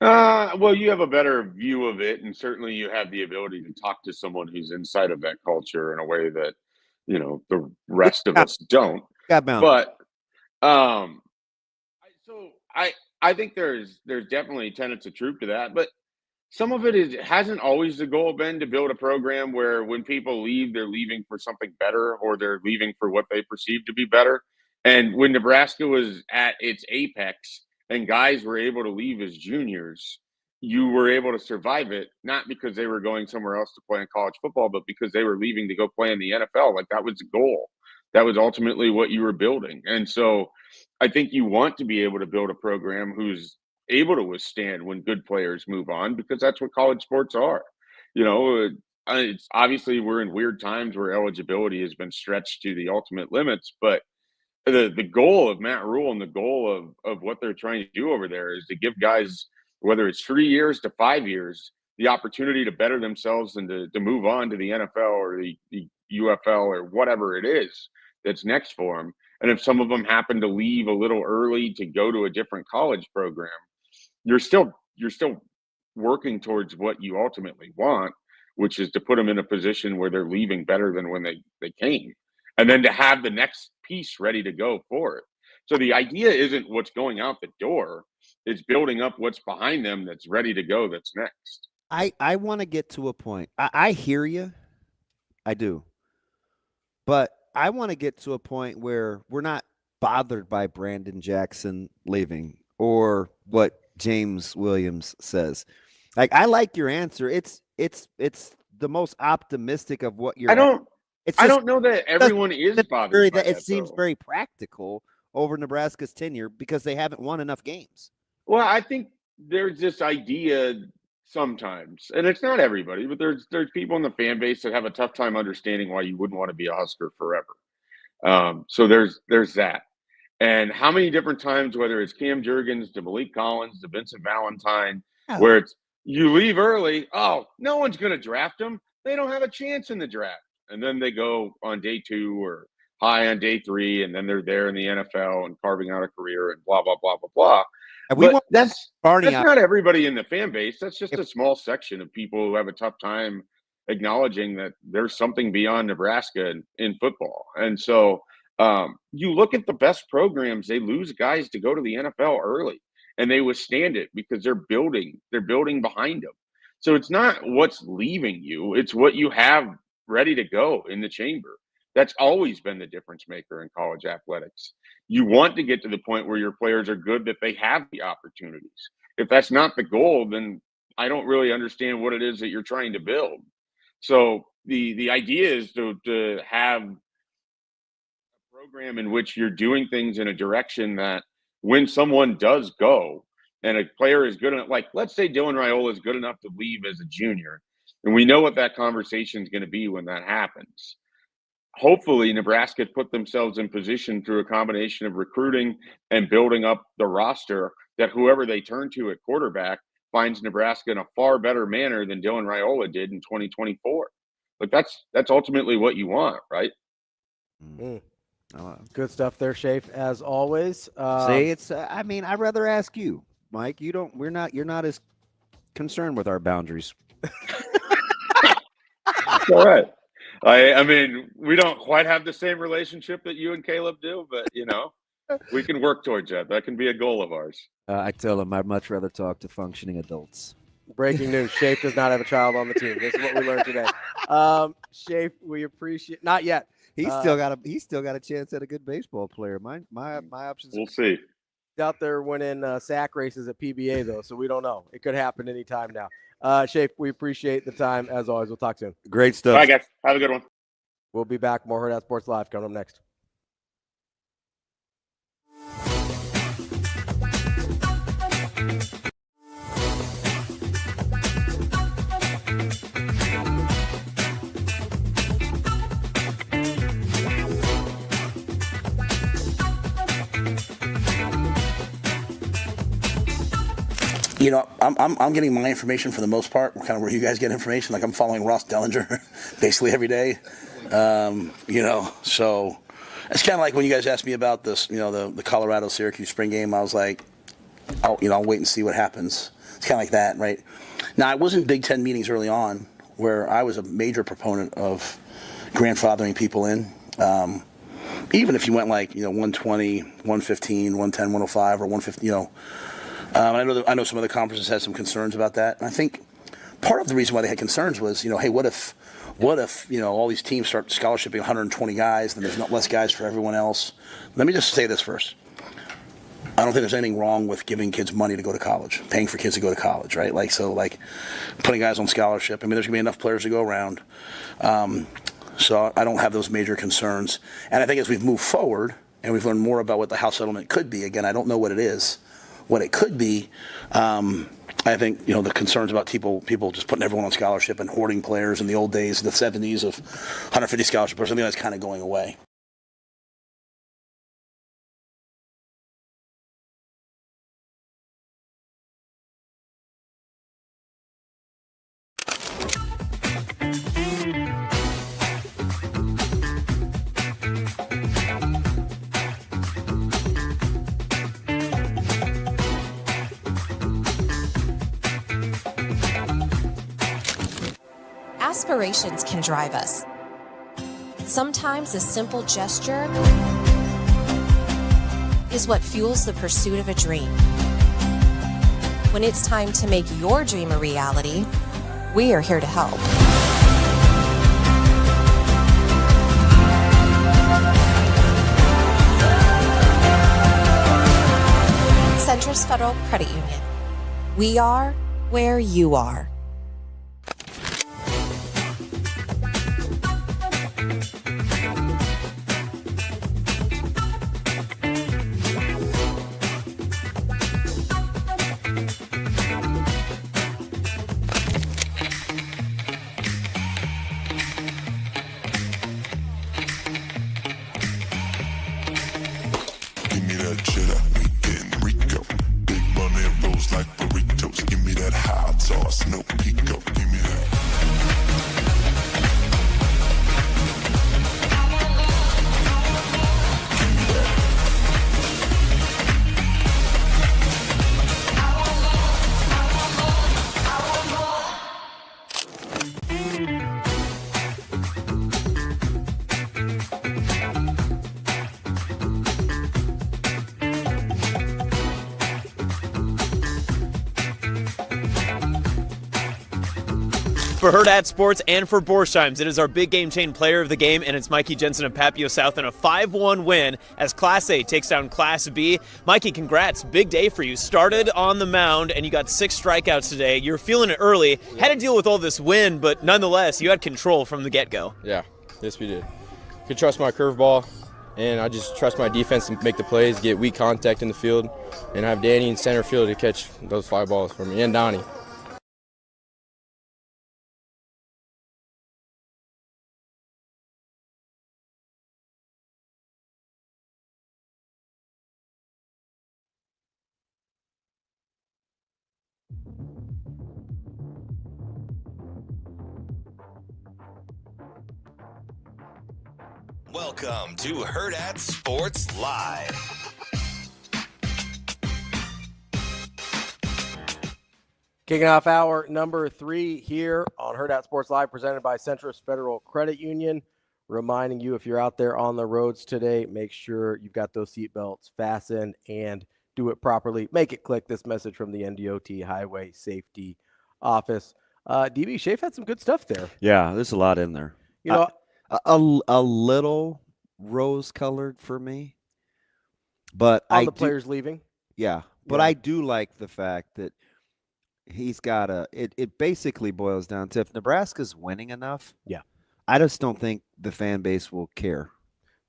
Well, you have a better view of it, and certainly you have the ability to talk to someone who's inside of that culture in a way that, the rest of us don't. But so I think there's definitely tenets of truth to that, but some of it hasn't always the goal been to build a program where when people leave, they're leaving for something better or they're leaving for what they perceive to be better. And when Nebraska was at its apex and guys were able to leave as juniors, you were able to survive it, not because they were going somewhere else to play in college football, but because they were leaving to go play in the NFL. Like, that was the goal. That was ultimately what you were building. And so I think you want to be able to build a program who's able to withstand when good players move on, because that's what college sports are. It's obviously we're in weird times where eligibility has been stretched to the ultimate limits, but the goal of Matt Rhule and the goal of what they're trying to do over there is to give guys, whether it's 3 years to 5 years, the opportunity to better themselves and to move on to the NFL or the UFL or whatever it is that's next for them. And if some of them happen to leave a little early to go to a different college program, you're still working towards what you ultimately want, which is to put them in a position where they're leaving better than when they came, and then to have the next piece ready to go for it. So the idea isn't what's going out the door, it's building up what's behind them that's ready to go, that's next. I want to get to a point. I hear you. I do. But I want to get to a point where we're not bothered by Brandon Jackson leaving or what James Williams says. Like, I like your answer. It's the most optimistic of what you're. I don't know that everyone is bothered by that. It seems very practical over Nebraska's tenure because they haven't won enough games. Well, I think there's this idea sometimes, and it's not everybody, but there's people in the fan base that have a tough time understanding why you wouldn't want to be a Husker forever. So there's that. And how many different times, whether it's Cam Jurgens, to Malik Collins, to Vincent Valentine, where it's you leave early, no one's going to draft them. They don't have a chance in the draft. And then they go on day 2 or high on day 3, and then they're there in the NFL and carving out a career and blah, blah, blah, blah, blah. But that's not everybody in the fan base. That's just a small section of people who have a tough time acknowledging that there's something beyond Nebraska in football. And so you look at the best programs, they lose guys to go to the NFL early, and they withstand it because they're building behind them. So it's not what's leaving you, it's what you have ready to go in the chamber. That's always been the difference maker in college athletics. You want to get to the point where your players are good, that they have the opportunities. If that's not the goal, then I don't really understand what it is that you're trying to build. So the idea is to have a program in which you're doing things in a direction that when someone does go and a player is good enough, like let's say Dylan Raiola is good enough to leave as a junior, and we know what that conversation is going to be when that happens. Hopefully Nebraska put themselves in position through a combination of recruiting and building up the roster that whoever they turn to at quarterback finds Nebraska in a far better manner than Dylan Raiola did in 2024. Like that's ultimately what you want, right? Good stuff there, Schaefer, as always. See, it's I mean, I'd rather ask you, Mike. You're not as concerned with our boundaries. All right. I mean, we don't quite have the same relationship that you and Caleb do, but we can work towards that. That can be a goal of ours. I tell him I'd much rather talk to functioning adults. Breaking news: Schaefer does not have a child on the team. This is what we learned today. Schaefer, we appreciate. Not yet. He's still got a chance at a good baseball player. My options. We'll see. Out there winning sack races at PBA though, so we don't know. It could happen anytime now. Schaefer, we appreciate the time as always. We'll talk soon. Great stuff. Bye, guys. Have a good one. We'll be back. More Hurrdat Sports Live coming up next. I'm getting my information for the most part, kind of where you guys get information. Like I'm following Ross Dellinger basically every day. So it's kind of like when you guys asked me about this, the Colorado-Syracuse spring game. I was like, I'll wait and see what happens. It's kind of like that, right? Now, I was in Big Ten meetings early on where I was a major proponent of grandfathering people in. Even if you went 120, 115, 110, 105, or 150, I know some other conferences had some concerns about that. And I think part of the reason why they had concerns was, hey, what if all these teams start scholarshiping 120 guys, then there's not less guys for everyone else. Let me just say this first. I don't think there's anything wrong with giving kids money to go to college, paying for kids to go to college, right? Putting guys on scholarship. I mean, there's going to be enough players to go around. So I don't have those major concerns. And I think as we've moved forward and we've learned more about what the House settlement could be, again, I don't know what it is. What it could be, I think, the concerns about people just putting everyone on scholarship and hoarding players in the old days, the 70s of 150 scholarship or something that's kind of going away. Aspirations can drive us. Sometimes a simple gesture is what fuels the pursuit of a dream. When it's time to make your dream a reality, we are here to help. Centris Federal Credit Union. We are where you are. For Hurrdat Sports and for Borsheim's, it is our big game chain player of the game, and it's Mikey Jensen of Papio South in a 5-1 win as Class A takes down Class B. Mikey, congrats. Big day for you. Started on the mound, and you got 6 strikeouts today. You're feeling it early. Had to deal with all this wind, but nonetheless, you had control from the get-go. Yeah, yes we did. Could trust my curveball, and I just trust my defense to make the plays, get weak contact in the field, and have Danny in center field to catch those 5 balls for me, and Donnie. Welcome to Hurrdat Sports Live. Kicking off hour number 3 here on Hurrdat Sports Live, presented by Centris Federal Credit Union. Reminding you, if you're out there on the roads today, make sure you've got those seatbelts fastened and do it properly. Make it click. This message from the NDOT Highway Safety Office. DB, Schaefer had some good stuff there. Yeah, there's a lot in there. You know, a little rose-colored for me, but on the players leaving. Yeah, but I do like the fact that he's got it basically boils down to if Nebraska's winning enough. Yeah. I just don't think the fan base will care.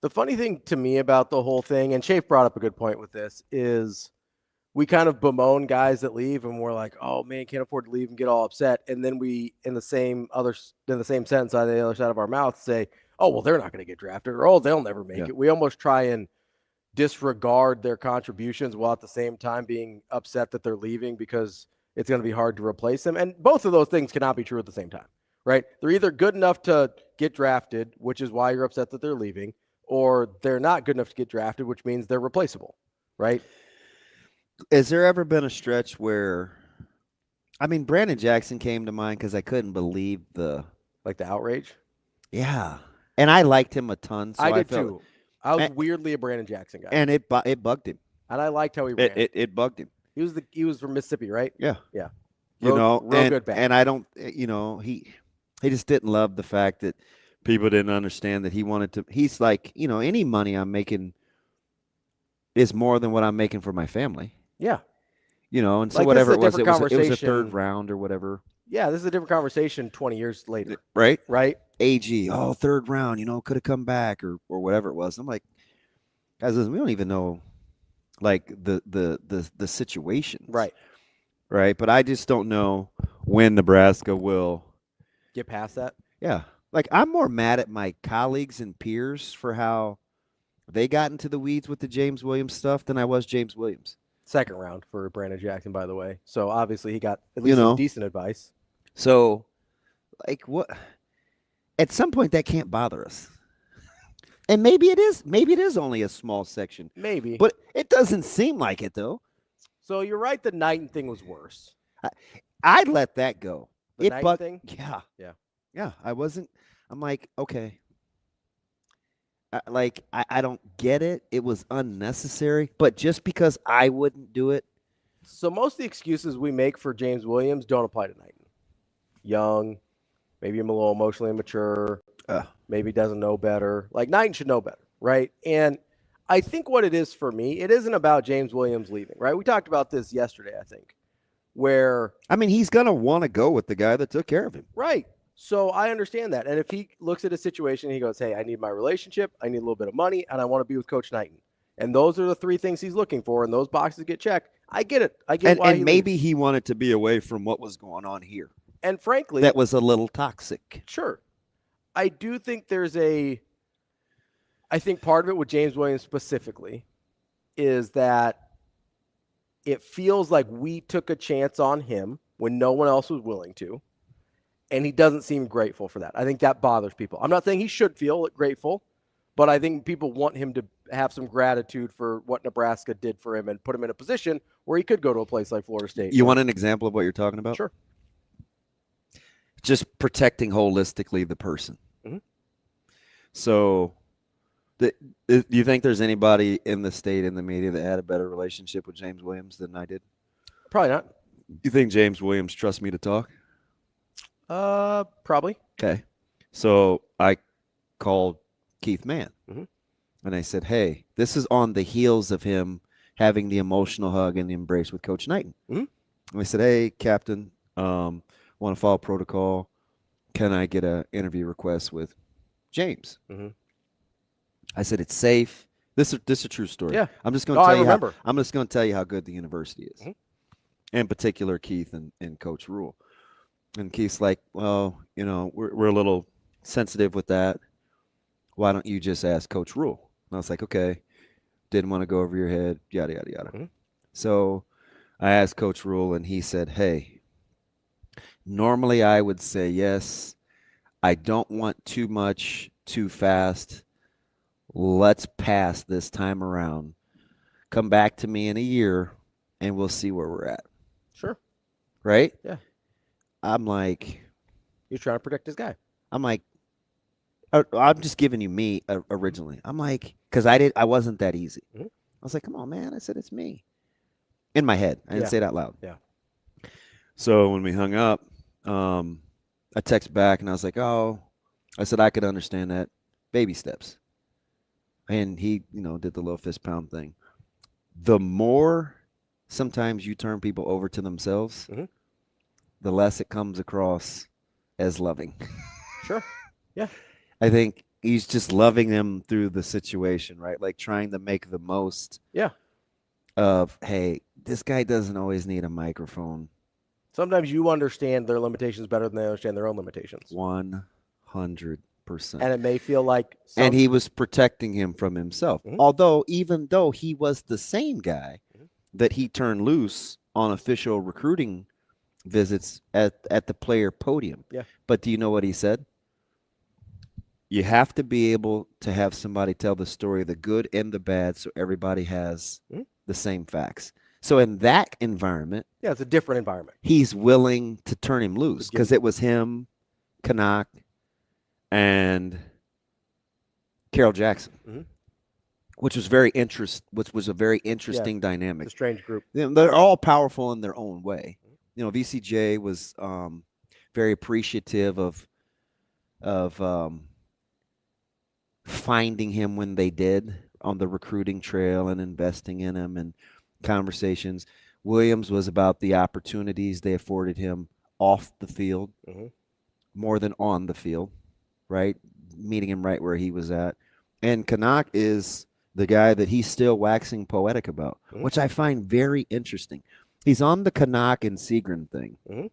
The funny thing to me about the whole thing, and Schaefer brought up a good point with this, is we kind of bemoan guys that leave, and we're like, "Oh man, can't afford to leave," and get all upset, and then we, in the same sentence on the other side of our mouth, say, "Oh well, they're not going to get drafted," or "Oh, they'll never make it." We almost try and disregard their contributions while at the same time being upset that they're leaving because it's going to be hard to replace them. And both of those things cannot be true at the same time, right? They're either good enough to get drafted, which is why you're upset that they're leaving, or they're not good enough to get drafted, which means they're replaceable, right? Has there ever been a stretch where, I mean, Brandon Jackson came to mind because I couldn't believe the outrage? Yeah. And I liked him a ton. So I did too. I was weirdly a Brandon Jackson guy. And it bugged him. And I liked how he ran. It bugged him. He was from Mississippi, right? Yeah. Yeah. Real good back. And I don't, he just didn't love the fact that people didn't understand that he wanted to. He's like, any money I'm making is more than what I'm making for my family. Yeah. And so whatever it was a 3rd round or whatever. Yeah, this is a different conversation 20 years later. Right? Right? AG, 3rd round, could have come back or whatever it was. I'm like, guys, we don't even know like the situation. Right. Right. But I just don't know when Nebraska will get past that. Yeah. Like I'm more mad at my colleagues and peers for how they got into the weeds with the James Williams stuff than I was James Williams. 2nd round for Brandon Jackson, by the way. So obviously he got at least some decent advice. So like what at some point that can't bother us. And maybe it is only a small section. Maybe. But it doesn't seem like it though. So you're right, the Knighton thing was worse. I'd let that go. The Knighton thing? Yeah. Yeah. Yeah. I'm like, okay. I don't get it. It was unnecessary. But just because I wouldn't do it. So most of the excuses we make for James Williams don't apply to Knighton. Young, maybe I'm a little emotionally immature, maybe doesn't know better. Like Knighton should know better, right? And I think what it is for me, it isn't about James Williams leaving, right? We talked about this yesterday, I think, where I mean, he's going to want to go with the guy that took care of him. Right. So I understand that. And if he looks at a situation, he goes, hey, I need my relationship, I need a little bit of money, and I want to be with Coach Knighton. And those are the 3 things he's looking for, and those boxes get checked. I get it. I get why and maybe he wanted to be away from what was going on here. And frankly, that was a little toxic. Sure. I do think I think part of it with James Williams specifically is that it feels like we took a chance on him when no one else was willing to, and he doesn't seem grateful for that. I think that bothers people. I'm not saying he should feel grateful, but I think people want him to have some gratitude for what Nebraska did for him and put him in a position where he could go to a place like Florida State. You want an example of what you're talking about? Sure. Just protecting holistically the person. Mm-hmm. So do you think there's anybody in the state, in the media, that had a better relationship with James Williams than I did? Probably not. You think James Williams trusts me to talk? Probably. Okay. So I called Keith Mann, Mhm. and I said, hey, this is on the heels of him having the emotional hug and the embrace with Coach Knighton. Mhm. And I said, hey, Captain, want to follow protocol. Can I get an interview request with James? Mhm. I said, it's safe. This is a true story. Yeah. I'm just going No, to I tell you remember. I'm just going to tell you how good the university is. Mhm. In particular, Keith and Coach Rhule. And Keith's like, well, we're a little sensitive with that. Why don't you just ask Coach Rhule? And I was like, okay. Didn't want to go over your head, yada, yada, yada. Mhm. So I asked Coach Rhule, and he said, hey, normally I would say yes. I don't want too much too fast. Let's pass this time around. Come back to me in a year, and we'll see where we're at. Sure. Right? Yeah. I'm like, He's trying to protect his guy. I'm like, I'm just giving you me originally. I'm like, because I wasn't that easy. Mhm. I was like, come on, man. I said, it's me. In my head. I didn't Yeah. say it out loud. Yeah. So when we hung up, I texted back and I was like, oh, I said, I could understand that. Baby steps. And he, did the little fist pound thing. The more sometimes you turn people over to themselves, Mhm. the less it comes across as loving. Sure. Yeah. I think he's just loving them through the situation, right? Like trying to make the most Yeah. of, hey, this guy doesn't always need a microphone. Sometimes you understand their limitations better than they understand their own limitations. 100%. And it may feel like And he was protecting him from himself. Mhm. Although, even though he was the same guy Mhm. that he turned loose on official recruiting visits at the player podium. Yeah. But do you know what he said? You have to be able to have somebody tell the story, the good and the bad, so everybody has Mhm. the same facts. So in that environment, Yeah, it's a different environment. he's willing to turn him loose because it was him, Canuck, and Carol Jackson, Mhm. which was which was a very interesting dynamic. It's a strange group. They're all powerful in their own way. VCJ was very appreciative of finding him when they did on the recruiting trail and investing in him and conversations. Williams was about the opportunities they afforded him off the field Mhm. more than on the field, right? Meeting him right where he was at. And Canuck is the guy that he's still waxing poetic about, Mhm. which I find very interesting. He's on the Canuck and Segrin thing. Mhm.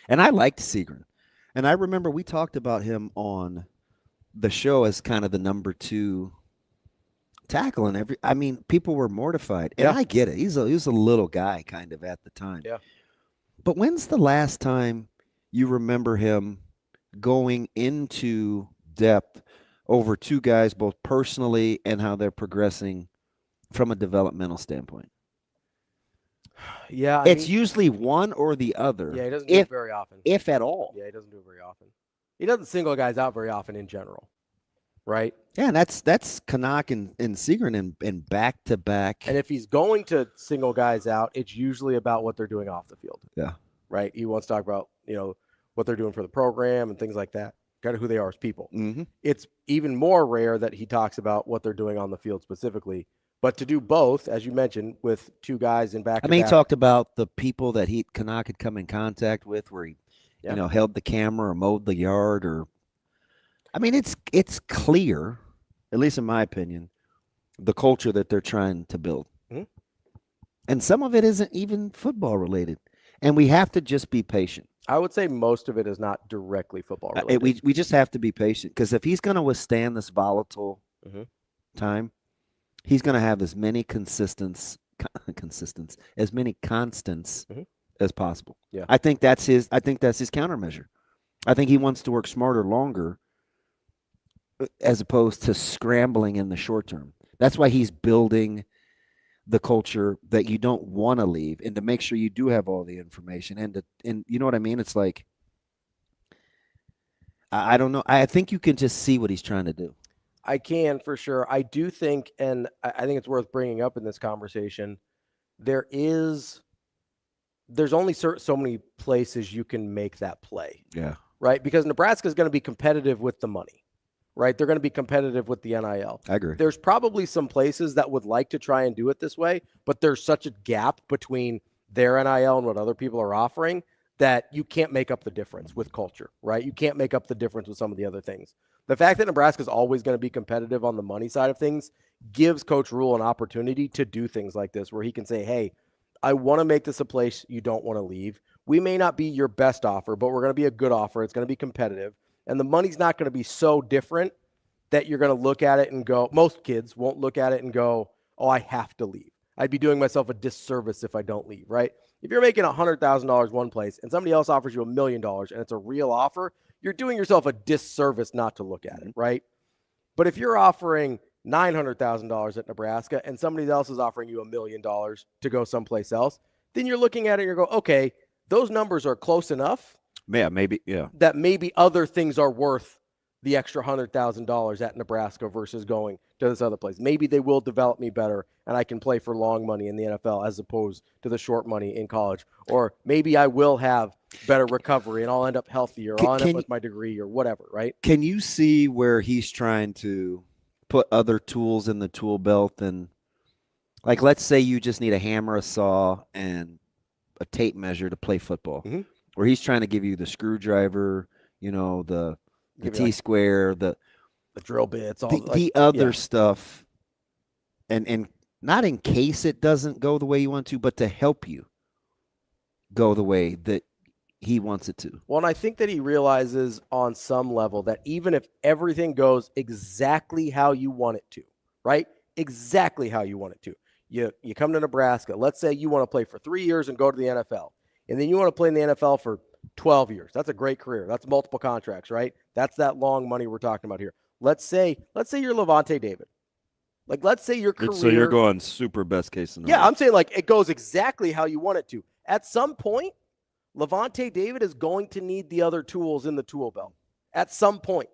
And I liked Segrin. And I remember we talked about him on the show as kind of the number 2 tackle. And people were mortified. And Yeah. I get it. He was a little guy kind of at the time. Yeah. But when's the last time you remember him going into depth over 2 guys, both personally and how they're progressing from a developmental standpoint? Yeah. It's usually one or the other. Yeah, he doesn't do it very often. If at all. Yeah, he doesn't do it very often. He doesn't single guys out very often in general, right? Yeah, and that's Canuck and Segrin and back-to-back. And if he's going to single guys out, it's usually about what they're doing off the field. Yeah. Right? He wants to talk about, what they're doing for the program and things like that, kind of who they are as people. Mm-hmm. It's even more rare that he talks about what they're doing on the field specifically. But to do both, as you mentioned, with 2 guys in back-to-back. He talked about the people that Canuck had come in contact with where he, held the camera or mowed the yard it's clear, at least in my opinion, the culture that they're trying to build. Mm-hmm. And some of it isn't even football related. And we have to just be patient. I would say most of it is not directly football related. We just have to be patient because if he's going to withstand this volatile time, he's going to have as many constants as possible. Yeah. I think that's his countermeasure. I think he wants to work smarter longer as opposed to scrambling in the short term. That's why he's building the culture that you don't want to leave and to make sure you do have all the information and you know what I mean? It's like, I don't know. I think you can just see what he's trying to do. I can for sure. I do think, and I think it's worth bringing up in this conversation, there is there's only so many places you can make that play. Yeah. Right? Because Nebraska is going to be competitive with the money. Right? They're going to be competitive with the NIL. I agree. There's probably some places that would like to try and do it this way, but there's such a gap between their NIL and what other people are offering that you can't make up the difference with culture, right? You can't make up the difference with some of the other things. The fact that Nebraska is always going to be competitive on the money side of things gives Coach Rhule an opportunity to do things like this where he can say, hey, I want to make this a place you don't want to leave. We may not be your best offer, but we're going to be a good offer. It's going to be competitive. And the money's not going to be so different that you're going to look at it and go, most kids won't look at it and go, oh, I have to leave. I'd be doing myself a disservice if I don't leave, right? If you're making $100,000 one place and somebody else offers you $1 million and it's a real offer, you're doing yourself a disservice not to look at it, right? But if you're offering $900,000 at Nebraska and somebody else is offering you $1 million to go someplace else, then you're looking at it and you go, okay, those numbers are close enough. Yeah, maybe. Yeah. That maybe other things are worth the extra $100,000 at Nebraska versus going to this other place. Maybe they will develop me better and I can play for long money in the NFL as opposed to the short money in college. Or maybe I will have better recovery and I'll end up healthier or I'll end up with my degree or whatever, right? Can you see where he's trying to put other tools in the tool belt? And like, let's say you just need a hammer, a saw, and a tape measure to play football. Mm-hmm. Where he's trying to give you the screwdriver, the T-square, the drill bits, all the other stuff, and not in case it doesn't go the way you want to, but to help you go the way that he wants it to. Well, and I think that he realizes on some level that even if everything goes exactly how you want it to, right? Exactly how you want it to. You come to Nebraska. Let's say you want to play for 3 years and go to the NFL. And then you want to play in the NFL for 12 years. That's a great career. That's multiple contracts, right? That's that long money we're talking about here. Let's say you're Levante David. Like, let's say your career. So you're going super best case scenario. Yeah, I'm saying like it goes exactly how you want it to. At some point, Levante David is going to need the other tools in the tool belt. At some point,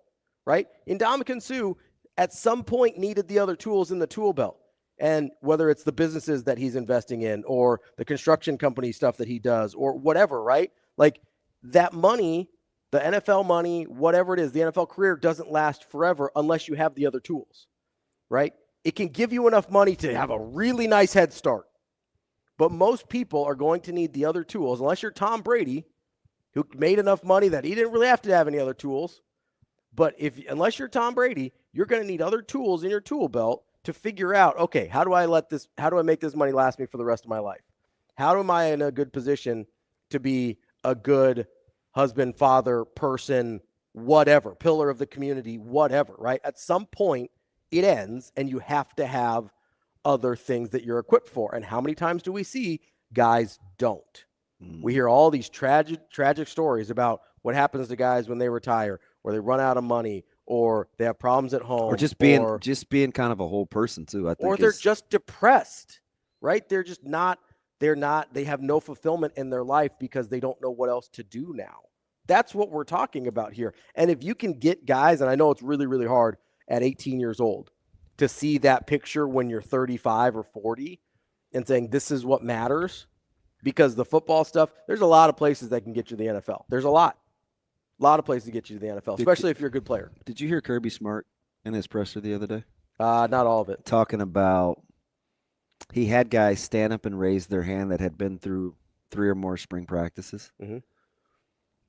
right? Ndamukong Suh, at some point, needed the other tools in the tool belt. And whether it's the businesses that he's investing in or the construction company stuff that he does or whatever, right? Like that money, the NFL money, whatever it is, the NFL career doesn't last forever unless you have the other tools, right? It can give you enough money to have a really nice head start. But most people are going to need the other tools unless you're Tom Brady, who made enough money that he didn't really have to have any other tools. But unless you're Tom Brady, you're going to need other tools in your tool belt to figure out, okay, how do I make this money last me for the rest of my life? How am I in a good position to be a good husband, father, person, whatever, pillar of the community, whatever, right? At some point, it ends, and you have to have other things that you're equipped for. And how many times do we see guys don't? We hear all these tragic stories about what happens to guys when they retire, or they run out of money, or they have problems at home, or just being kind of a whole person too. I think, or they're just depressed, right? They have no fulfillment in their life because they don't know what else to do now. That's what we're talking about here. And if you can get guys, and I know it's really, really hard at 18 years old to see that picture when you're 35 or 40 and saying, this is what matters, because the football stuff, there's a lot of places that can get you to the NFL. There's a lot of places to get you to the NFL, especially if you're a good player. Did you hear Kirby Smart in his presser the other day? Not all of it. Talking about he had guys stand up and raise their hand that had been through 3 or more spring practices,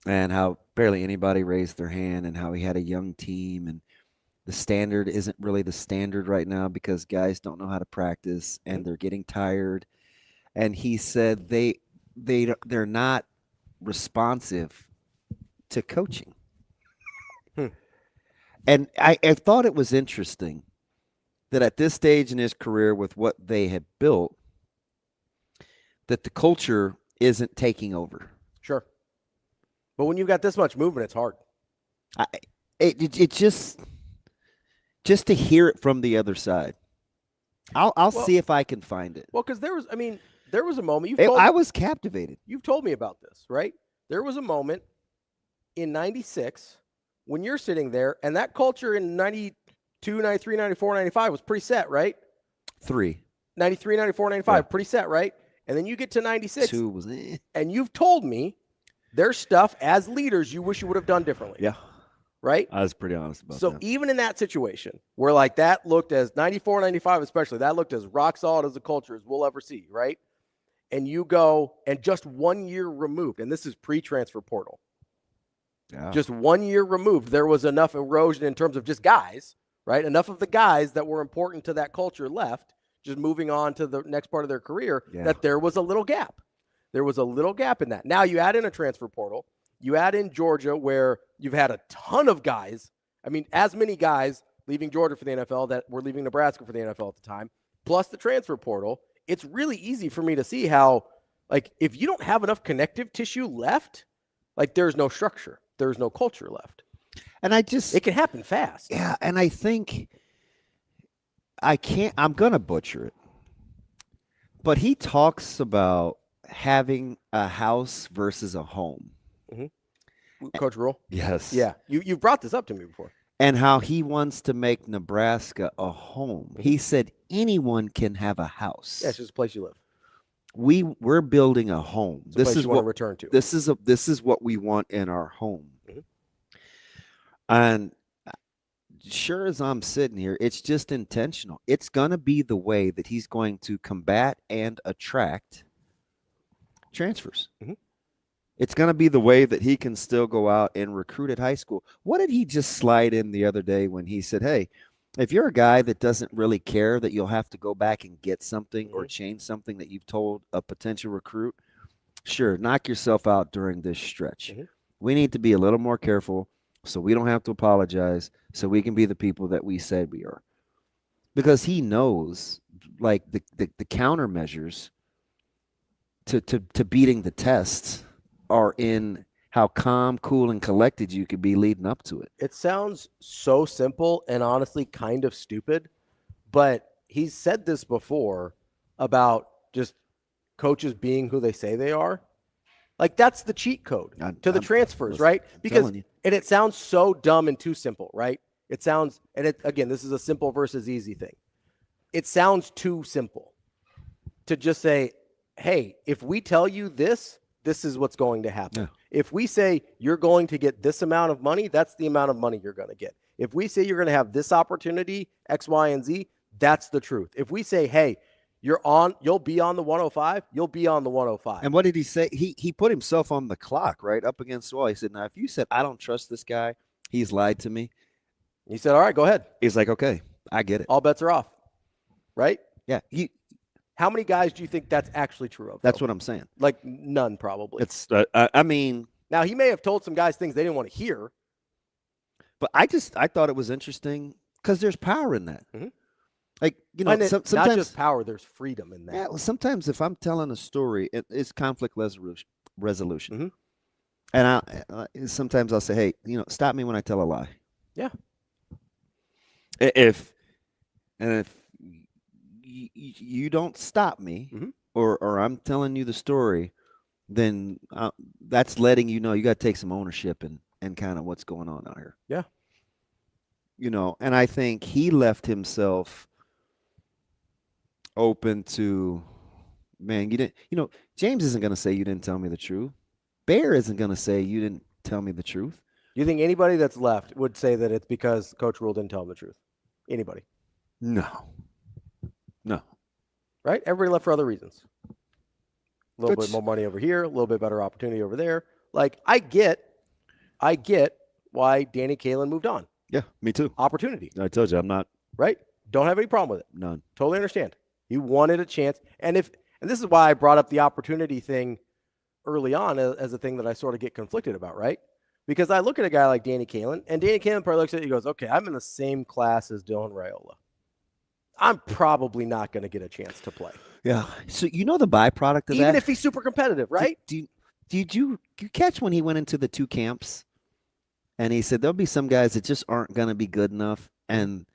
and how barely anybody raised their hand, and how he had a young team, and the standard isn't really the standard right now because guys don't know how to practice and they're getting tired. And he said they're not responsive to coaching. And I thought it was interesting that at this stage in his career with what they had built, that the culture isn't taking over. Sure. But when you've got this much movement, it's hard. It just to hear it from the other side. I'll see if I can find it. Well, because there was a moment. I was captivated. You've told me about this, right? There was a moment in 96 when you're sitting there, and that culture in 92, 93, 94, 95 was pretty set, right? 93, 94, 95, pretty set, right? And then you get to 96. 2 was and you've told me there's stuff as leaders you wish you would have done differently. Yeah. Right? I was pretty honest about so that. even in that situation where like that looked as 94, 95 especially, that looked as rock solid as a culture as we'll ever see, right? And you go and just 1 year removed, and this is pre-transfer portal. Yeah. Just 1 year removed, there was enough erosion in terms of just guys, right? Enough of the guys that were important to that culture left, just moving on to the next part of their career, that there was a little gap. There was a little gap in that. Now you add in a transfer portal. You add in Georgia, where you've had a ton of guys. I mean, as many guys leaving Georgia for the NFL that were leaving Nebraska for the NFL at the time, plus the transfer portal. It's really easy for me to see how, like, if you don't have enough connective tissue left, like, there's no structure. There's no culture left. And it can happen fast. Yeah, and I think I'm going to butcher it. But he talks about having a house versus a home. Mm-hmm. Coach Rhule? Yes. Yeah. You brought this up to me before. And how he wants to make Nebraska a home. Mm-hmm. He said anyone can have a house. Yeah, it's just a place you live. We're building a home. It's a place you want to return to. This is what we want in our home. Mm-hmm. And sure as I'm sitting here, it's just intentional. It's going to be the way that he's going to combat and attract transfers. Mm-hmm. It's going to be the way that he can still go out and recruit at high school. What did he just slide in the other day when he said, hey, if you're a guy that doesn't really care that you'll have to go back and get something or change something that you've told a potential recruit, sure, knock yourself out during this stretch. Mm-hmm. We need to be a little more careful so we don't have to apologize, so we can be the people that we said we are. Because he knows, like, the countermeasures to beating the tests are in how calm, cool, and collected you could be leading up to it. It sounds so simple and honestly kind of stupid, but he's said this before about just coaches being who they say they are. Like, that's the cheat code to the transfers, right? Because, and it sounds so dumb and too simple, right? It sounds, and it, again, this is a simple versus easy thing. It sounds too simple to just say, hey, if we tell you this, this is what's going to happen. Yeah. If we say you're going to get this amount of money, that's the amount of money you're going to get. If we say you're going to have this opportunity, X, Y, and Z, that's the truth. If we say, hey, you'll be on the 105, you'll be on the 105. And what did he say? He put himself on the clock, right, up against the wall. He said, now, if you said, I don't trust this guy, he's lied to me. He said, all right, go ahead. He's like, okay, I get it. All bets are off, right? Yeah. How many guys do you think that's actually true of? That's what I'm saying. Like, none, probably. It's, I mean. Now, he may have told some guys things they didn't want to hear. But I thought it was interesting because there's power in that. Mm-hmm. Like, you know, sometimes. Not just power, there's freedom in that. Yeah, well, sometimes if I'm telling a story, it's conflict resolution. Mm-hmm. And sometimes I'll say, hey, you know, stop me when I tell a lie. Yeah. If you don't stop me, mm-hmm. or I'm telling you the story, then that's letting you know you got to take some ownership and kind of what's going on out here. Yeah. You know, and I think he left himself open to, man, you didn't, you know, James isn't going to say you didn't tell me the truth. Bear isn't going to say you didn't tell me the truth. Do you think anybody that's left would say that it's because Coach Rhule didn't tell them the truth? Anybody? No. Right? Everybody left for other reasons. A little bit more money over here, a little bit better opportunity over there. Like, I get why Danny Kaelin moved on. Yeah, me too. Opportunity. I told you, I'm not. Right? Don't have any problem with it. None. Totally understand. He wanted a chance. And this is why I brought up the opportunity thing early on as a thing that I sort of get conflicted about, right? Because I look at a guy like Danny Kaelin, and Danny Kaelin probably looks at it and goes, okay, I'm in the same class as Dylan Raiola. I'm probably not going to get a chance to play. Yeah. So you know the byproduct of that? Even if he's super competitive, right? Did you catch when he went into the two camps and he said there'll be some guys that just aren't going to be good enough, and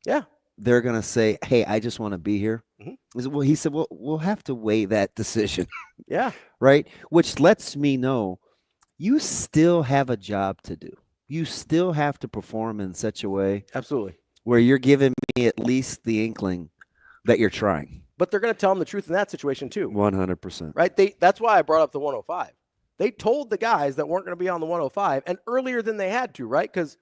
yeah, they're going to say, hey, I just want to be here? Mm-hmm. Well, he said, well, we'll have to weigh that decision. Yeah. Right? Which lets me know you still have a job to do. You still have to perform in such a way. Absolutely. Where you're giving me at least the inkling that you're trying. but they're going to tell them the truth in that situation too. 100%. Right? That's why I brought up the 105. They told the guys that weren't going to be on the 105 and earlier than they had to, right? Because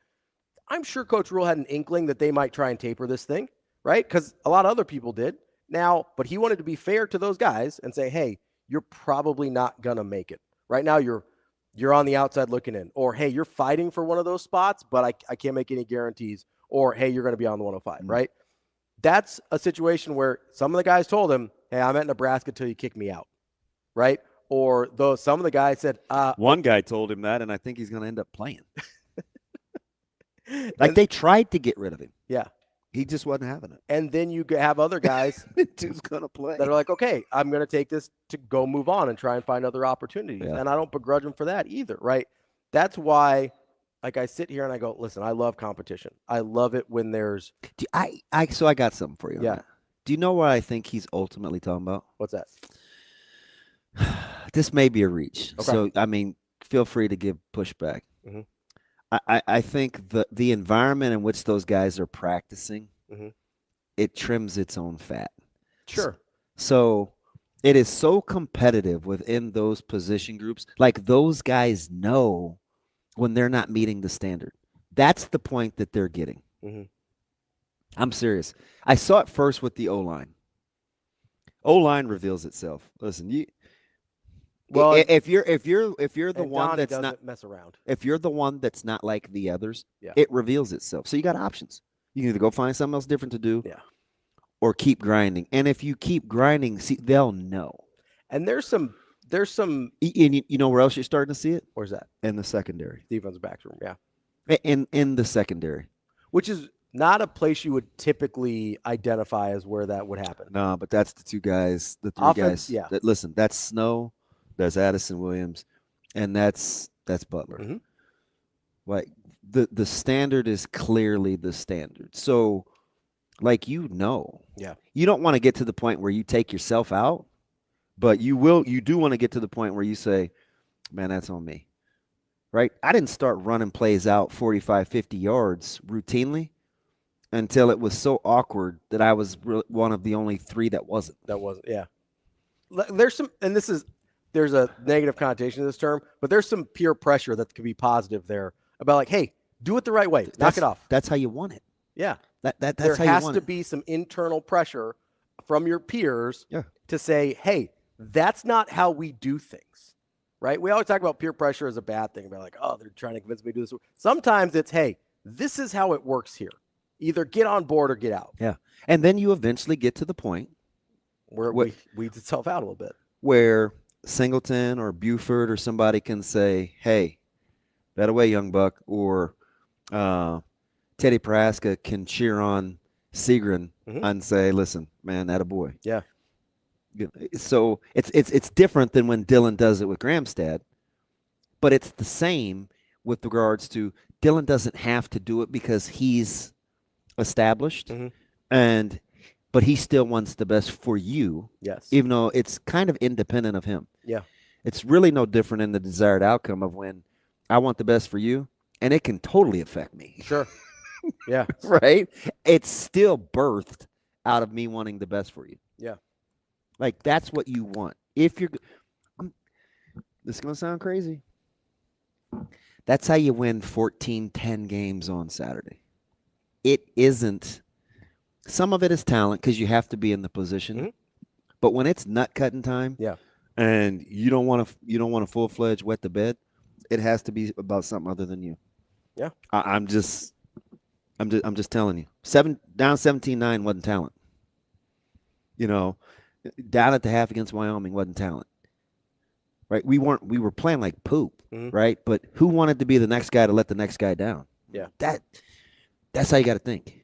I'm sure Coach Rhule had an inkling that they might try and taper this thing, right? Because a lot of other people did. Now, but he wanted to be fair to those guys and say, hey, you're probably not going to make it. Right now, you're on the outside looking in. Or, hey, you're fighting for one of those spots, but I can't make any guarantees. Or, hey, you're going to be on the 105, right? That's a situation where some of the guys told him, hey, I'm at Nebraska till you kick me out, right? Or though some of the guys said, one guy told him that, and I think he's going to end up playing. Like they tried to get rid of him. Yeah. He just wasn't having it. And then you have other guys who's going to play that are like, okay, I'm going to take this to go move on and try and find other opportunities. Yeah. And I don't begrudge them for that either, right? That's why, like, I sit here and I go, listen, I love competition. I love it when there's. So I got something for you. Yeah. On that. Do you know what I think he's ultimately talking about? What's that? This may be a reach. Okay. So, I mean, feel free to give pushback. Mm-hmm. I think the environment in which those guys are practicing, it trims its own fat. Sure. So it is so competitive within those position groups. Like those guys know when they're not meeting the standard. That's the point that they're getting. Mm-hmm. I'm serious. I saw it first with the O-line. O-line reveals itself. Listen, well, if you're the one that's not mess around, if you're the one that's not like the others, yeah, it reveals itself. So you got options. You can either go find something else different to do, yeah, or keep grinding. And if you keep grinding, see, they'll know. And there's some. And you know where else you're starting to see it? Where's that? In the secondary. Defensive backs room, yeah. In the secondary, which is not a place you would typically identify as where that would happen. No, but that's the two guys, the three guys. Yeah. That, listen, that's Snow, there's Addison Williams, and that's Butler. Mm-hmm. Like the standard is clearly the standard. So, like you don't want to get to the point where you take yourself out, but you do want to get to the point where you say, man, that's on me. Right? I didn't start running plays out 45, 50 yards routinely until it was so awkward that I was one of the only three that wasn't. Yeah. There's some, and there's a negative connotation to this term, but there's some peer pressure that could be positive there about like, hey, do it the right way. Knock it off. That's how you want it. Yeah. That's there how you has want to it. be some internal pressure from your peers to say, hey, that's not how we do things. Right? We always talk about peer pressure as a bad thing. About like, oh, they're trying to convince me to do this. Sometimes it's, hey, this is how it works here. Either get on board or get out. Yeah. And then you eventually get to the point where it weeds itself out a little bit. Where Singleton or Buford or somebody can say, hey, that away, young buck, or Teddy Prohaska can cheer on Segrin and say, listen, man, that a boy. Yeah. So it's different than when Dylan does it with Gramstad, but it's the same with regards to Dylan doesn't have to do it because he's established, but he still wants the best for you. Yes. Even though it's kind of independent of him. Yeah. It's really no different in the desired outcome of when I want the best for you, and it can totally affect me. Sure. Yeah. Right? It's still birthed out of me wanting the best for you. Yeah. Like, that's what you want. If you're this is going to sound crazy. That's how you win 14-10 games on Saturday. It isn't. Some of it is talent because you have to be in the position. But when it's nut cutting time, and you don't want to full-fledged wet the bed, it has to be about something other than you. Yeah. I'm just telling you. Down 17-9 wasn't talent. You know, down at the half against Wyoming wasn't talent. Right? We were playing like poop, right? But who wanted to be the next guy to let the next guy down? Yeah. That's how you got to think.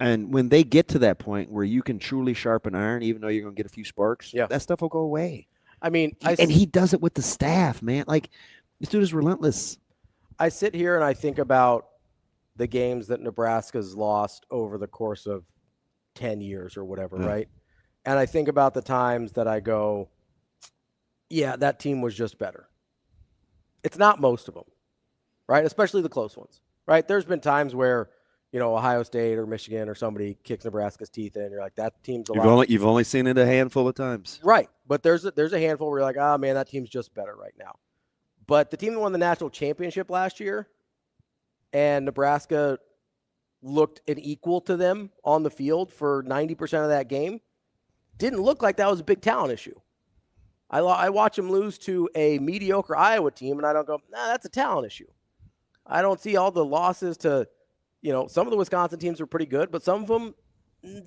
And when they get to that point where you can truly sharpen iron, even though you're going to get a few sparks, that stuff will go away. I mean, and he does it with the staff, man. Like, this dude is relentless. I sit here and I think about the games that Nebraska's lost over the course of 10 years or whatever, right? And I think about the times that I go, yeah, that team was just better. It's not most of them, right? Especially the close ones, right? There's been times where, Ohio State or Michigan or somebody kicks Nebraska's teeth in. You're like, that team's a lot. You've only seen it a handful of times. Right. But there's a handful where you're like, oh, man, that team's just better right now. But the team that won the national championship last year and Nebraska looked an equal to them on the field for 90% of that game didn't look like that was a big talent issue. I watch them lose to a mediocre Iowa team, and I don't go, nah, that's a talent issue. I don't see all the losses to, some of the Wisconsin teams are pretty good, but some of them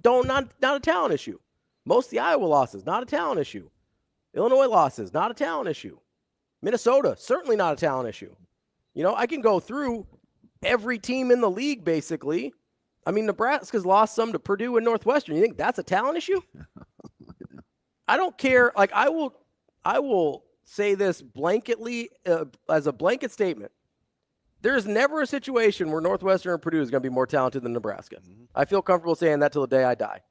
not a talent issue. Most of the Iowa losses, not a talent issue. Illinois losses, not a talent issue. Minnesota, certainly not a talent issue. I can go through every team in the league, basically. I mean, Nebraska's lost some to Purdue and Northwestern. You think that's a talent issue? I don't care. Like, I will say this blanketly as a blanket statement. There is never a situation where Northwestern or Purdue is going to be more talented than Nebraska. Mm-hmm. I feel comfortable saying that till the day I die,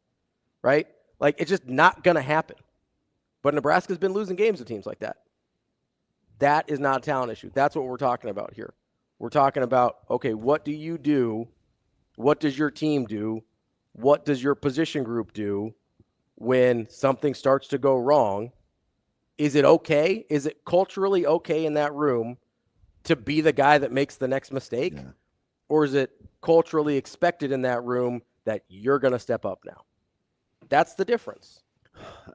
right? Like, it's just not going to happen. But Nebraska's been losing games to teams like that. That is not a talent issue. That's what we're talking about here. We're talking about, okay, what do you do? What does your team do? What does your position group do when something starts to go wrong? Is it okay? Is it culturally okay in that room to be the guy that makes the next mistake? Yeah. Or is it culturally expected in that room that you're going to step up now? That's the difference.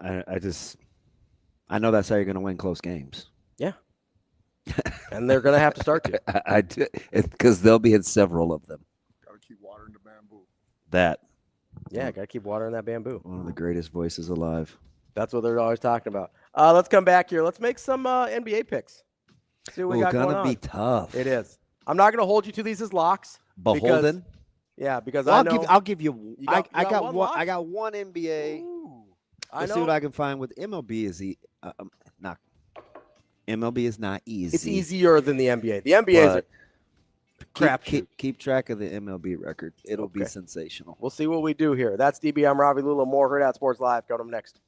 I know that's how you're going to win close games. Yeah. And they're going to have to start to. I do, because they'll be in several of them. Got to keep watering the bamboo. That. Yeah, got to keep watering that bamboo. One of the greatest voices alive. That's what they're always talking about. Let's come back here. Let's make some NBA picks. See what we got going on. It's going to be tough. It is. I'm not going to hold you to these as locks. Beholden? Because well, I know. I'll give you. I got one. I got one NBA. Ooh, Let's see what I can find with MLB. MLB is not easy. It's easier than the NBA. The NBA is a crap. Keep track of the MLB record. It'll be sensational. We'll see what we do here. That's DB. I'm Ravi. Lulla. More Hurrdat Sports Live. Go to them next.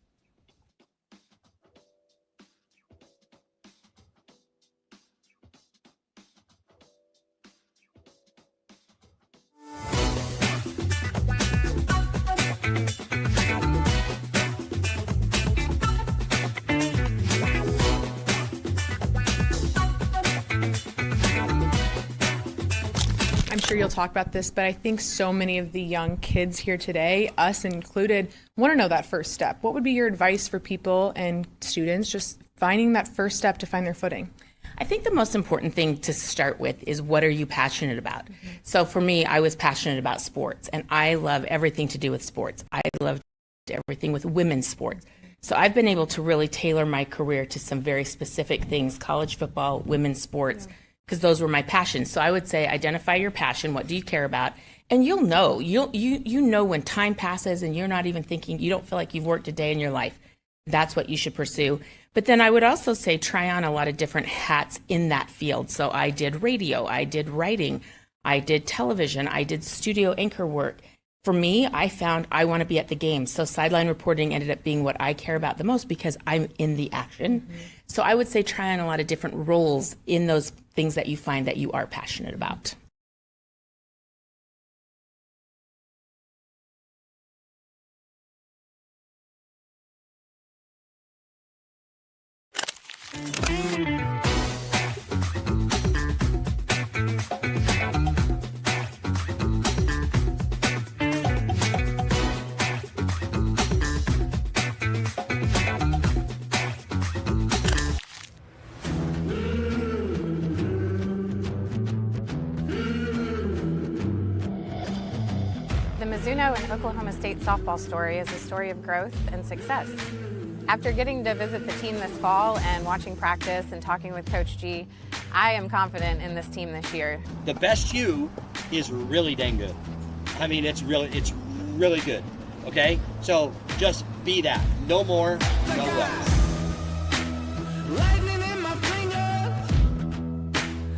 I'm sure you'll talk about this, but I think so many of the young kids here today, us included, want to know that first step. What would be your advice for people and students just finding that first step to find their footing? I think the most important thing to start with is what are you passionate about? Mm-hmm. So for me, I was passionate about sports, and I love everything to do with sports. I loved everything with women's sports. So I've been able to really tailor my career to some very specific things, college football, women's sports, because those were my passions. So I would say identify your passion, what do you care about? And you'll know, you know when time passes and you're not even thinking, you don't feel like you've worked a day in your life. That's what you should pursue. But then I would also say try on a lot of different hats in that field. So I did radio, I did writing, I did television, I did studio anchor work. For me, I found I want to be at the game. So sideline reporting ended up being what I care about the most because I'm in the action. Mm-hmm. So I would say try on a lot of different roles in those things that you find that you are passionate about. The Mizuno and Oklahoma State softball story is a story of growth and success. After getting to visit the team this fall and watching practice and talking with Coach G, I am confident in this team this year. The best you is really dang good. I mean, it's really good, okay? So just be that. No more, no less. Lightning in my fingers,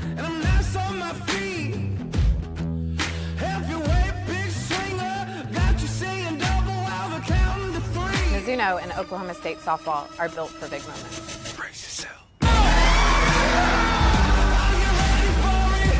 and I'm nice on my feet. Heavyweight big swinger, got you saying double while we're counting to three. Mizuno and Oklahoma State softball are built for big moments. Brace yourself. Are you ready for it?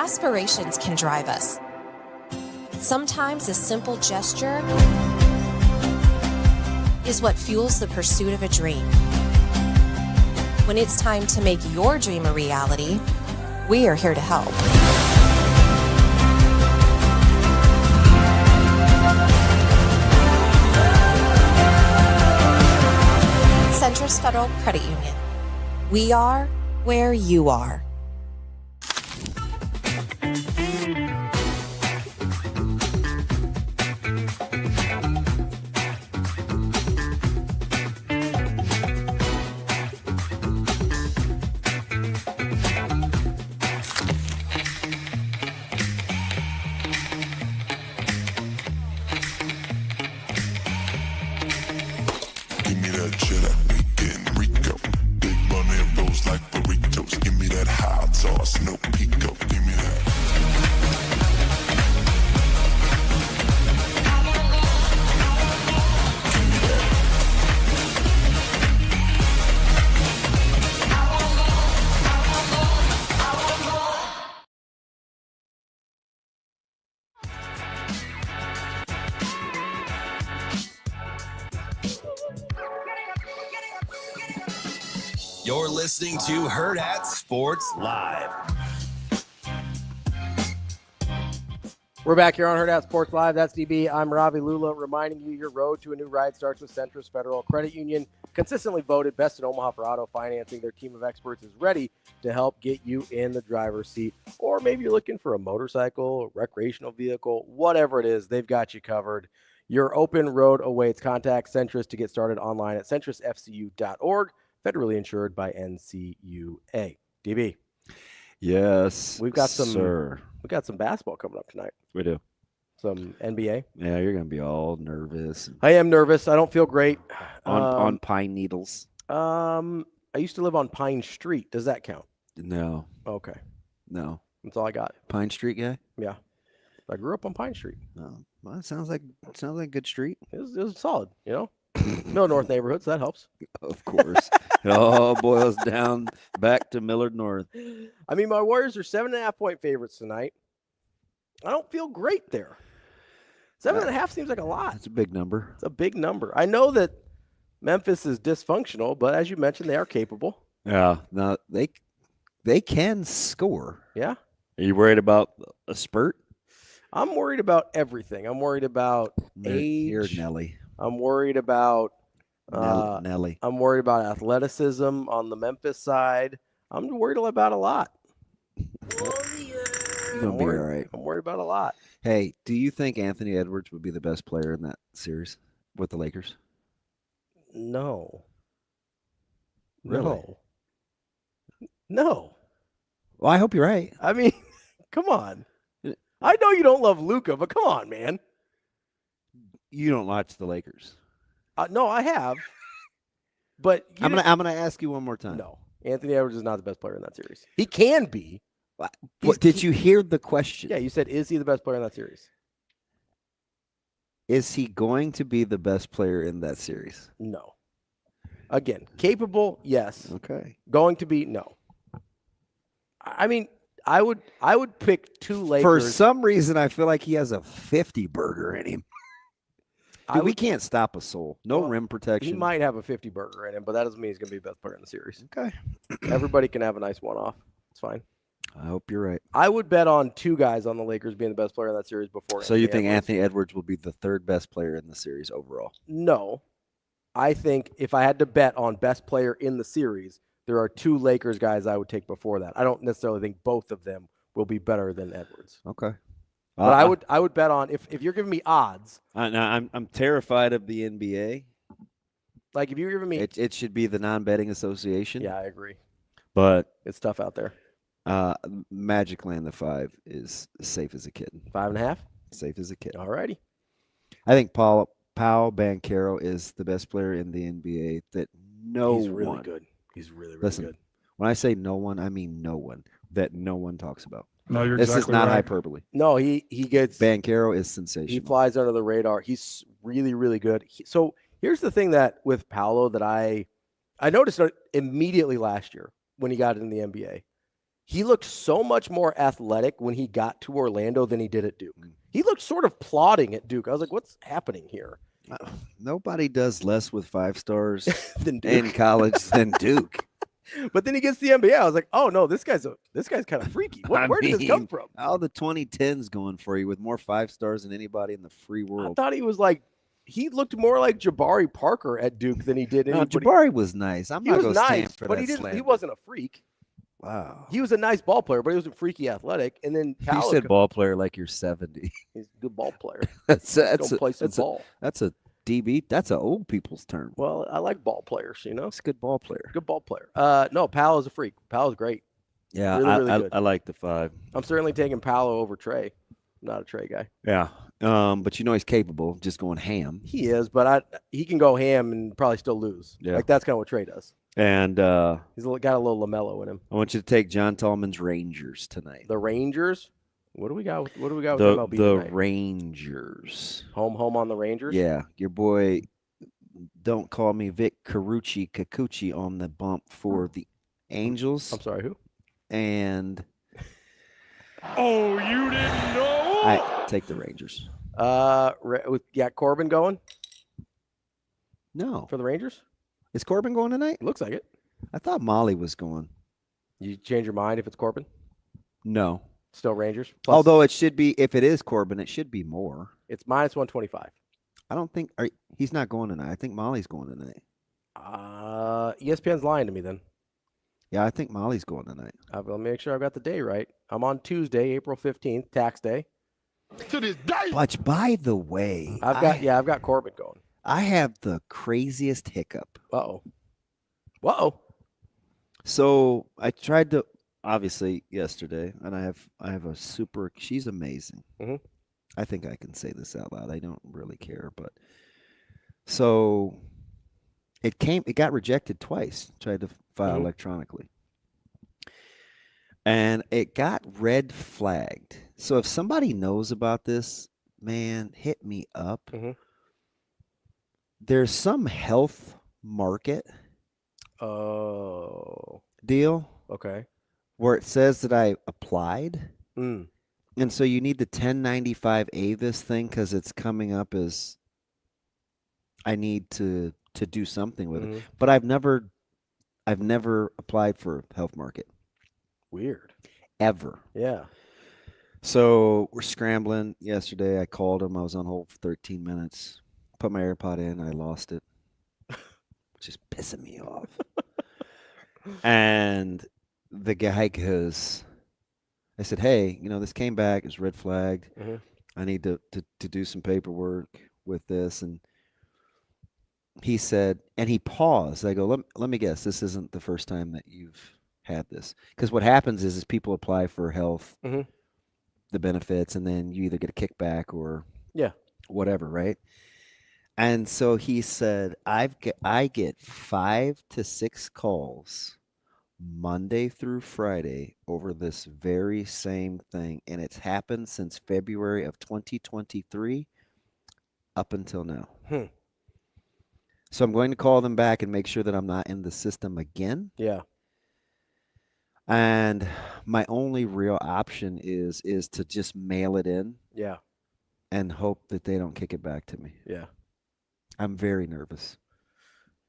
Aspirations can drive us. Sometimes a simple gesture is what fuels the pursuit of a dream. When it's time to make your dream a reality, we are here to help. Centris Federal Credit Union. We are where you are. You're listening to Hurrdat Sports Live. We're back here on Hurrdat Sports Live. That's DB. I'm Ravi. Lulla, reminding you your road to a new ride starts with Centris Federal Credit Union. Consistently voted best in Omaha for auto financing. Their team of experts is ready to help get you in the driver's seat. Or maybe you're looking for a motorcycle, a recreational vehicle, whatever it is, they've got you covered. Your open road awaits. Contact Centris to get started online at centrisfcu.org. Federally insured by NCUA. DB. Yes, We've got some sir. We've got some basketball coming up tonight. We do. Some NBA. Yeah, you're gonna be all nervous. I am nervous. I don't feel great. On pine needles. I used to live on Pine Street. Does that count? No. Okay. No. That's all I got. Pine Street guy? Yeah. I grew up on Pine Street. Oh, well, it sounds like a good street. It was solid, you know? Middle North neighborhood, so that helps. Of course. It all boils down back to Millard North. I mean, my Warriors are 7.5-point favorites tonight. I don't feel great there. 7.5 seems like a lot. That's a big number. It's a big number. I know that Memphis is dysfunctional, but as you mentioned, they are capable. Yeah. Now they can score. Yeah. Are you worried about a spurt? I'm worried about everything. I'm worried about age. Here, Nelly. I'm worried about Nelly. I'm worried about athleticism on the Memphis side. I'm worried about a lot. You're gonna be all right. I'm worried about a lot. Hey, do you think Anthony Edwards would be the best player in that series with the Lakers? No. Really? No. Well, I hope you're right. I mean, come on. I know you don't love Luka, but come on, man. You don't watch the Lakers. No, I have. But I'm gonna ask you one more time. No, Anthony Edwards is not the best player in that series. He can be. What, did you hear the question? Yeah, you said, is he the best player in that series? Is he going to be the best player in that series? No. Again, capable, yes. Okay. Going to be, no. I mean, I would pick two Lakers. For some reason, I feel like he has a 50 burger in him. Dude, we can't stop a soul. No rim protection. He might have a 50 burger in him, but that doesn't mean he's going to be the best player in the series. Okay. Everybody can have a nice one-off. It's fine. I hope you're right. I would bet on two guys on the Lakers being the best player in that series before. So you think Anthony Edwards will be the third best player in the series overall? No. I think if I had to bet on best player in the series, there are two Lakers guys I would take before that. I don't necessarily think both of them will be better than Edwards. Okay. But I would bet on if you're giving me odds. I'm terrified of the NBA. Like if you're giving me, it should be the non-betting association. Yeah, I agree. But it's tough out there. Magic Land, the 5 is safe as a kitten. 5.5? Safe as a kitten. Alrighty. I think Pau Banchero is the best player in the NBA that He's really good. He's really good. When I say no one, I mean no one. That no one talks about. No, you're this exactly is not right. hyperbole. No, he gets Banchero is sensational. He flies under the radar. He's really, really good. So here's the thing that with Paolo that I noticed immediately last year when he got in the NBA. He looked so much more athletic when he got to Orlando than he did at Duke. He looked sort of plodding at Duke. I was like, what's happening here? Nobody does less with 5 stars Than Duke. in college than Duke. But then he gets the NBA. I was like, oh no, this guy's kind of freaky. Where did this come from? All the 2010s going for you with more 5 stars than anybody in the free I world. thought he was like, he looked more like Jabari Parker at Duke than he did. No, anybody. Jabari was nice. I'm He not was going to stand nice, for but that he didn't. slander. He wasn't a freak. Wow. He was a nice ball player, but he wasn't freaky athletic. And then You Powell, said ball player like you're 70. he's a good ball player. That's Go play some ball. That's a DB. That's an old people's term. Well, I like ball players, you know. It's a good ball player. Good ball player. No, Powell is a freak. Powell's great. Yeah, really good. I like the 5. I'm certainly taking Powell over Trey. I'm not a Trey guy. Yeah. But you know he's capable of just going ham. He is, but he can go ham and probably still lose. Yeah. Like that's kind of what Trey does. And He's got a little LaMelo in him. I want you to take John Tallman's Rangers tonight. The Rangers. What do we got? What do we got with MLB The tonight? Rangers. Home on the Rangers. Yeah, your boy. Don't call me Vic Kikuchi on the bump for the Angels. I'm sorry, who? And Oh, you didn't know? I take the Rangers. Got Corbin going No. for the Rangers. Is Corbin going tonight? Looks like it. I thought Molly was going. You change your mind if it's Corbin? No. Still Rangers. Plus, Although it should be, if it is Corbin, it should be more. it's minus 125. I don't think he's not going tonight. I think Molly's going tonight. ESPN's lying to me then. Yeah, I think Molly's going tonight. Let me make sure I've got the day right. I'm on Tuesday, April 15th, tax day. To this day. But by the way, I've got Corbin going. I have the craziest hiccup. Uh-oh. So I tried to, obviously yesterday, and I have a super. She's amazing. Mm-hmm. I think I can say this out loud. I don't really care, but so it got rejected twice. Tried to file electronically, and it got red flagged. So if somebody knows about this, man, hit me up. Mm-hmm. There's some health market deal. Okay. Where it says that I applied. Mm. And so you need the 1095A this thing because it's coming up as I need to do something with it. But I've never applied for health market. Weird. Ever. Yeah. So we're scrambling. Yesterday I called him. I was on hold for 13 minutes. Put my AirPod in. I lost it. Just pissing me off. And the guy goes, I said, hey, this came back. It's red flagged. Mm-hmm. I need to do some paperwork with this. And he said, and he paused. I go, let me guess. This isn't the first time that you've had this. Because what happens is people apply for health, the benefits, and then you either get a kickback or whatever, right? And so he said, I get 5 to 6 calls Monday through Friday over this very same thing. And it's happened since February of 2023 up until now. So I'm going to call them back and make sure that I'm not in the system again. Yeah. And my only real option is to just mail it in. Yeah. And hope that they don't kick it back to me. Yeah. I'm very nervous.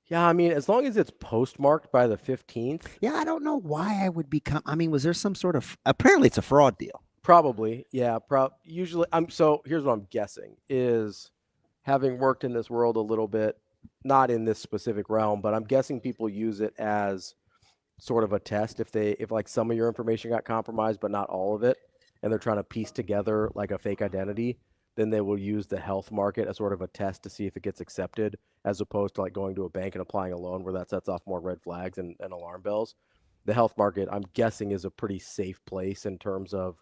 Yeah, I mean, as long as it's postmarked by the 15th. Yeah, I don't know why I would become. I mean, was there some sort of? Apparently, it's a fraud deal. Probably, yeah. Usually, so here's what I'm guessing is, having worked in this world a little bit, not in this specific realm, but I'm guessing people use it as sort of a test if like some of your information got compromised, but not all of it, and they're trying to piece together like a fake identity. Then they will use the health market as sort of a test to see if it gets accepted, as opposed to like going to a bank and applying a loan where that sets off more red flags and alarm bells. The health market, I'm guessing, is a pretty safe place in terms of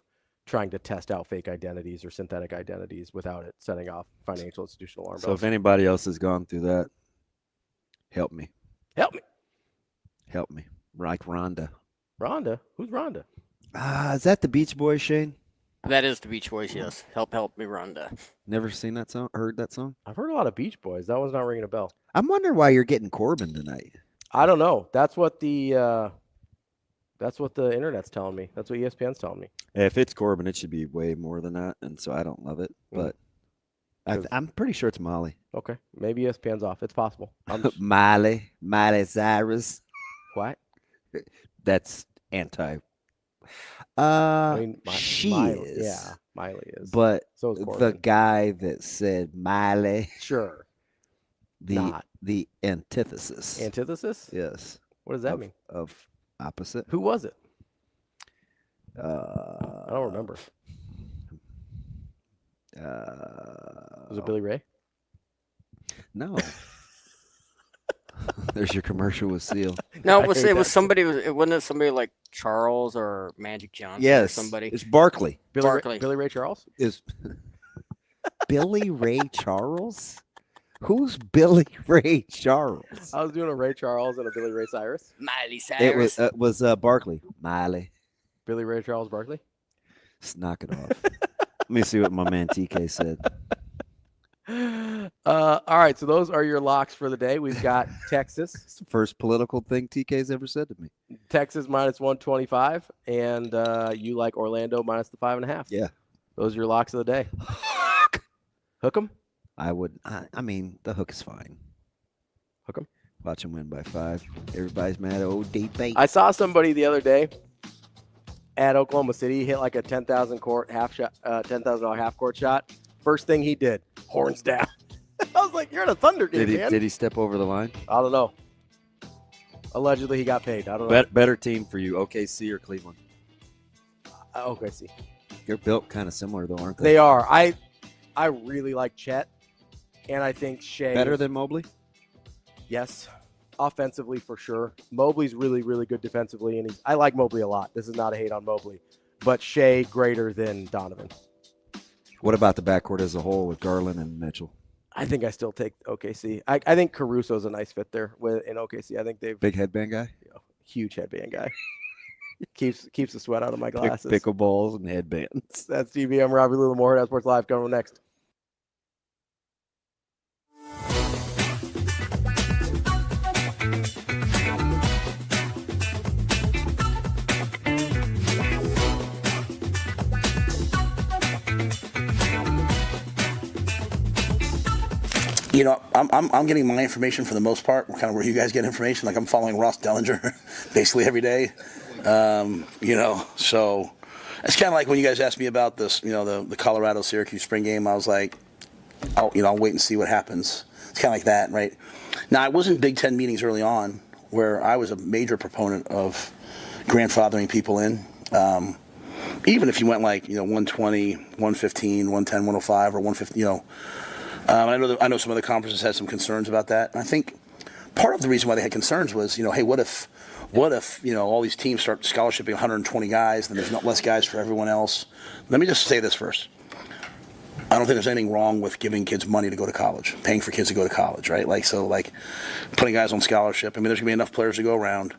trying to test out fake identities or synthetic identities without it setting off financial institutional alarm bells. So if anybody else has gone through that, help me. Help me. Help me. Like Rhonda. Rhonda? Who's Rhonda? Is that the Beach Boys, Shane? That is the Beach Boys, yes. Help me, Rhonda. Never seen that song? Heard that song? I've heard a lot of Beach Boys. That one's not ringing a bell. I'm wondering why you're getting Corbin tonight. I don't know. That's what the That's what the internet's telling me. That's what ESPN's telling me. If it's Corbin, it should be way more than that, and so I don't love it. But I'm pretty sure it's Molly. Okay, maybe ESPN's off. It's possible. Miley Cyrus. What? That's anti. She Miley, is. yeah, Miley is. But so is the Corbin. guy that said Miley. Sure. The antithesis. Antithesis? Yes. What does that mean? Of opposite. Who was it? I don't remember. Was it Billy Ray? No. There's your commercial with Seal. No, it was somebody. It wasn't somebody like Charles or Magic Johnson. Yes, or somebody. it's Barkley. Billy Ray Charles is Billy Ray Charles. Who's Billy Ray Charles? I was doing a Ray Charles and a Billy Ray Cyrus. Miley Cyrus. It was Barkley. Miley. Billy Ray Charles Barkley. Just knock it off. Let me see what my man TK said. All right, so those are your locks for the day. We've got Texas. It's the first political thing TK's ever said to me. Texas minus 125, and you like Orlando minus the 5.5. Yeah. Those are your locks of the day. Hook 'em? I would. I mean, the hook is fine. Hook 'em? Watch them win by 5. Everybody's mad at OD bait. I saw somebody the other day at Oklahoma City hit like a $10,000 half court shot. First thing he did, horns down. I was like, "You're in a Thunder game, man." Did he step over the line? I don't know. Allegedly, he got paid. I don't know. Better team for you, OKC or Cleveland? OKC. They're built kind of similar, though, aren't they? They are. I really like Chet, and I think Shea Better than Mobley? Yes, offensively for sure. Mobley's really, really good defensively, and I like Mobley a lot. This is not a hate on Mobley, but Shea greater than Donovan. What about the backcourt as a whole with Garland and Mitchell? I think I still take OKC. I think Caruso's a nice fit there in OKC. I think they've big headband guy, huge headband guy. keeps the sweat out of my glasses. Pickleballs and headbands. That's TV. I'm Ravi, Lulla, Hurrdat Sports Live. Coming next. You know, I'm getting my information for the most part, kind of where you guys get information. Like I'm following Ross Dellinger basically every day. You know, so it's kind of like when you guys asked me about this, you know, the Colorado Syracuse spring game. I was like, I'll wait and see what happens. It's kind of like that, right? Now, I was in Big Ten meetings early on where I was a major proponent of grandfathering people in. Even if you went like, 120, 115, 110, 105, or 150, I know some of the conferences had some concerns about that. And I think part of the reason why they had concerns was, hey, what if all these teams start scholarshiping 120 guys, then there's not less guys for everyone else. Let me just say this first. I don't think there's anything wrong with giving kids money to go to college, paying for kids to go to college, right? Like putting guys on scholarship. I mean, there's going to be enough players to go around.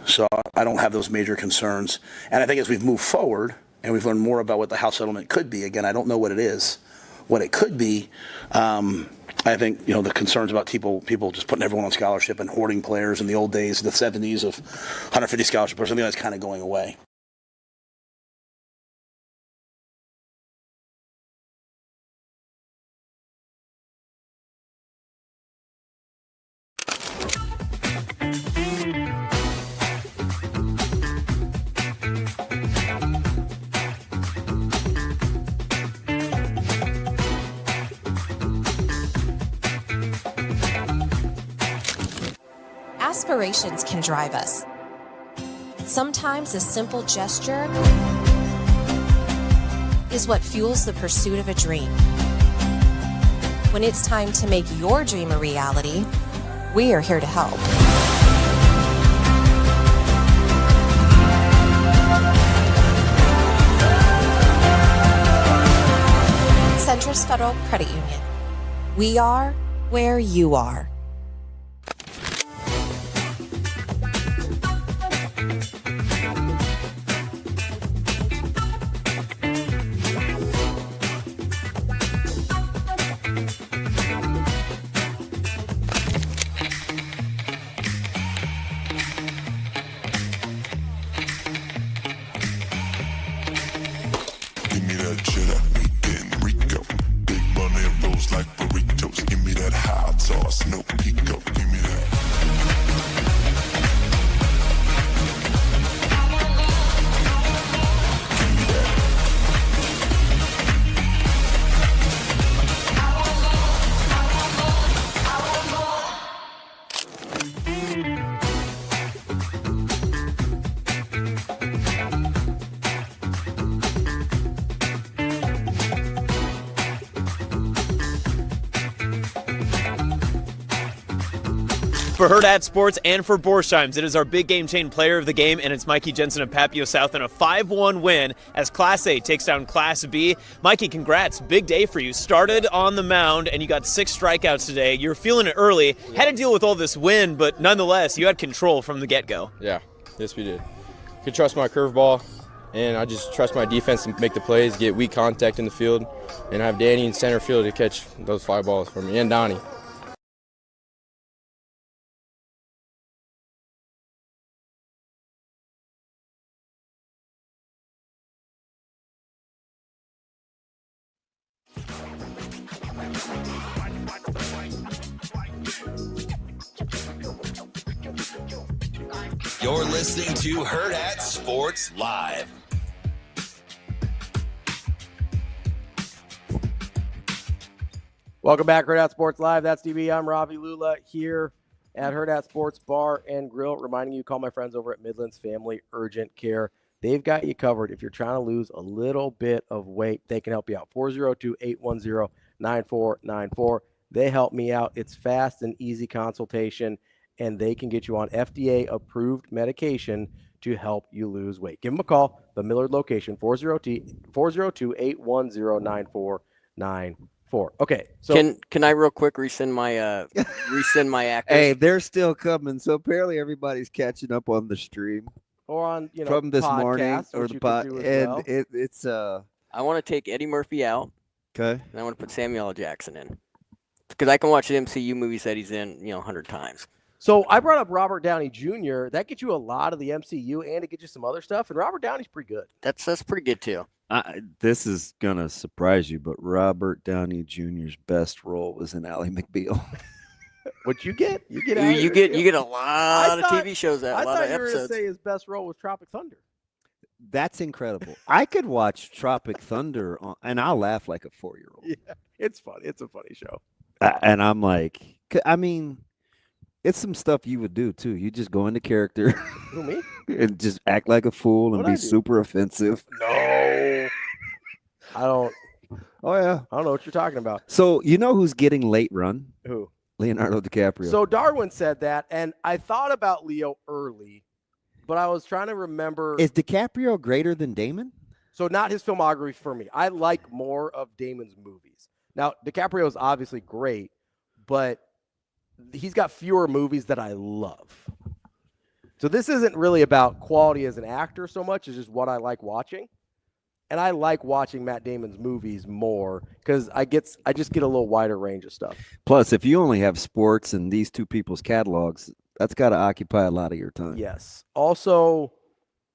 So I don't have those major concerns. And I think as we've moved forward and we've learned more about what the House settlement could be, again, I don't know what it is. What it could be, I think, the concerns about people just putting everyone on scholarship and hoarding players in the old days, the 70s of 150 scholarship or something that's kind of going away. Aspirations can drive us. Sometimes a simple gesture is what fuels the pursuit of a dream. When it's time to make your dream a reality, we are here to help. Centris Federal Credit Union. We are where you are. For Hurrdat Sports and for Borsheim's, it is our big game chain player of the game, and it's Mikey Jensen of Papio South in a 5-1 win as Class A takes down Class B. Mikey, congrats. Big day for you. Started on the mound, and you got 6 strikeouts today. You were feeling it early. Had to deal with all this wind, but nonetheless, you had control from the get-go. Yeah, yes we did. Could trust my curveball, and I just trust my defense to make the plays, get weak contact in the field, and have Danny in center field to catch those fly balls for me, and Donnie. You're listening to Hurrdat Sports Live. Welcome back, Hurrdat Sports Live. That's DB. I'm Ravi Lulla here at Hurrdat Sports Bar and Grill, reminding you to call my friends over at Midlands Family Urgent Care. They've got you covered. If you're trying to lose a little bit of weight, they can help you out. 402-810-9494. They help me out. It's fast and easy consultation, and they can get you on FDA-approved medication to help you lose weight. Give them a call, the Millard location, 402-810-9494. Okay, so can I real quick rescind my actor? Hey, they're still coming, so apparently everybody's catching up on the stream or on from this morning or the pod, and well. it's I want to take Eddie Murphy out. Okay. And I want to put Samuel L. Jackson in because I can watch the MCU movies that he's in, 100 times. So I brought up Robert Downey Jr. That gets you a lot of the MCU and it gets you some other stuff. And Robert Downey's pretty good. That's pretty good too. This is gonna surprise you, but Robert Downey Jr.'s best role was in Ally McBeal. What you get? You get a lot of TV shows out. A lot of you were episodes. to say his best role was Tropic Thunder. That's incredible. I could watch Tropic Thunder and I'll laugh like a 4-year-old. Yeah, it's funny. It's a funny show. And I'm like, I mean, it's some stuff you would do too. You just go into character. Who, me? And just act like a fool and be super offensive. No, I don't. Oh yeah, I don't know what you're talking about. So you know who's getting late run? Who? Leonardo DiCaprio. So Darwin said that, and I thought about Leo early, but I was trying to remember. Is DiCaprio greater than Damon? So not his filmography for me. I like more of Damon's movies. Now DiCaprio is obviously great, but he's got fewer movies that I love. So this isn't really about quality as an actor so much as just what I like watching. And I like watching Matt Damon's movies more because I just get a little wider range of stuff. Plus, if you only have sports and these two people's catalogs, that's got to occupy a lot of your time. Yes. Also,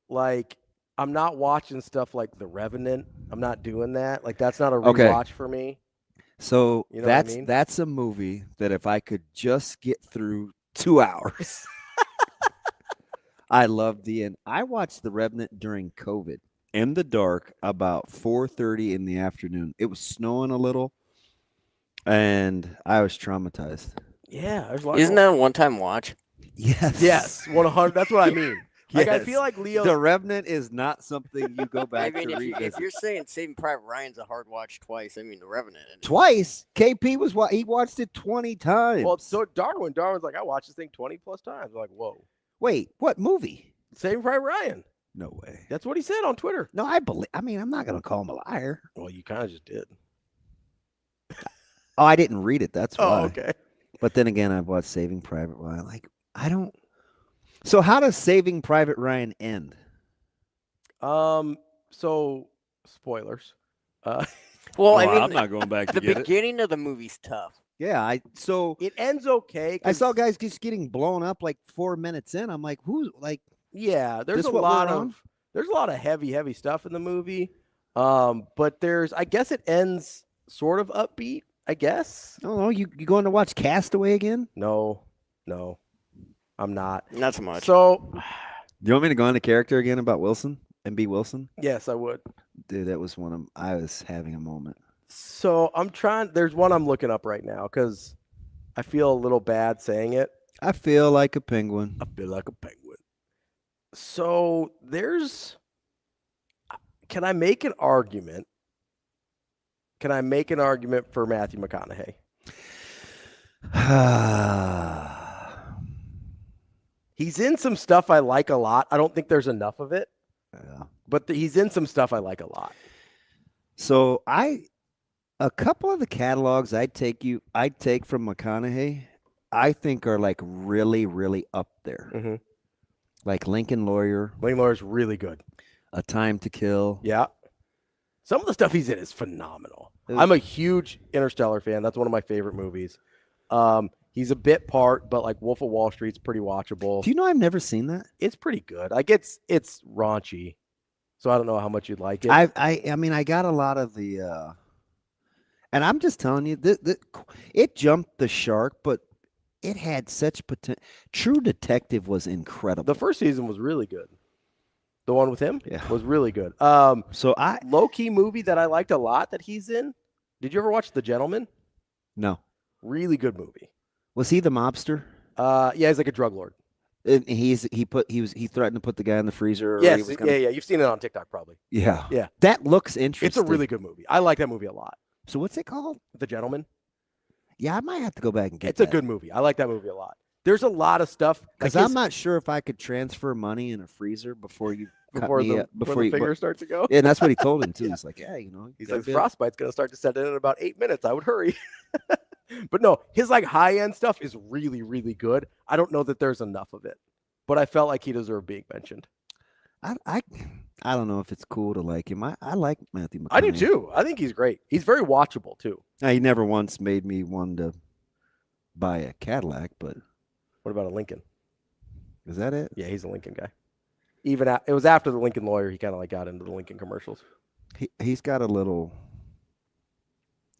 like, I'm not watching stuff like The Revenant. I'm not doing that. Like, that's not a rewatch for me. So You know what I mean? that's a movie that if I could just get through 2 hours, I loved the end. I watched The Revenant during COVID in the dark about 4:30 in the afternoon. It was snowing a little, and I was traumatized. Yeah. There's a lot Isn't that a one-time watch? Yes. Yes. 100. That's what I mean. Like, I Yes. feel like Leo. The Revenant is not something you go back I mean, to if revisit. you're saying Saving Private Ryan's a hard watch twice, I mean, The Revenant. Twice. KP was he watched it 20 times. Well, so Darwin's like, I watched this thing 20 plus times. I'm like, whoa. Wait, what movie? Saving Private Ryan. No way. That's what he said on Twitter. No, I mean, I'm not going to call him a liar. Well, you kind of just did. Oh, I didn't read it. That's why. Oh, okay. But then again, I've watched Saving Private Ryan. Like, I don't. So how does Saving Private Ryan end? So spoilers. Well, I mean, I'm not going back to the get it. beginning of the movie's tough. Yeah, it ends okay. I saw guys just getting blown up like 4 minutes in. I'm like, who's like? Yeah, there's this a what lot we're of on? there's a lot of heavy stuff in the movie. But I guess it ends sort of upbeat. I guess. I don't know. You going to watch Castaway again? No, I'm not. Not so much. So, You want me to go into character again about Wilson and B. Wilson? yes, I would. Dude, that was I was having a moment. So there's one I'm looking up right now because I feel a little bad saying it. I feel like a penguin. I feel like a penguin. So can I make an argument? Can I make an argument for Matthew McConaughey? He's in some stuff I like a lot. I don't think there's enough of it. Yeah. But he's in some stuff I like a lot. So a couple of the catalogs I'd take from McConaughey, I think are like really, really up there. Mm-hmm. Like Lincoln Lawyer. Lincoln Lawyer's really good. A Time to Kill. Yeah. Some of the stuff he's in is phenomenal. I'm a huge Interstellar fan. That's one of my favorite movies. He's a bit part, but like Wolf of Wall Street's pretty watchable. Do you know I've never seen that? It's pretty good. Like it's raunchy, so I don't know how much you'd like it. I mean, I got a lot of the, and I'm just telling you, it jumped the shark, but it had such potential. True Detective was incredible. The first season was really good. The one with him was really good. So low-key movie that I liked a lot that he's in. Did you ever watch The Gentleman? No. Really good movie. Was he the mobster? Yeah, he's like a drug lord. And he threatened to put the guy in the freezer. Or Yes, yeah. You've seen it on TikTok probably. Yeah. Yeah. That looks interesting. It's a really good movie. I like that movie a lot. So what's it called? The Gentleman. Yeah, I might have to go back and get It's a good movie. I like that movie a lot. There's a lot of stuff. Because I'm not sure if I could transfer money in a freezer before you before the finger starts to go. Yeah, and that's what he told him too. He's like, yeah, he's like, frostbite's gonna start to set in about 8 minutes. I would hurry. But no, his like high end stuff is really, really good. I don't know that there's enough of it, but I felt like he deserved being mentioned. I don't know if it's cool to like him. I like Matthew McConaughey. I do too. I think he's great. He's very watchable too. Now, he never once made me want to buy a Cadillac, but what about a Lincoln? Is that it? Yeah, he's a Lincoln guy. It was after the Lincoln Lawyer, he kind of like got into the Lincoln commercials. He's got a little.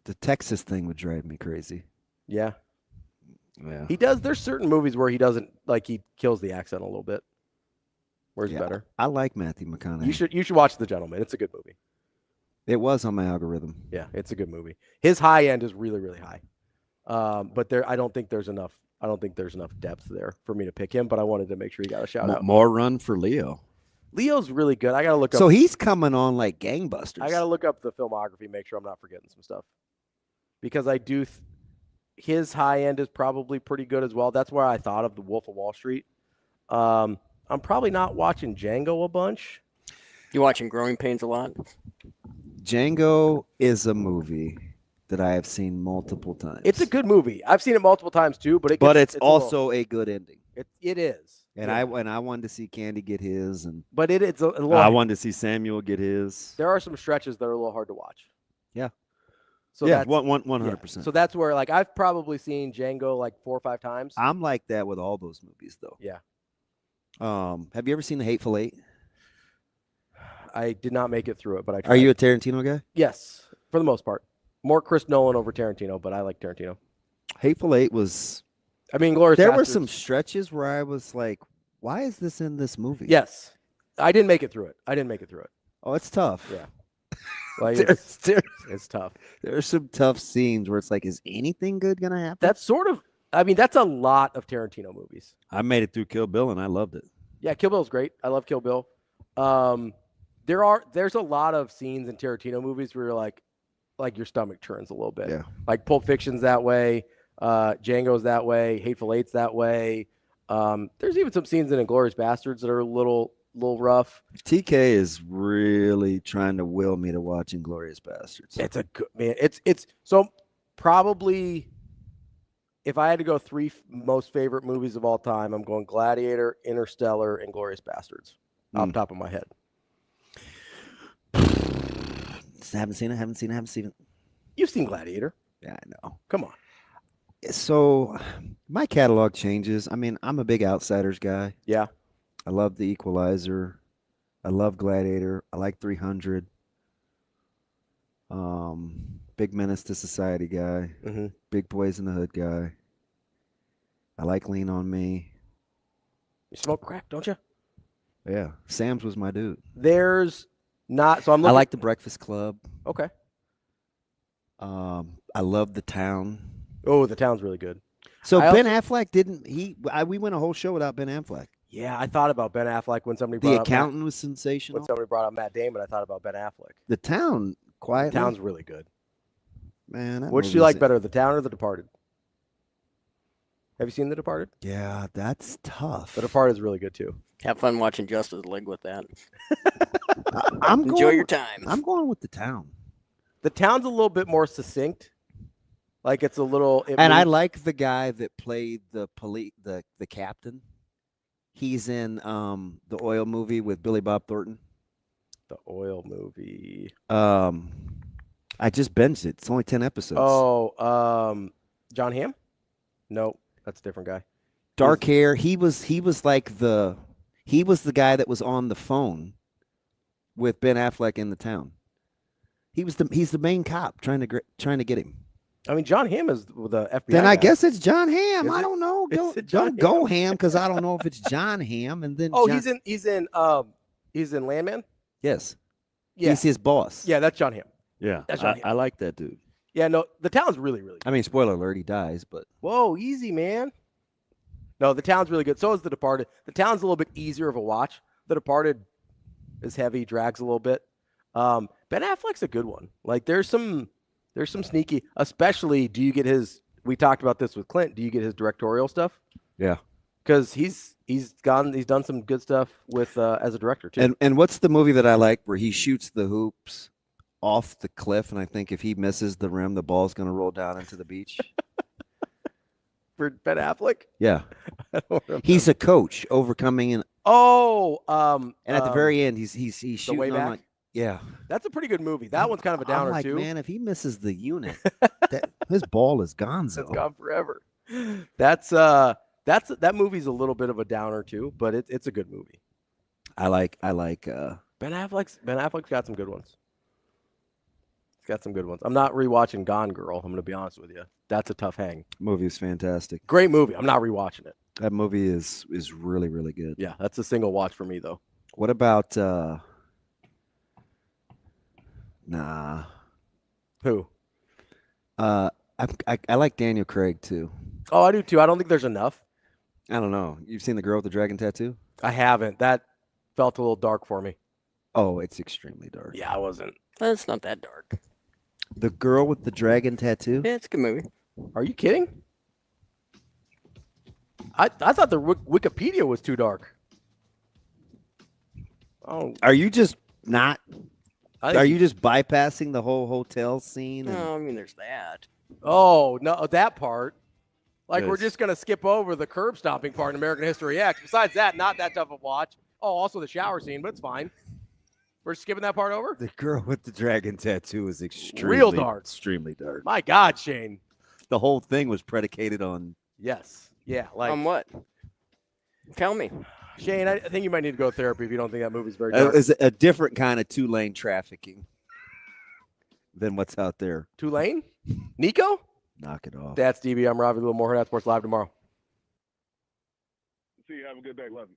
The Texas thing would drive me crazy. Yeah. Yeah. He does. There's certain movies where he doesn't he kills the accent a little bit. Where's better? I like Matthew McConaughey. You should watch The Gentleman. It's a good movie. It was on my algorithm. Yeah, it's a good movie. His high end is really, really high. But I don't think there's enough depth there for me to pick him, but I wanted to make sure he got a shout out. More run for Leo. Leo's really good. I got to look up. So he's coming on like gangbusters. I got to look up the filmography, make sure I'm not forgetting some stuff. Because I do his high end is probably pretty good as well. That's where I thought of The Wolf of Wall Street. I'm probably not watching Django a bunch. You watching Growing Pains a lot? Django is a movie that I have seen multiple times. It's a good movie. I've seen it multiple times too, but it's also a good ending. It is. And I wanted to see Candy get his, but it's a little. I wanted to see Samuel get his. There are some stretches that are a little hard to watch. Yeah. So yeah, that's 100%. So that's where I've probably seen Django 4 or 5 times. I'm like that with all those movies though. Yeah. Have you ever seen The Hateful Eight? I did not make it through it, but I tried. Are you a Tarantino guy? Yes, for the most part. More Chris Nolan over Tarantino, but I like Tarantino. Hateful Eight was. I mean, Glorious There Bastards. were some stretches where I was like, "Why is this in this movie?" Yes, I didn't make it through it. Oh, it's tough. Yeah, it's tough. There are some tough scenes where it's like, is anything good gonna happen? That's that's a lot of Tarantino movies. I made it through Kill Bill and I loved it. Yeah, Kill Bill's great. I love Kill Bill. There's a lot of scenes in Tarantino movies where you're like your stomach turns a little bit. Yeah. Like Pulp Fiction's that way. Django's that way. Hateful Eight's that way. There's even some scenes in Inglourious Bastards that are a little rough. TK is really trying to will me to watch Inglourious Bastards. It's a good man. It's so probably if I had to go 3 most favorite movies of all time, I'm going Gladiator, Interstellar, and Inglourious Bastards off the top of my head. Haven't seen it. You've seen Gladiator. Yeah, I know. Come on. So my catalog changes. I mean, I'm a big Outsiders guy. Yeah. I love The Equalizer. I love Gladiator. I like 300. Big Menace to Society guy. Mm-hmm. Big Boys in the Hood guy. I like Lean on Me. You smoke crack, don't you? Yeah. Sam's was my dude. There's not. So I'm looking. I like The Breakfast Club. Okay. I love The Town. Oh, The Town's really good. So Ben Affleck didn't. We went a whole show without Ben Affleck. Yeah, I thought about Ben Affleck when somebody brought The up Accountant was sensational. When somebody brought up Matt Damon, I thought about Ben Affleck. The Town, quietly. The Town's really good. Man, Which do you like better, The Town or The Departed? Have you seen The Departed? Yeah, that's tough. The Departed is really good too. Have fun watching Justice League with that. Enjoy your time. I'm going with The Town. The Town's a little bit more succinct. Like it's a little. And I like the guy that played the captain. He's in the Oil movie with Billy Bob Thornton. The Oil movie. I just binged it. It's only 10 episodes. Oh, John Hamm? No, that's a different guy. Dark hair. He was the guy that was on the phone with Ben Affleck in The Town. He's the main cop trying to get him. I mean, John Hamm is the FBI. Then I guy. guess it's John Hamm. Is I it? don't know. Is it John Go Hamm because I don't know if it's John Hamm. And then he's in Landman. Yes. Yeah. He's his boss. Yeah, that's John Hamm. Yeah, That's John Hamm. I like that dude. Yeah, no, The Town's really, really good. I mean, spoiler alert, he dies, but Whoa, easy, man. No, The Town's really good. So is The Departed. The Town's a little bit easier of a watch. The Departed is heavy, drags a little bit. Ben Affleck's a good one. Like there's some sneaky, especially do you get his, we talked about this with Clint, do you get his directorial stuff? yeah. Because he's done some good stuff with as a director too. And what's the movie that I like where he shoots the hoops off the cliff, and I think if he misses the rim, the ball's going to roll down into the beach? For Ben Affleck? Yeah. I don't remember. He's a coach overcoming and at the very end he's shooting Way on Back? like, yeah. That's a pretty good movie. That one's kind of a downer I'm like, too. man, if he misses the unit, his ball is gonzo. It's gone forever. That movie's a little bit of a downer too, but it's a good movie. I like Ben Affleck's got some good ones. He's got some good ones. I'm not rewatching Gone Girl. I'm going to be honest with you. That's a tough hang. movie is fantastic. Great movie. I'm not rewatching it. That movie is really, really good. Yeah, that's a single watch for me though. What about nah? Who? I like Daniel Craig too. Oh, I do too. I don't think there's enough. I don't know. You've seen The Girl with the Dragon Tattoo? I haven't. That felt a little dark for me. Oh, it's extremely dark. Yeah, I wasn't. That's not that dark. The Girl with the Dragon Tattoo? Yeah, it's a good movie. Are you kidding? I thought the Wikipedia was too dark. Oh, Are you just not? I think Are you just bypassing the whole hotel scene? and- No, I mean there's that. Oh no, that part. Like we're Yes. just gonna skip over the curb stomping part in American History X. Besides that, not that tough of a watch. Oh, also the shower scene, but it's fine. We're skipping that part over. The Girl with the Dragon Tattoo is extremely Real dark. Extremely dark. My God, Shane. The whole thing was predicated on. Yes. Yeah. Like On what? Tell me. Shane, I think you might need to go to therapy if you don't think that movie's very dark. It's a different kind of 2-lane trafficking than what's out there. Tulane? Nico? Knock it off. That's DB. I'm Ravi. A little more Hurrdat Sports live tomorrow. See you. Have a good day. Love you.